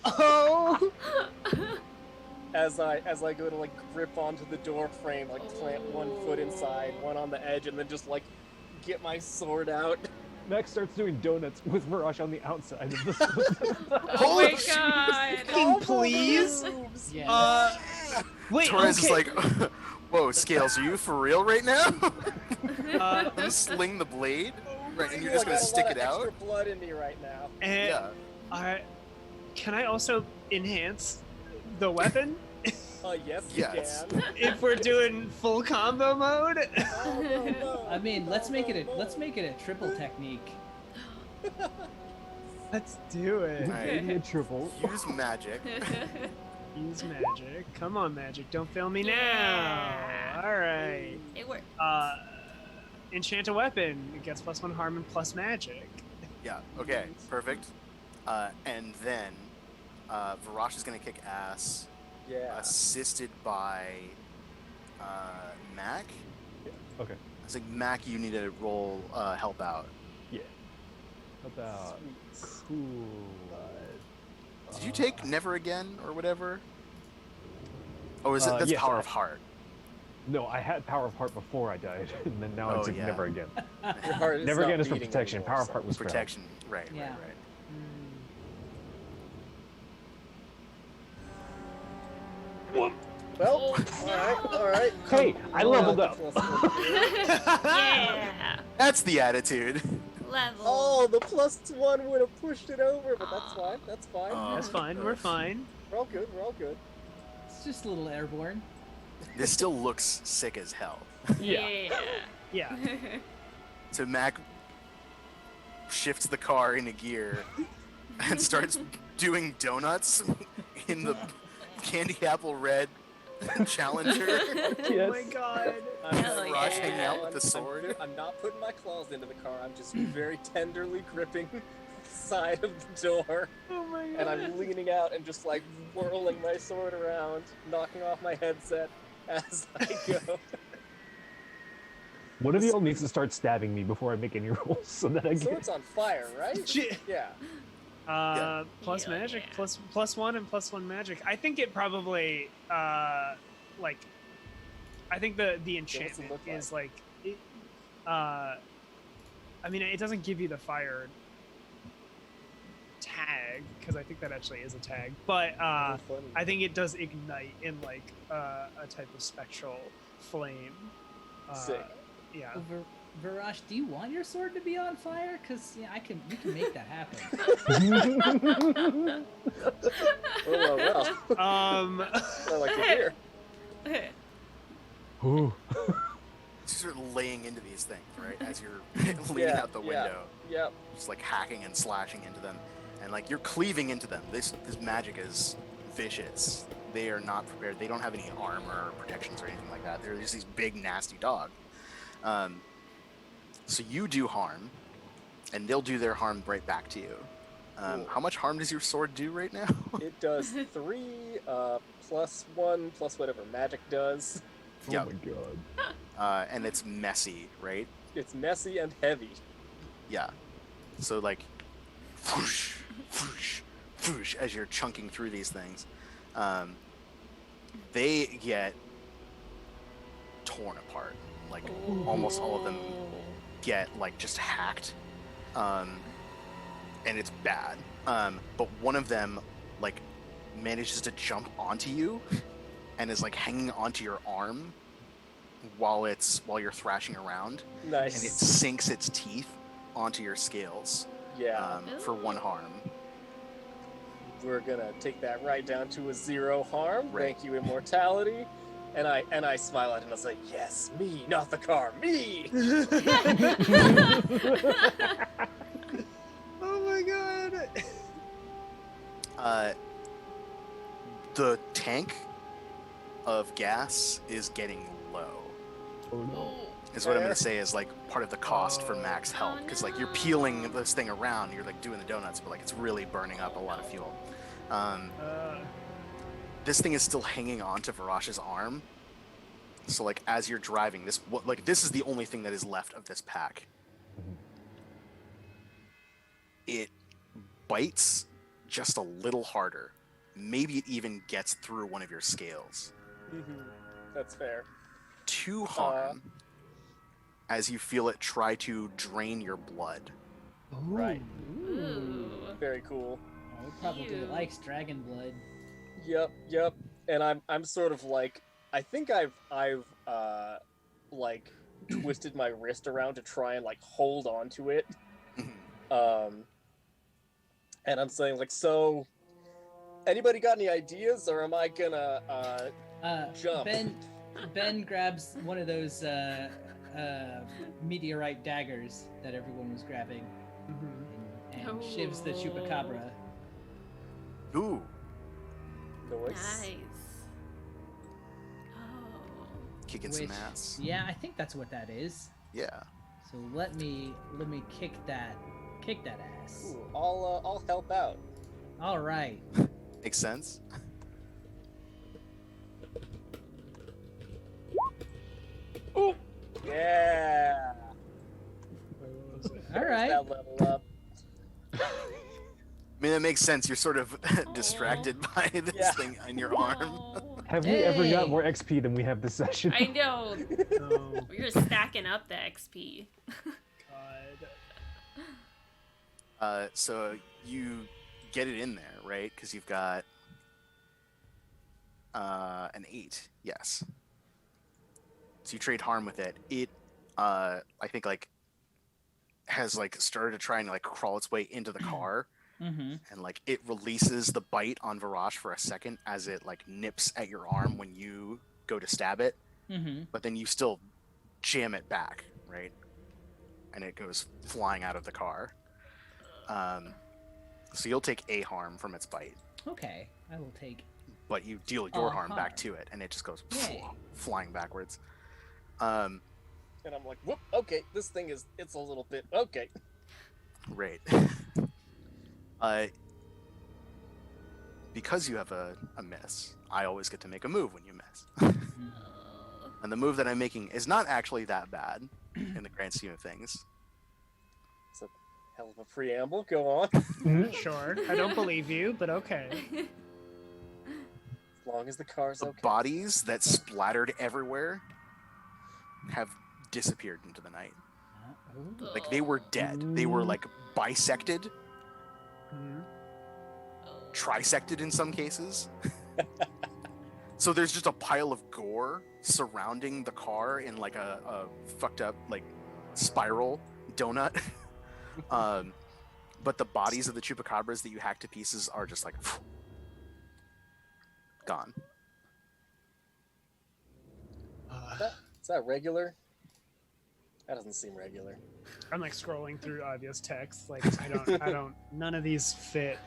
Oh. As I go to like grip onto the door frame, like plant one foot inside, one on the edge, and then just like get my sword out. Max starts doing donuts with Mirage on the outside of the Oh my shit. god. Fucking please. Yeah. Wait. Torres Okay. is like, whoa, Scales, are you for real right now? Uh, I'm gonna sling the blade, right, and you're I just got gonna a stick lot it of out? extra blood in me right now. and Yeah. can I also enhance the weapon Yes, Yes. you can. if we're doing full combo mode? Oh, no, no, I mean, let's no, make it no, a no. let's make it a triple technique. Let's do it. Alright. Maybe a triple. Use magic. Use magic. Come on, magic. Don't fail me now. Yeah. All right. It worked. Enchant a weapon. It gets +1 harm and plus magic. Yeah, okay, perfect. And then Varash is gonna kick ass, Yeah. assisted by Mac. Okay. I was like, Mac, you need to roll help out. Yeah. How about Sweet. cool? Did you take Never Again or whatever? Oh, is it that's yes, Power I- of Heart? No, I had Power of Heart before I died, and then now Oh, it's like yeah. Never Again. Your heart is Never not Again is for beating protection. anymore, Power of so- Heart was for health. Protection. Right, Yeah. right, right. Well, Oh, all right. Hey, I leveled up. Yeah. That's the attitude. Level. Oh, the +1 would have pushed it over, but that's fine. That's fine. That's fine. We're fine. We're all good. We're all good. It's just a little airborne. This still looks sick as hell. Yeah. Yeah. So Mac shifts the car into gear and starts doing donuts in the candy apple red Challenger. Oh my god. Hell Rush yeah. hanging out with the sword. I'm not putting my claws into the car. I'm just very tenderly gripping the side of the door, Oh my god. and I'm leaning out and just like whirling my sword around, knocking off my headset as I go. One of y'all needs to start stabbing me before I make any rolls, so that I The get. sword's on fire, right? Shit. Yeah. Plus Yeah, magic, yeah. plus 1 and +1 magic. I think it probably like I think the enchantment look like? is like, it, I mean, it doesn't give you the fire tag because I think that actually is a tag, but Oh, funny. I think it does ignite in like a type of spectral flame. Sick. Yeah. Varash, do you want your sword to be on fire? Because we can make that happen. Well. I like to hear. Ooh. Just sort of laying into these things, right? As you're leaning out the window, Yep. just like hacking and slashing into them, and like you're cleaving into them. This magic is vicious. They are not prepared. They don't have any armor or protections or anything like that. They're just these big nasty dogs. So you do harm, and they'll do their harm right back to you. How much harm does your sword do right now? It does 3 plus 1 plus whatever magic does. Yeah. Oh my god. And it's messy, right? It's messy and heavy. Yeah. So like, whoosh, whoosh, whoosh, as you're chunking through these things, they get torn apart. Like almost all of them get like just hacked, and it's bad. But one of them like manages to jump onto you and is like hanging onto your arm while you're thrashing around, Nice. and it sinks its teeth onto your scales. Yeah. For 1 harm. We're gonna take that right down to a 0 harm. Right. Thank you, immortality. And I smile at him and I say, yes, me, not the car, me. Oh my god. The tank of gas is getting low. Oh no. Is what I'm gonna say is like part of the cost for max health, because like you're peeling this thing around, you're like doing the donuts, but like it's really burning up a lot of fuel. This thing is still hanging on to Varash's arm, so like as you're driving, this is the only thing that is left of this pack. It bites just a little harder. Maybe it even gets through one of your scales. That's fair. 2 harm as you feel it try to drain your blood. Right. Ooh. Very cool. Oh, it probably Ew. likes dragon blood. Yep. And I'm sort of like, I think I've like twisted my wrist around to try and like hold on to it. And I'm saying like, so anybody got any ideas, or am I gonna jump? Ben grabs one of those meteorite daggers that everyone was grabbing and shivs the chupacabra. Ooh. Nice. Nice. Oh. Kicking some ass. Yeah, I think that's what that is. Yeah. So let me kick that ass. Ooh, I'll help out. All right. Makes sense. Yeah. All right. That level up. I mean, that makes sense. You're sort of distracted by this thing on your arm. Oh. Have we ever got Hey. more XP than we have this session? I know. Oh We're stacking up the XP. god. So you get it in there, right? Because you've got an 8. Yes. So you trade harm with it. It, I think, like, has like started to try and like crawl its way into the car. Mm-hmm. And like it releases the bite on Varash for a second as it like nips at your arm when you go to stab it, Mm-hmm. but then you still jam it back, right? And it goes flying out of the car. So you'll take a harm from its bite, Okay, I will take. but you deal your harm harm. back to it, and it just goes Yay. flying backwards. And I'm like, whoop, okay, this thing it's a little bit, okay. Right. Because you have a miss, I always get to make a move when you miss. And the move that I'm making is not actually that bad in the grand scheme of things. It's a hell of a preamble, go on. Sure. I don't believe you, but okay. As long as the car's The okay. bodies that splattered everywhere have disappeared into the night. Ooh. Like they were dead. They were like bisected, trisected in some cases. So there's just a pile of gore surrounding the car in like a fucked up like spiral donut. But the bodies of the chupacabras that you hack to pieces are just like gone. Is that regular? That doesn't seem regular. I'm like scrolling through Adya's text. Like I don't. None of these fit.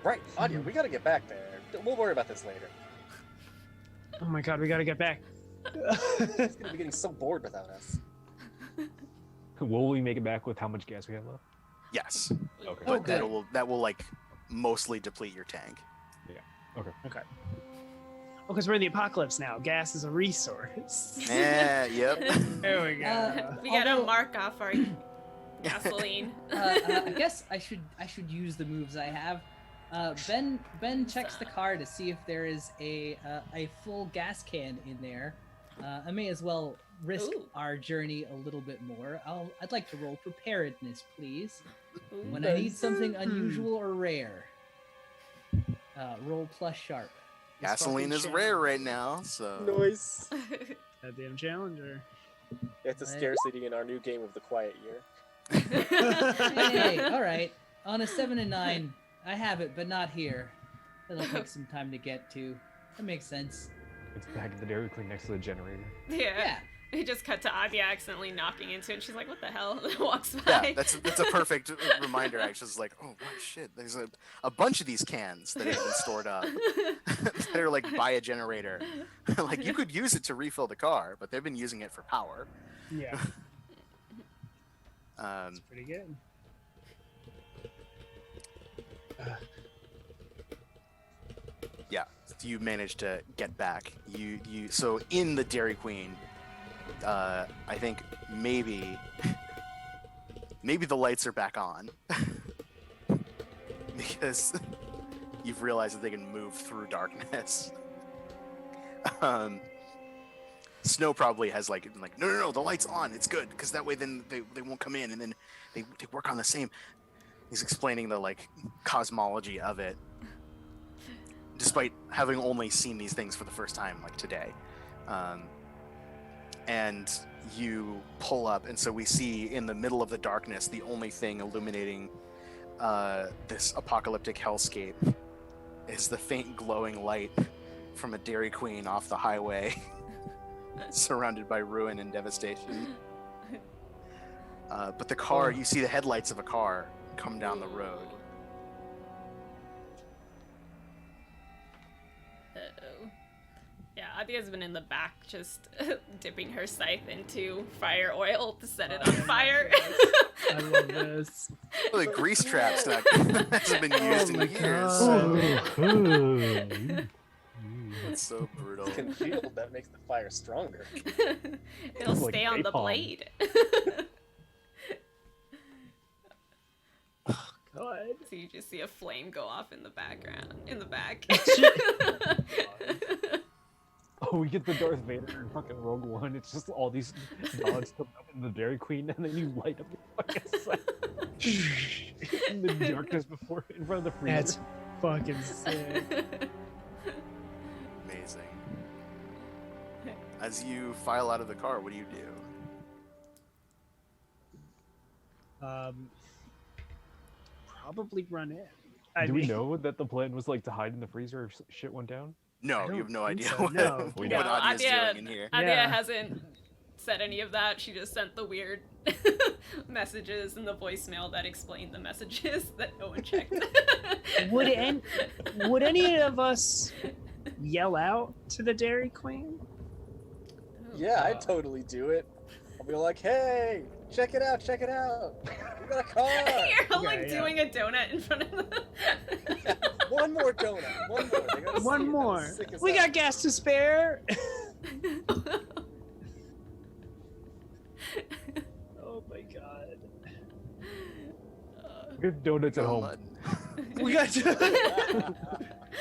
Right, Adya, we gotta get back there. We'll worry about this later. Oh my god, we gotta get back. He's gonna be getting so bored without us. Will we make it back with how much gas we have left? Yes, Okay. but good. that will like mostly deplete your tank. Okay. Because we're in the apocalypse now. Gas is a resource. Yeah, yep. There we go. We gotta Although- mark off our gasoline. I guess I should use the moves I have. Ben checks the car to see if there is a full gas can in there. I may as well risk Ooh. our journey a little bit more. I'd like to roll preparedness, please. Ooh. When I need something unusual or rare, roll plus sharp. Gasoline is rare right now, so Noise. Goddamn challenger. It's a scarcity in our new game of the quiet year. Hey, all right. On a 7 and 9, I have it, but not here. It'll take some time to get to. That makes sense. It's back at the Dairy Queen next to the generator. Yeah. We just cut to Adya accidentally knocking into it. And she's like, "What the hell?" And walks by. yeah, that's a perfect reminder. Actually, it's like, oh shit, there's a bunch of these cans that have been stored up. They're like by a generator. Like you could use it to refill the car, but they've been using it for power. Yeah, it's pretty good. Yeah, you managed to get back. So in the Dairy Queen, I think maybe the lights are back on because you've realized that they can move through darkness. Snow probably has like no, the light's on. It's good because that way then they won't come in, and then they work on the same. He's explaining the like cosmology of it, despite having only seen these things for the first time like today. And you pull up, and so we see in the middle of the darkness the only thing illuminating this apocalyptic hellscape is the faint glowing light from a Dairy Queen off the highway, surrounded by ruin and devastation. But the car, you see the headlights of a car come down the road. Uh-oh. Yeah, Adya's been in the back just dipping her scythe into fire oil to set it on fire. I love this. Well, the grease traps that hasn't been used in years. That's so brutal. Congealed, that makes the fire stronger. It'll Like stay on the napalm. blade. God. So you just see a flame go off in the background, in the back. Oh, we get the Darth Vader in fucking Rogue One. It's just all these dogs come up in the Dairy Queen, and then you light up the fucking site in the darkness before in front of the freezer. That's fucking sick. Amazing. As you file out of the car, what do you do? Probably run in. Do we know that the plan was like to hide in the freezer if shit went down? No, I you have no don't think idea so, what, no. what No, Adya's Adya- doing in here. Adya Yeah. hasn't said any of that. She just sent the weird messages in the voicemail that explained the messages that no one checked. Would any of us yell out to the Dairy Queen? Yeah, I'd totally do it. I'll be like, hey, check it out, check it out. We got a car. You're like Yeah. doing a donut in front of the... One more donut. One more. They gotta see One it. more. That's sick as We hell. got gas to spare. Oh my god. We have donuts at home. Blood. We got.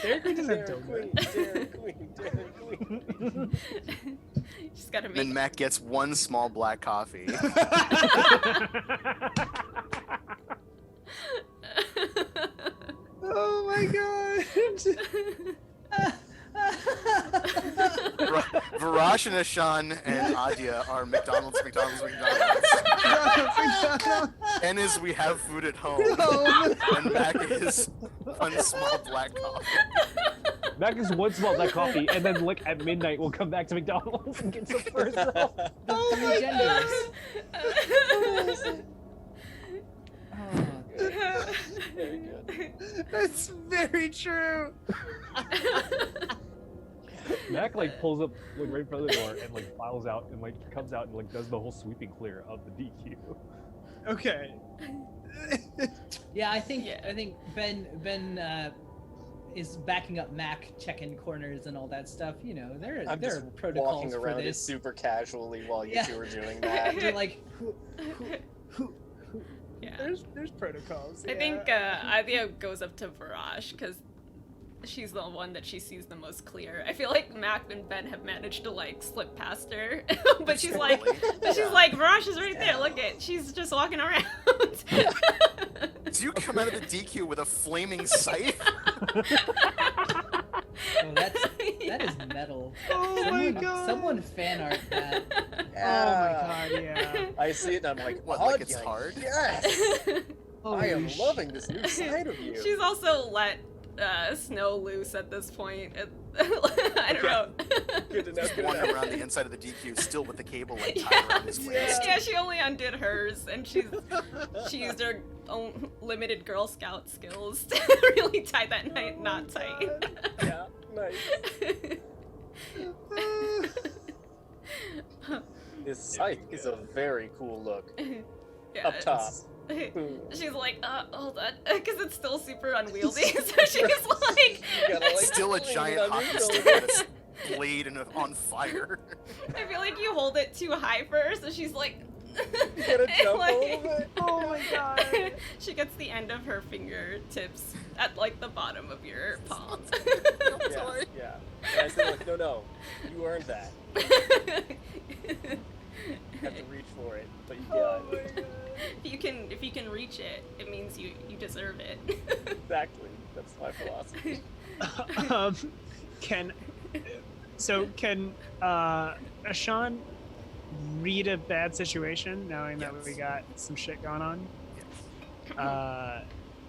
Dairy Queen doesn't have Dairy donuts. Queen, Dairy Queen, Dairy Queen. Just gotta make. Then Mac gets one small black coffee. Oh my god. Varash and Ashan and Adia are McDonald's. And as we have food at home, and Mac is one small black coffee. Mac is one small black coffee, and then like at midnight we'll come back to McDonald's and get some first off. The three genders. Very good. That's very true. Mac like pulls up like right in front of the door and like files out and like comes out and like does the whole sweeping clear of the DQ. Okay. Yeah, I think Ben is backing up Mac, checking corners and all that stuff. You know, there I'm are just protocols walking for around it this. super casually while you Yeah. two are doing that. You're like, Yeah. There's protocols. I think Adia goes up to Varash because she's the one that she sees the most clear. I feel like Mac and Ben have managed to like slip past her, but she's like, Varash is right there. Look at, she's just walking around. Do you come out of the DQ with a flaming scythe? oh, that is metal. Oh my god. Someone fan art that. Oh my god, yeah. I see it and I'm like, What, "Oh, like it's yeah, hard?" Yes! I am Holy loving this new side of you. She's also let Snow loose at this point. I don't know. Good to know. Just Good to wandering know. around the inside of the DQ, still with the cable like tied Yeah. around his waist. Yeah, she only undid hers, and she used her own limited Girl Scout skills to really tie that knot tight. Yeah, nice. This scythe is a very cool look. Yeah, Up top. she's like, hold on, because it's still super unwieldy. So she's like, You gotta, like, Still a lean giant on hockey your stick shoulder. with a blade and on fire. I feel like you hold it too high for her, so she's like, You gotta jump like- a little bit. Oh my god. she gets the end of her fingertips at like the bottom of your palm. Yeah, yeah. And I said, like, no, you earned that. You have to reach for it, but you got it. If you can reach it, it means you deserve it. Exactly. That's my philosophy. Can Ashan read a bad situation knowing that we got some shit going on?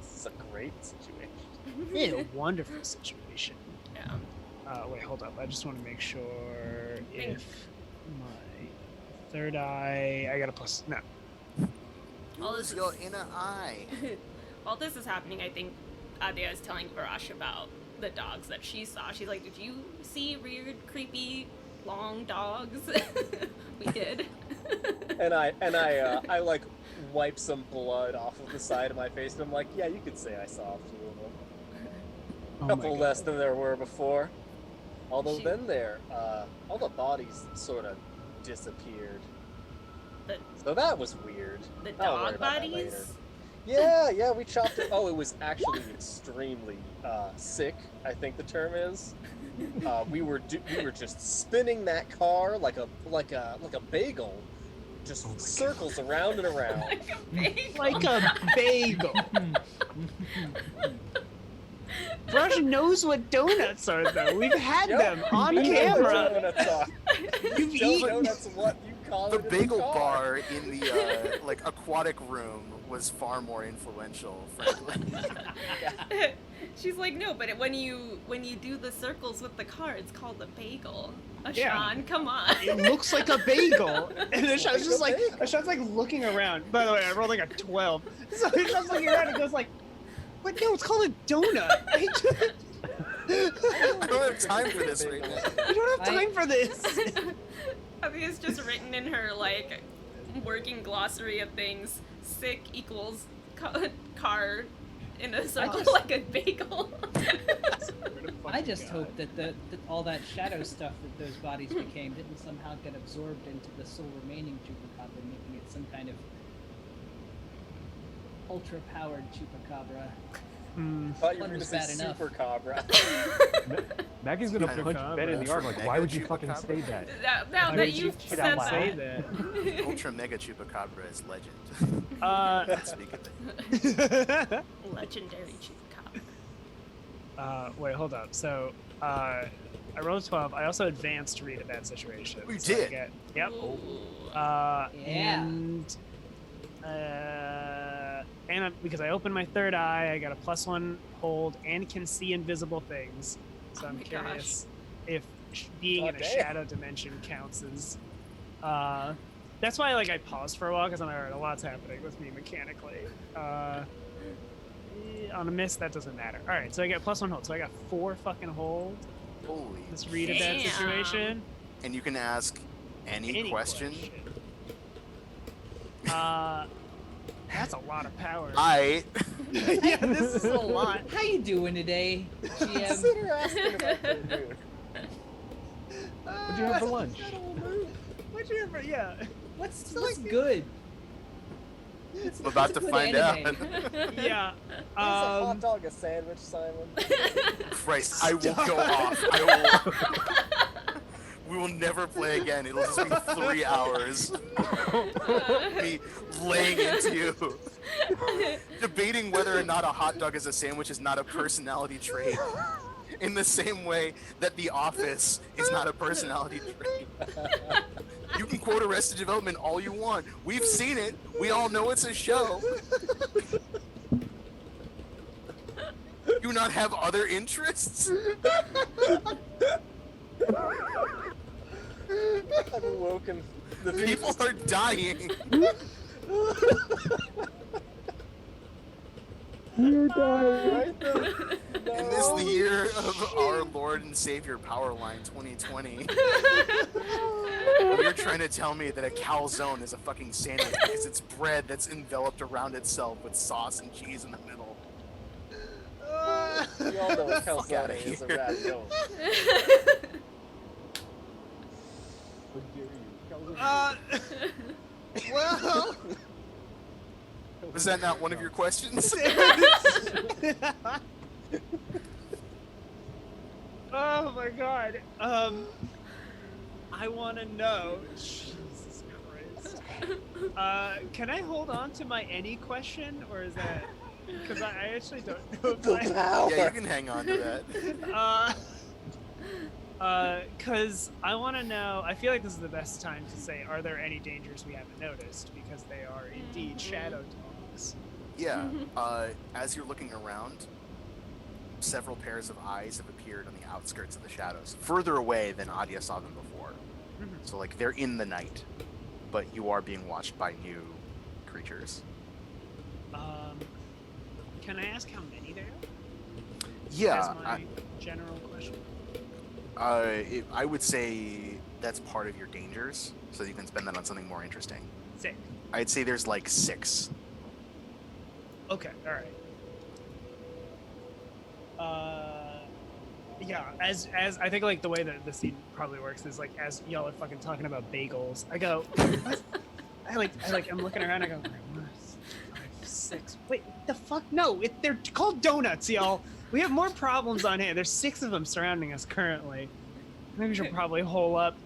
This is a great situation. In a wonderful situation. Yeah. Wait, hold up. I just want to make sure if my third eye. I got a plus. No. All this Use your inner eye. While this is happening, I think Adia is telling Varash about the dogs that she saw. She's like, "Did you see weird, creepy, long dogs?" We did. And I like wipe some blood off of the side of my face, and I'm like, yeah, you could say I saw a few of them. Oh A my couple God. less than there were before. Although She- then all the bodies sort of disappeared. The, So that was weird. the I'll worry dog about that later. bodies. Yeah, we chopped it. Oh, it was actually extremely sick, I think the term is. We were just spinning that car like a bagel, just circles around and around. Like a bagel. Like a bagel. Brush knows what donuts are, though. We've had Yep. them on You know camera. what donuts are. You've Joe eaten. Donuts, what you call The it in bagel car. bar in the like aquatic room was far more influential, frankly. She's like, no, but when you do the circles with the car, it's called a bagel. Yeah. Ashan, come on. It looks like a bagel. And Ashan's just like, Bagel. Ashan's like looking around. By the way, I rolled like a 12. So Ashan's looking around and goes like, but no, it's called a donut. I don't have time for this right now. I don't have time for this. I think it's just written in her like working glossary of things. Sick equals car in a circle just- like a bagel. I just hope that that all that shadow stuff that those bodies became didn't somehow get absorbed into the sole remaining chupacabra, making it some kind of ultra-powered chupacabra. Thought you were One going to was say bad enough. Super Cobra. Maggie's gonna Kind of punch Ben in the arm. Like, why would you fucking Chupacabra? say that? Now Why that would you you've say said that Say that. that. Ultra Mega Chupacabra is legend. Speak of it. Legendary Chupacabra. Wait, hold up. So, I rolled a 12. I also advanced to read a bad situation. Oh, you So I did? yep. Ooh. And because I opened my third eye, I got a +1 hold and can see invisible things. So Oh I'm my curious if being in a damn. shadow dimension counts as. That's why I paused for a while because I'm like, all right, a lot's happening with me mechanically. On a miss, that doesn't matter. All right, so I get +1 hold. So I got 4 fucking hold. Holy. Let's read a bad Damn. situation. And you can ask any question. That's a lot of power. I. Yeah, this is a lot. How you doing today, GM? Consider asking about their mood. What'd you have for lunch? What'd you ever? Yeah. What's good? I'm about to find out. Yeah. Is a hot dog a sandwich, Simon? Christ, I will go off. I will. We will never play again. It'll just be 3 hours. Me laying into you. Debating whether or not a hot dog is a sandwich is not a personality trait. In the same way that The Office is not a personality trait. You can quote Arrested Development all you want. We've seen it. We all know it's a show. Do not have other interests? I've awoken the People are dying. Right there. In this the year of our Lord and Savior Powerline 2020. You're trying to tell me that a calzone is a fucking sandwich because it's bread that's enveloped around itself with sauce and cheese in the middle. We all know what Fuck outta calzone is a here. ravioli. Well. Was that not one of your questions? Oh my god. I want to know. Jesus Christ. Can I hold on to my any question, or is that? Because I actually don't know if The I. power. Yeah, you can hang on to that. Because I want to know. I feel like this is the best time to say, are there any dangers we haven't noticed? Because they are indeed shadow dogs. Yeah, as you're looking around, several pairs of eyes have appeared on the outskirts of the shadows, further away than Adia saw them before. Mhm. So, like, they're in the night, but you are being watched by new creatures. Can I ask how many there are? Yeah, That's my general question. I would say that's part of your dangers, so you can spend that on something more interesting. Sick. I'd say there's like 6. Okay, alright. Yeah, as I think like the way that the scene probably works is like as y'all are fucking talking about bagels, I go I'm looking around, I go 1, 5, 6. Wait, the fuck? No, they're called donuts, y'all. We have more problems on hand. There's 6 of them surrounding us currently. I think we should probably hole up.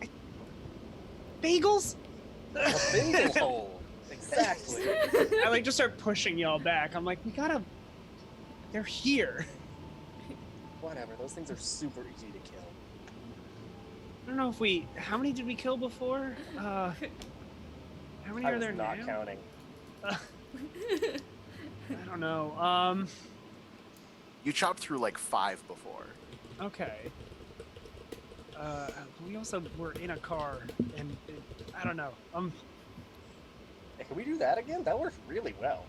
Bagels? A bagel hole. Exactly. I just start pushing y'all back. I'm like, we gotta. They're here. Whatever, those things are super easy to kill. I don't know if we. How many did we kill before? How many I are was there not now? counting. I don't know. You chopped through like 5 before. Okay. We also were in a car, and I don't know. Hey, can we do that again? That worked really well.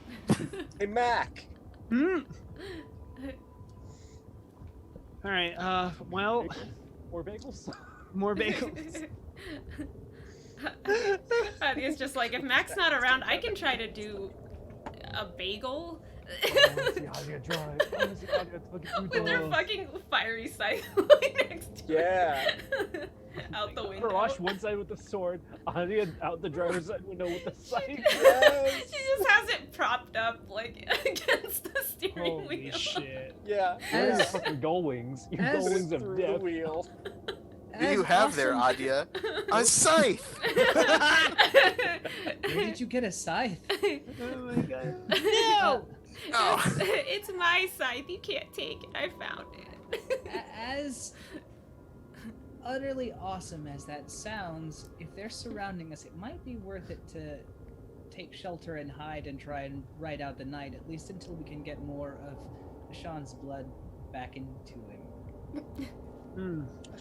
Hey, Mac! Hmm. All right. Well, Or bagels? more bagels. It's just like, if Mac's not around, I can try to do a bagel. I wanna see Adia drive. I wanna see Adia fucking do With their dog. fucking fiery sight next to Yeah. it. Out the window. Parash one side with the sword, Adia out the driver's side window with the sight. Yes. She just has it propped up like against the steering Holy wheel. shit. Yeah. You're your As- fucking gull wings. Your as gull wings of Through the death. wheel. What do you have there, Adia? A scythe! Where did you get a scythe? Oh my god. No! Oh. It's my scythe. You can't take it. I found it. As utterly awesome as that sounds, if they're surrounding us, it might be worth it to take shelter and hide and try and ride out the night, at least until we can get more of Sean's blood back into him.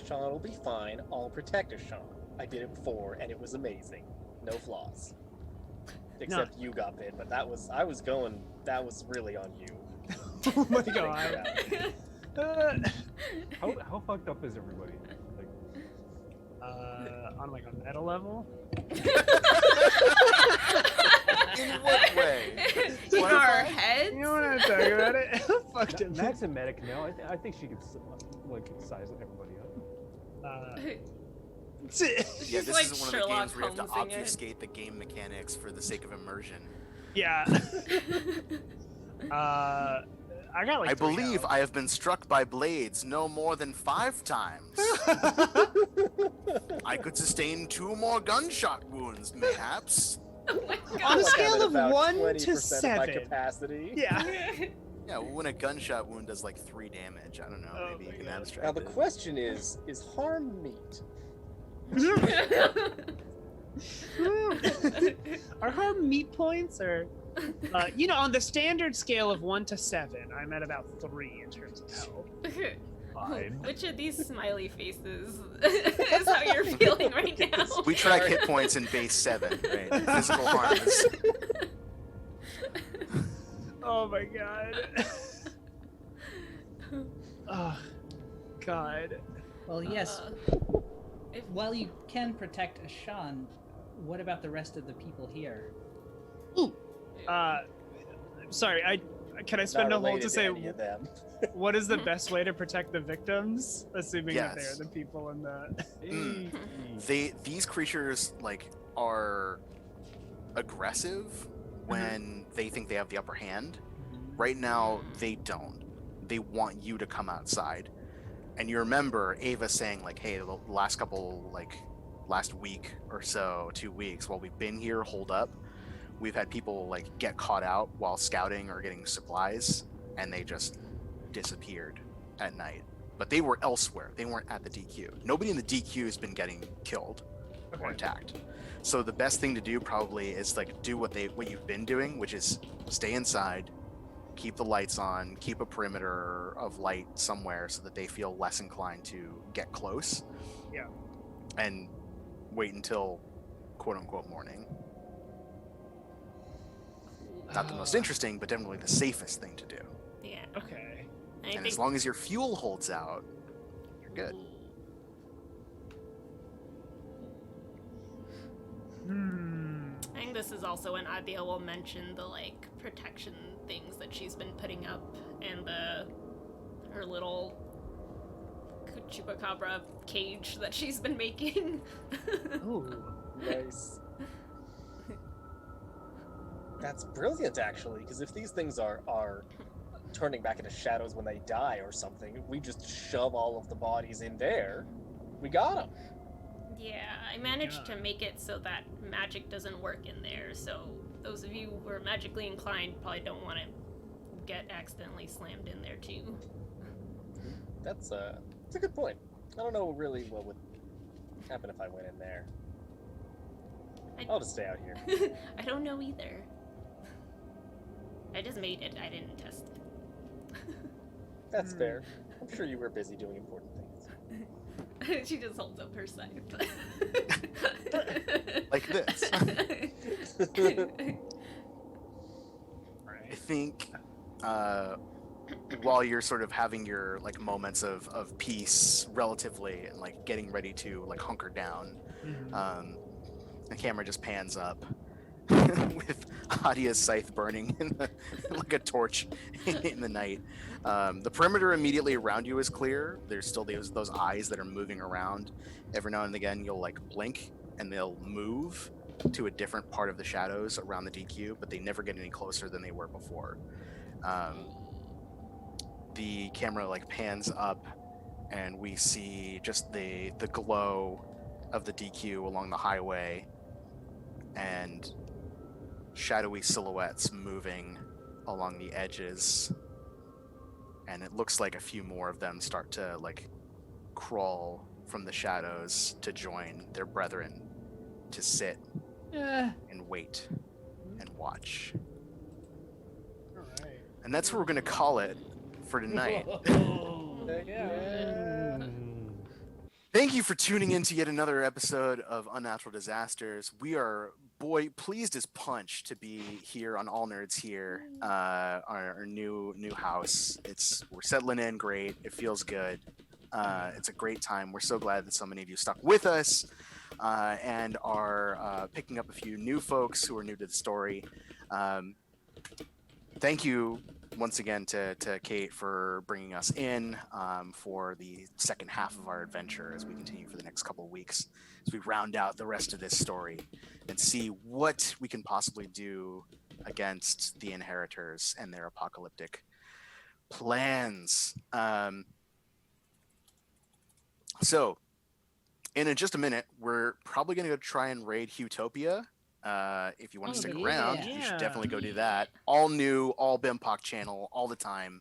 Sean will be fine. I'll protect her, Sean. I did it before, and it was amazing. No flaws. Except you got bit, but that was really on you. Oh my Figure god. it out. How fucked up is everybody? Like, On like a meta level? In what way? In What our if I- heads? You don't want to talk about it? Fucked it. Max and medic now. I think she could like size everybody up. Yeah, She's this like isn't one of the Sherlock games where you have to Holmesing it. obfuscate the game mechanics for the sake of immersion. yeah. I got like I 3 believe health. I have been struck by blades no more than 5 times. I could sustain 2 more gunshot wounds, mayhaps. Oh my On a god. scale I'm at of about 1 to 20% of my 7. capacity. Yeah. Yeah, well, when a gunshot wound does like 3 damage, I don't know, Oh maybe you my can God. abstract Now the it. question is harm meat? Are her meat points or on the standard scale of 1 to 7, I'm at about 3 in terms of health. Fine. Which of these smiley faces is how you're feeling right now? We track hit points in base 7, right? Physical harm is... Oh my god. Oh god. Well, yes, If, while you can protect Ashan, what about the rest of the people here? Sorry, can I spend a Not whole related to say any of them. what is the best way to protect the victims, assuming that Yes. they're the people in the These creatures like are aggressive when they think they have the upper hand. Right now they don't. They want you to come outside. And you remember Ava saying like, hey, the last week or so, 2 weeks while we've been here hold up, we've had people like get caught out while scouting or getting supplies, and they just disappeared at night. But they were elsewhere. They weren't at the DQ. Nobody in the DQ has been getting killed or attacked. So the best thing to do probably is like do what you've been doing, which is stay inside, keep the lights on, keep a perimeter of light somewhere so that they feel less inclined to get close. Yeah. And wait until quote unquote morning. Not the most interesting, but definitely the safest thing to do. yeah. Okay. I And think, as long as your fuel holds out, you're good. I think this is also when Adia will mention the like protection things that she's been putting up and her little chupacabra cage that she's been making. Oh. Nice. That's brilliant, actually, because if these things are turning back into shadows when they die or something, if we just shove all of the bodies in there, we got them. Yeah, I managed to make it so that magic doesn't work in there, so those of you who are magically inclined probably don't want to get accidentally slammed in there too. That's a good point. I don't know really what would happen if I went in there. I'll just stay out here. I don't know either. I just made it, I didn't test it. That's fair. I'm sure you were busy doing important things. She just holds up her scythe. Like this. I think while you're sort of having your like moments of peace relatively and like getting ready to like hunker down, the camera just pans up with Adia's scythe burning in like a torch in the night. The perimeter immediately around you is clear. There's still those eyes that are moving around. Every now and again you'll like blink and they'll move to a different part of the shadows around the DQ, but they never get any closer than they were before. the camera like pans up, and we see just the glow of the DQ along the highway, and shadowy silhouettes moving along the edges. And it looks like a few more of them start to like crawl from the shadows to join their brethren to sit and wait and watch. All right. And that's what we're gonna call it for tonight. Yeah. Thank you for tuning in to yet another episode of Unnatural Disasters. We are, pleased as punch to be here on All Nerds here, our new house. We're settling in great. It feels good. It's a great time. We're so glad that so many of you stuck with us and are picking up a few new folks who are new to the story. Thank you once again to Kate for bringing us in for the second half of our adventure as we continue for the next couple of weeks, as we round out the rest of this story and see what we can possibly do against the inheritors and their apocalyptic plans. So in just a minute, we're probably going to go try and raid Utopia. If you want to stick around, you should definitely go do that. All new, all BIMPOC channel, all the time,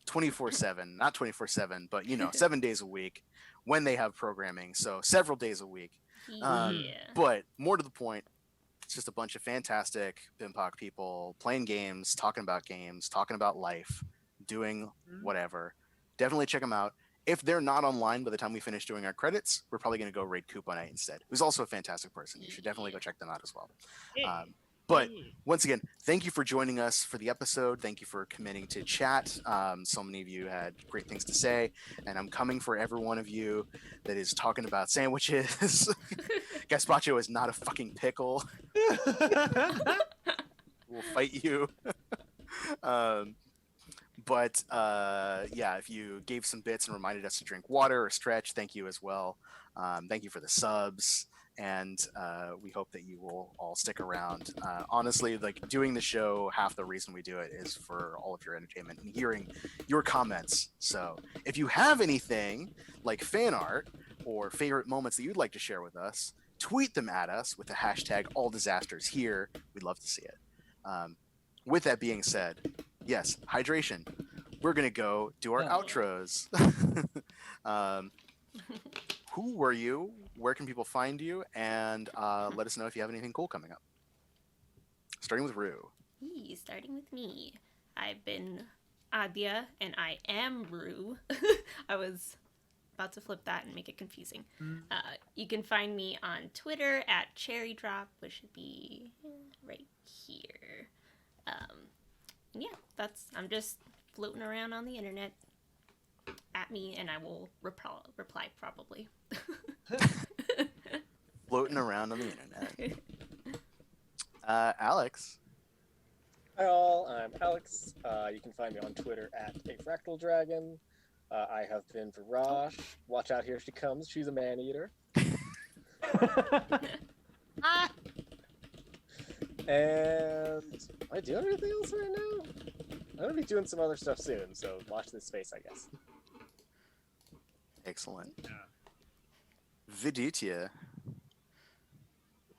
24/7. Not 24/7, but 7 days a week when they have programming. So several days a week. But more to the point, it's just a bunch of fantastic BIMPOC people playing games, talking about life, doing whatever. Definitely check them out. If they're not online by the time we finish doing our credits, we're probably going to go raid Coop on Night instead, who's also a fantastic person. You should definitely go check them out as well. But once again, thank you for joining us for the episode. Thank you for committing to chat. So many of you had great things to say, and I'm coming for every one of you that is talking about sandwiches. Gazpacho is not a fucking pickle. We'll fight you. But if you gave some bits and reminded us to drink water or stretch, thank you as well. Thank you for the subs, and we hope that you will all stick around. Honestly, like doing the show, half the reason we do it is for all of your entertainment and hearing your comments. So if you have anything like fan art or favorite moments that you'd like to share with us, tweet them at us with the hashtag #AllDisasters. We'd love to see it. With that being said, yes, hydration. We're going to go do our outros. Who were you? Where can people find you? And let us know if you have anything cool coming up. Starting with Rue. Starting with me. I've been Adia, and I am Rue. I was about to flip that and make it confusing. You can find me on Twitter at CherryDrop, which should be right here. I'm just floating around on the internet. At me, and I will reply probably. Floating around on the internet. Alex. Hi all, I'm Alex. You can find me on Twitter at @AFractalDragon. I have been Virash. Watch out, here she comes. She's a man-eater. And am I doing anything else right now? I'm gonna be doing some other stuff soon, so watch this space, I guess. Excellent. Viditya.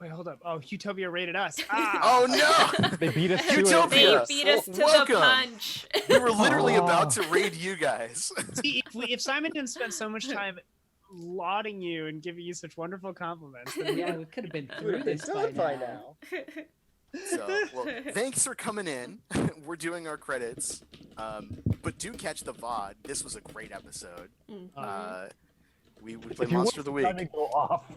Wait, hold up. Oh, Utopia rated us. Oh no! They beat us to Utopia! it. They beat us to Welcome. the punch. We were literally about to raid you guys. See, if Simon didn't spend so much time lauding you and giving you such wonderful compliments, then Yeah, we could have been Would through have been this done by now. So, well, thanks for coming in. We're doing our credits. But do catch the VOD. This was a great episode. We play Monster of the Week. Go off.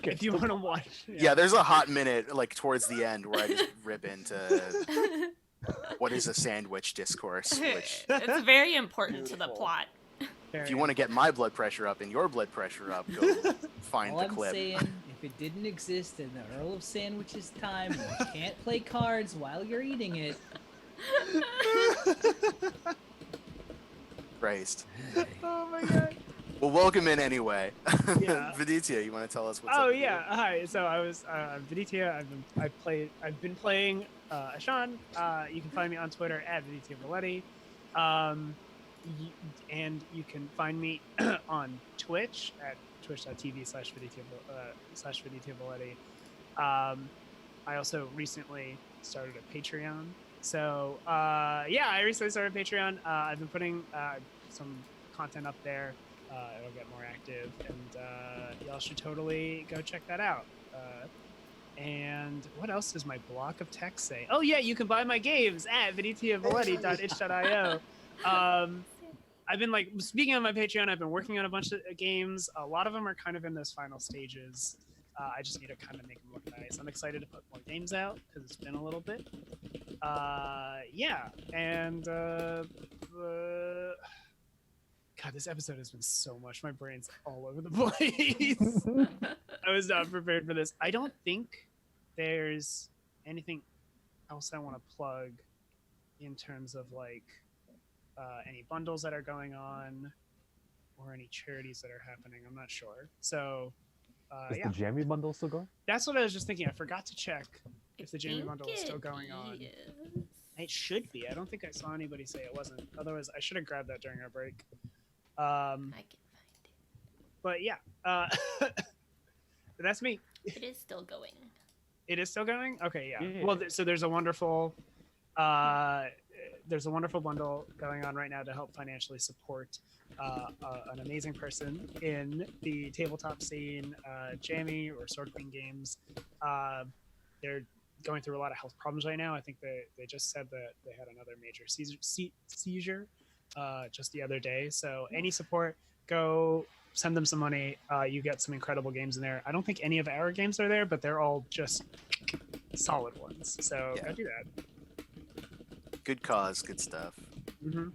if you want to watch, Yeah, there's a hot minute like towards the end where I just rip into what is a sandwich discourse. Which, It's very important to the Beautiful. plot. if you want to get my blood pressure up and your blood pressure up, go find All the I'm clip. saying, if it didn't exist in the Earl of Sandwich's time, and you can't play cards while you're eating it. Christ. Oh my god. Well, welcome in anyway. Yeah. Viditya, you want to tell us what's Oh up? with yeah, hi. So I was Viditya. I've been playing Ashan. You can find me on Twitter at Viditya Valetti. and you can find me on Twitch at twitch.tv/VDTValetti. I also recently started a Patreon. So yeah, I recently started Patreon. I've been putting some content up there. It'll get more active, and y'all should totally go check that out. And what else does my block of text say? Oh yeah, you can buy my games at vdtavaletti.itch.io. I've been like, speaking on my Patreon, I've been working on a bunch of games. A lot of them are kind of in those final stages. I just need to kind of make them look nice. I'm excited to put more games out because it's been a little bit. Yeah, and God, this episode has been so much. My brain's all over the place. I was not prepared for this. I don't think there's anything else I want to plug in terms of like any bundles that are going on or any charities that are happening. I'm not sure. So Is yeah, the Jammy bundle still going? that's what I was just thinking. I forgot to check if the Jamie bundle is still going on. It should be. I don't think I saw anybody say it wasn't. Otherwise, I should have grabbed that during our break. I can find it. But yeah, that's me. It is still going. It is still going. Okay, yeah. Yeah. Well, so there's a wonderful bundle going on right now to help financially support an amazing person in the tabletop scene, Jammy or Sword Queen Games. They're going through a lot of health problems right now. I think they just said that they had another major seizure just the other day. So any support, go send them some money. You get some incredible games in there. I don't think any of our games are there, but they're all just solid ones. So go do that. Good cause, good stuff. Mm-hmm.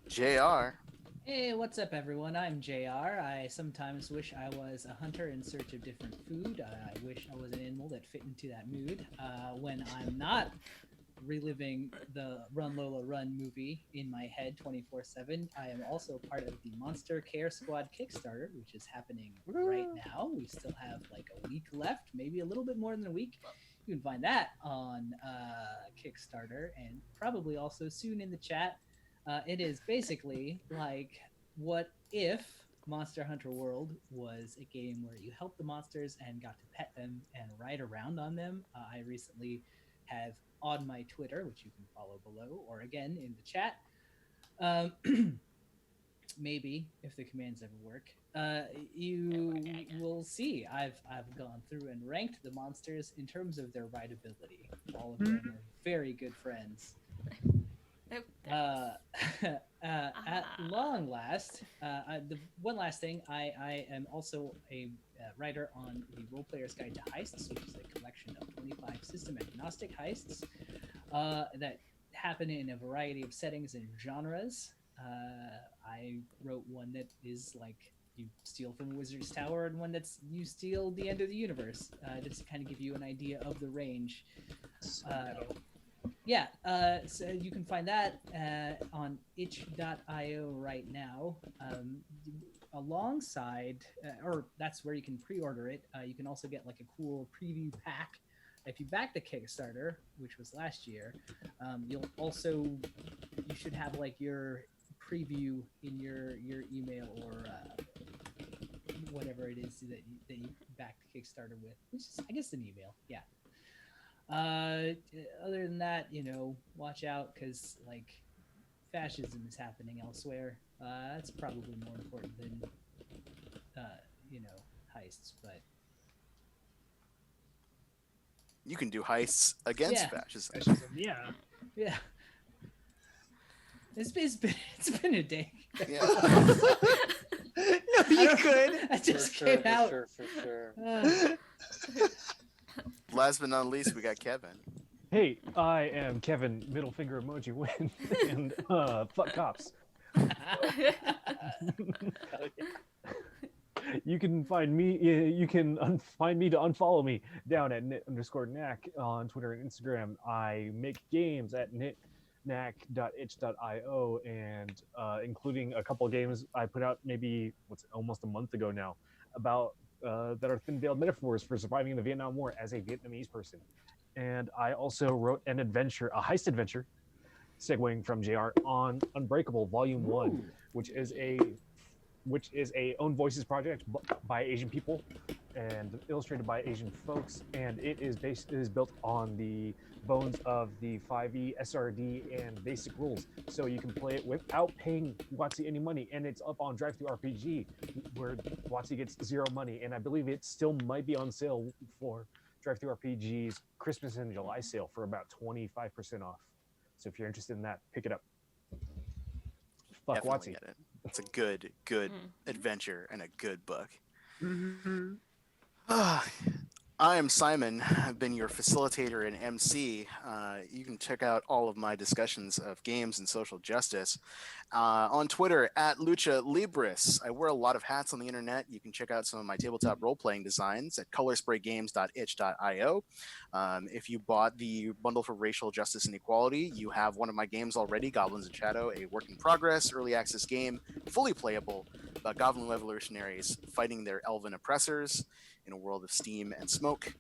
JR. Hey, what's up, everyone? I'm JR. I sometimes wish I was a hunter in search of different food. I wish I was an animal that fit into that mood. When I'm not reliving the Run Lola Run movie in my head 24/7, I am also part of the Monster Care Squad Kickstarter, which is happening right now. We still have like a week left, maybe a little bit more than a week. You can find that on Kickstarter and probably also soon in the chat. It is basically like, what if Monster Hunter World was a game where you help the monsters and got to pet them and ride around on them? I recently have on my Twitter, which you can follow below, or again in the chat. Maybe if the commands ever work, you will see. I've gone through and ranked the monsters in terms of their rideability. All of them are very good friends. At long last, the one last thing, I am also a writer on the Role Player's Guide to Heists, which is a collection of 25 system agnostic heists that happen in a variety of settings and genres. I wrote one that is like you steal from Wizard's Tower, and one that's you steal the end of the universe, just to kind of give you an idea of the range. Yeah, so you can find that on itch.io right now. Alongside, or that's where you can pre-order it. You can also get like a cool preview pack. If you back the Kickstarter, which was last year, you should have like your preview in your email or whatever it is that you back the Kickstarter with, which is, I guess, an email. Yeah. Other than that, watch out, because like fascism is happening elsewhere. That's probably more important than heists, but You can do heists against fascism. Yeah. yeah. It's been a day. Yeah. No, you could. I just came out. For sure. Last but not least, we got Kevin. Hey, I am Kevin. Middle finger emoji win, and fuck cops. You can find me. You can find me to unfollow me down at @nit_knack on Twitter and Instagram. I make games at knack.itch.io, and including a couple of games I put out maybe almost a month ago now about that are thin-veiled metaphors for surviving the Vietnam War as a Vietnamese person. And I also wrote an adventure, a heist adventure, segueing from JR on Unbreakable Volume One, Ooh. which is a own voices project by Asian people and illustrated by Asian folks, and it is built on the bones of the 5e SRD and basic rules, so you can play it without paying WotC any money, and it's up on Drive Through RPG, where WotC gets zero money, and I believe it still might be on sale for Drive Through RPG's Christmas and July sale for about 25% off. So if you're interested in that, pick it up. Fuck Definitely WotC. get it. It's a good adventure and a good book. Mm-hmm. I am Simon. I've been your facilitator and MC. You can check out all of my discussions of games and social justice on Twitter at Lucha Libris. I wear a lot of hats on the internet. You can check out some of my tabletop role-playing designs at colorspraygames.itch.io. If you bought the bundle for racial justice and equality, you have one of my games already, Goblins in Shadow, a work in progress, early access game, fully playable, about goblin revolutionaries fighting their elven oppressors in a world of steam and smoke.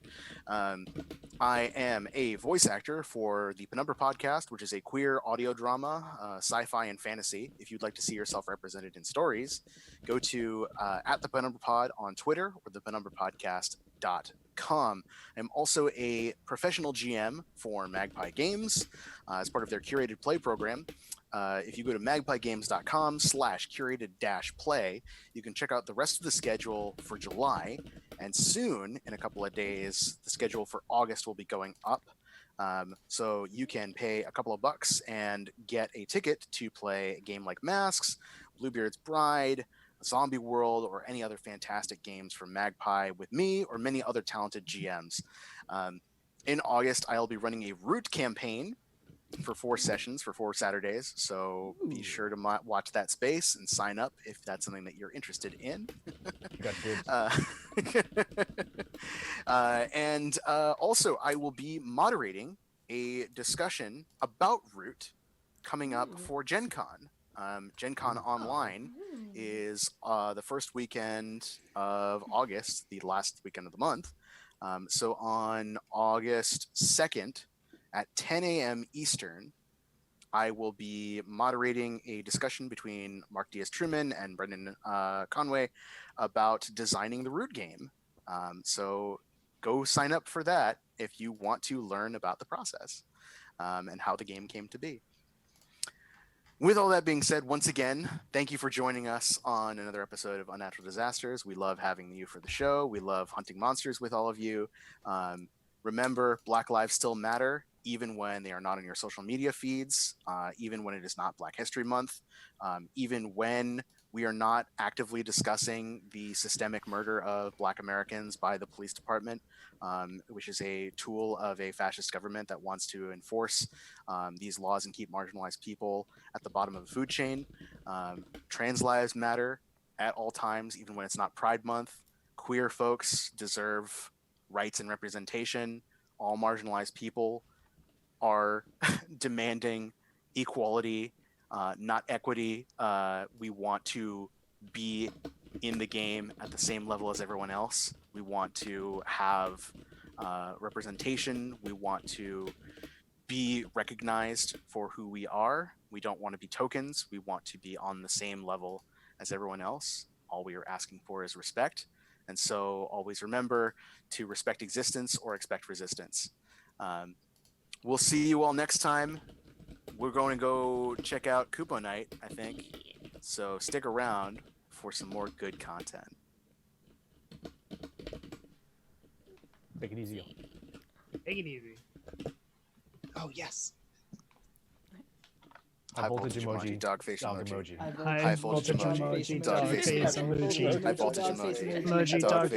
I am a voice actor for the Penumbra Podcast, which is a queer audio drama, sci-fi and fantasy. If you'd like to see yourself represented in stories, go to at the Penumbra Pod on Twitter or the penumbrapodcast.com. I'm also a professional GM for Magpie Games as part of their curated play program. If you go to magpiegames.com/curated-play, you can check out the rest of the schedule for July. And soon, in a couple of days, the schedule for August will be going up. So you can pay a couple of bucks and get a ticket to play a game like Masks, Bluebeard's Bride, Zombie World, or any other fantastic games from Magpie with me or many other talented GMs. In August, I'll be running a Root campaign for 4 sessions for 4 Saturdays. So be sure to watch that space and sign up if that's something that you're interested in. And also, I will be moderating a discussion about Root coming up for Gen Con. Gen Con Online is the first weekend of August, the last weekend of the month. So on August 2nd, at 10 a.m. Eastern, I will be moderating a discussion between Mark Diaz-Truman and Brendan Conway about designing the Root game. So go sign up for that if you want to learn about the process and how the game came to be. With all that being said, once again, thank you for joining us on another episode of Unnatural Disasters. We love having you for the show. We love hunting monsters with all of you. Remember, Black Lives still matter, even when they are not on your social media feeds, even when it is not Black History Month, even when we are not actively discussing the systemic murder of Black Americans by the police department, which is a tool of a fascist government that wants to enforce these laws and keep marginalized people at the bottom of the food chain. Trans lives matter at all times, even when it's not Pride Month. Queer folks deserve rights and representation. All marginalized people are demanding equality, not equity. We want to be in the game at the same level as everyone else. We want to have representation. We want to be recognized for who we are. We don't want to be tokens. We want to be on the same level as everyone else. All we are asking for is respect. And so always remember to respect existence or expect resistance. We'll see you all next time. We're going to go check out Kupo Night, I think. So stick around for some more good content. Take it easy. Take it easy. Oh, yes. High voltage emoji, dogface emoji. emoji. High voltage emoji, dog face face emoji. High voltage emoji, Emoji, dog dog